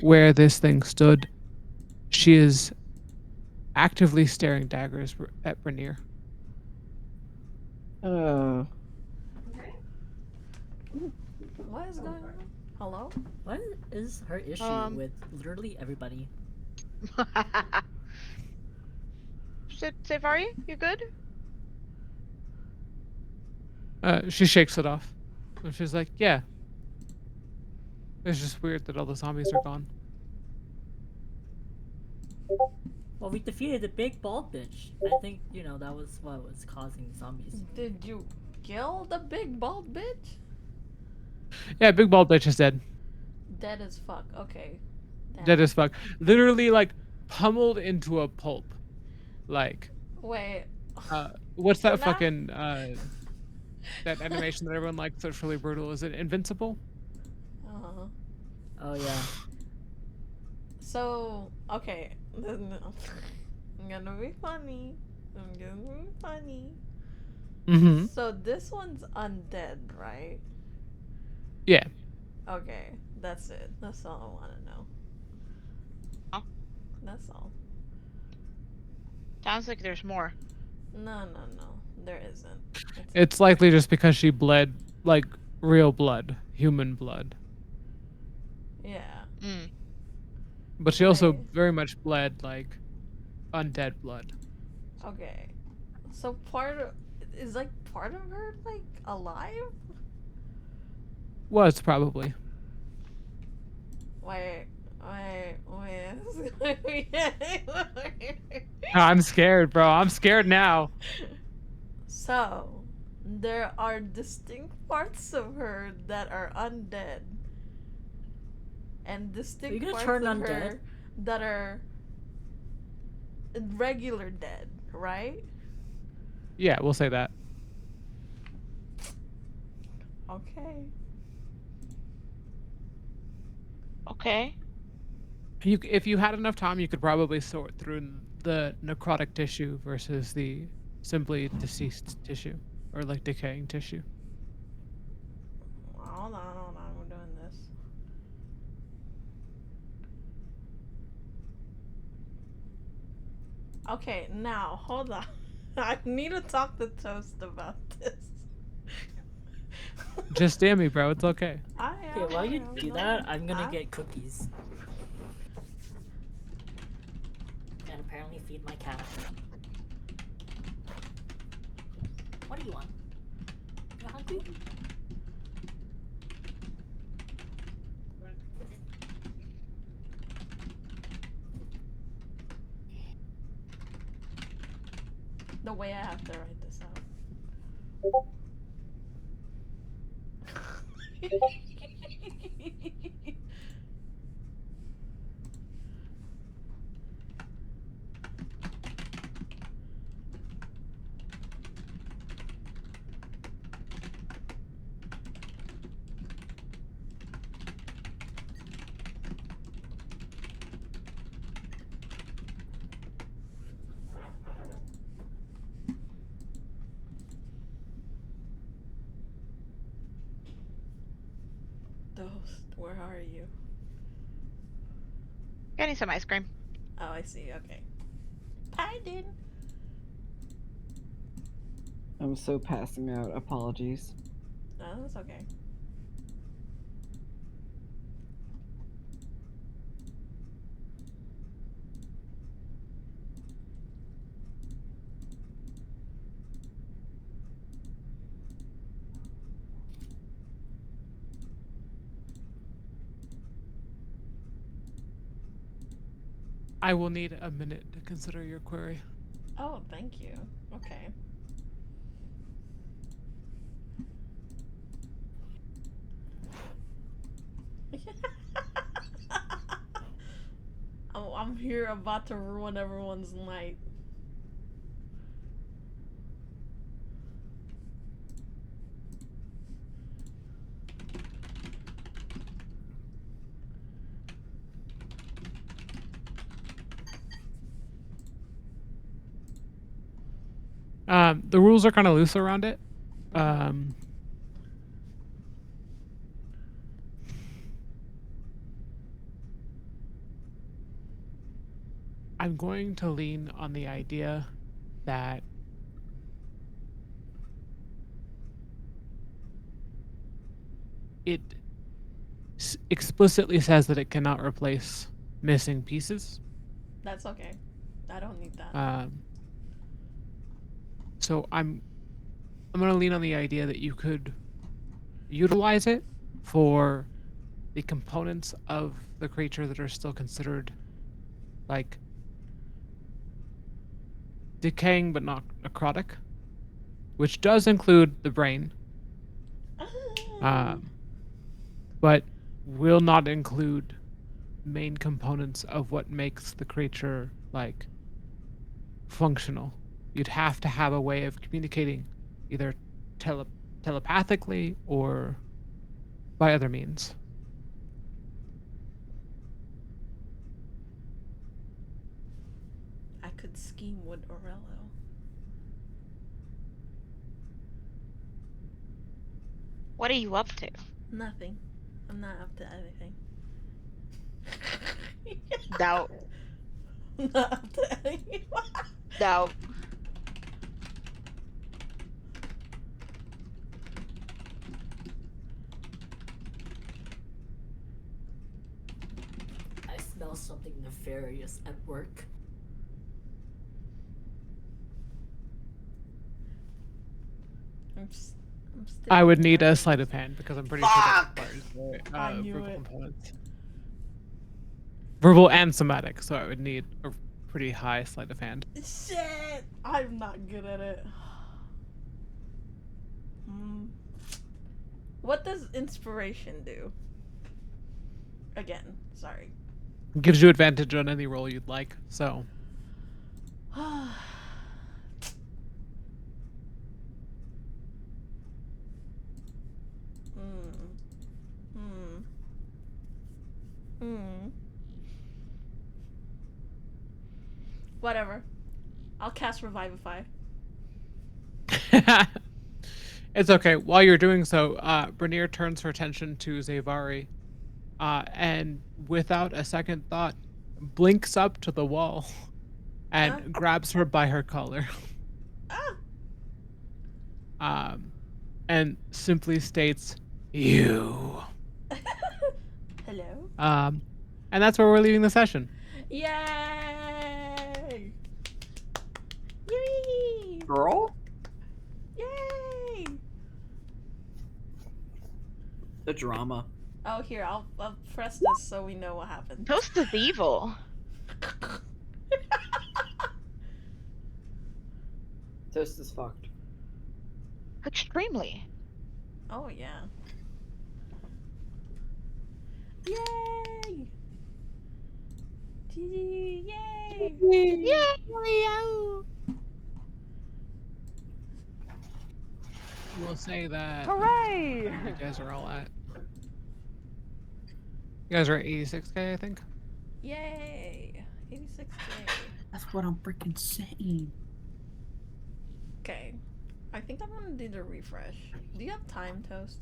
where this thing stood. She is actively staring daggers at Bernier. Oh. What is going on? Hello? What is her issue with literally everybody? Zavari, you good? She shakes it off. And she's like, "Yeah. It's just weird that all the zombies are gone." Well, we defeated the big bald bitch. I think, that was what was causing zombies. Did you kill the big bald bitch? Yeah, big bald bitch is dead. Dead as fuck. Okay. Damn. Dead as fuck. Literally, like, pummeled into a pulp. Like, Wait. what's So that now- fucking that animation that everyone likes that's really brutal? Is it Invincible? Uh-huh. Oh, yeah. So, okay. I'm gonna be funny. Mm-hmm. So this one's undead, right? Yeah. Okay, that's it. That's all I want to know. Oh. That's all. Sounds like there's more. No, there isn't. It's likely just because she bled, like, real blood. Human blood. Yeah. Mm. But she also Right. very much bled, like, undead blood. Okay. So part of her like alive? Was probably. Wait. I'm scared, bro. I'm scared now. So, there are distinct parts of her that are undead. And distinct Are you gonna parts turn of undead? her that are regular dead, right? Yeah, we'll say that. Okay. Okay. If you had enough time, you could probably sort through the necrotic tissue versus the simply deceased tissue or like decaying tissue. Hold on, we're doing this. Okay, now hold on. I need to talk to Toast about this. Just damn me, bro. It's okay. Okay, while you do that, I'm gonna get cookies. And apparently feed my cat. What do you want? You hungry? The way I have to write this out. Toast, where are you? Getting some ice cream. Oh, I see. Okay. Pardon. I'm so passing out. Apologies. No, that's okay. I will need a minute to consider your query. Oh, thank you. Okay. Oh, I'm here about to ruin everyone's night. The rules are kind of loose around it. I'm going to lean on the idea that it explicitly says that it cannot replace missing pieces. That's okay. I don't need that. So I'm going to lean on the idea that you could utilize it for the components of the creature that are still considered like decaying but not necrotic, which does include the brain, but will not include main components of what makes the creature like functional. You'd have to have a way of communicating either telepathically or by other means. I could scheme with Aurelio. What are you up to? Nothing. I'm not up to anything. Doubt. Not up to anything. Doubt. I smell something nefarious at work. I'm still I would need a learning. sleight of hand because I'm pretty sure that requires I knew verbal it. components. Verbal and somatic, so I would need a pretty high sleight of hand. Shit! I'm not good at it. What does inspiration do? Again, sorry. Gives you advantage on any roll you'd like, so. Hmm. Whatever. I'll cast Revivify. It's okay. While you're doing so, Brenier turns her attention to Zavari, and without a second thought, blinks up to the wall and grabs her by her collar. And simply states, "You." Hello? And that's where we're leaving the session. Yay! Yay! Girl? Yay! The drama. Oh, here, I'll press this so we know what happened. Toast is evil. Toast is fucked. Extremely. Oh, yeah. Yay! Yay! We'll say that. Hooray! You guys are all at. You guys are at 86k, I think. Yay! 86k. That's what I'm freaking saying. Okay. I think I'm gonna do the refresh. Do you have time, Toast?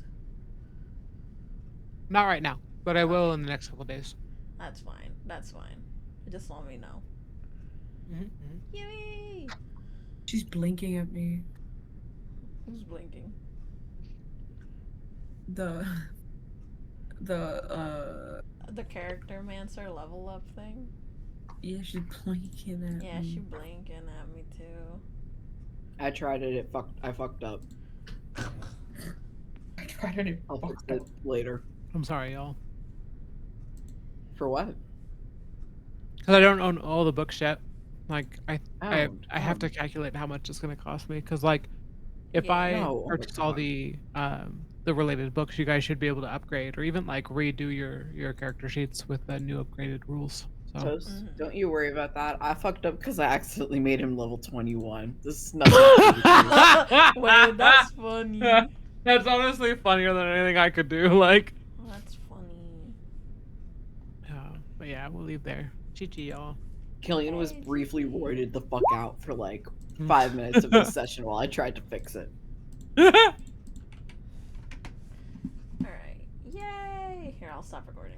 Not right now, but I will in the next couple days. That's fine. That's fine. Just let me know. Yay! She's blinking at me. Who's blinking? The The character mancer level up thing? yeah, she's blinking at Yeah, me. she blinking at me too. I tried it. I fucked up. I tried it. I'll fix it later. I'm sorry, y'all. For what? Because I don't own all the books yet. Like, I have Oh. to calculate how much it's going to cost me. Because, like, if Yeah. I No, oh my purchase all God. the related books, you guys should be able to upgrade or even, like, redo your character sheets with the new upgraded rules. So, Toast, Mhm. don't you worry about that. I fucked up because I accidentally made him level 21. This is nothing to do with you. Wait, that's funny. That's honestly funnier than anything I could do. Like, That's funny. but yeah, we'll leave there. Chi-chi, y'all. Killian was Hey, briefly Gigi. roided the fuck out for like 5 minutes of this session while I tried to fix it. Alright. Yay! Here, I'll stop recording.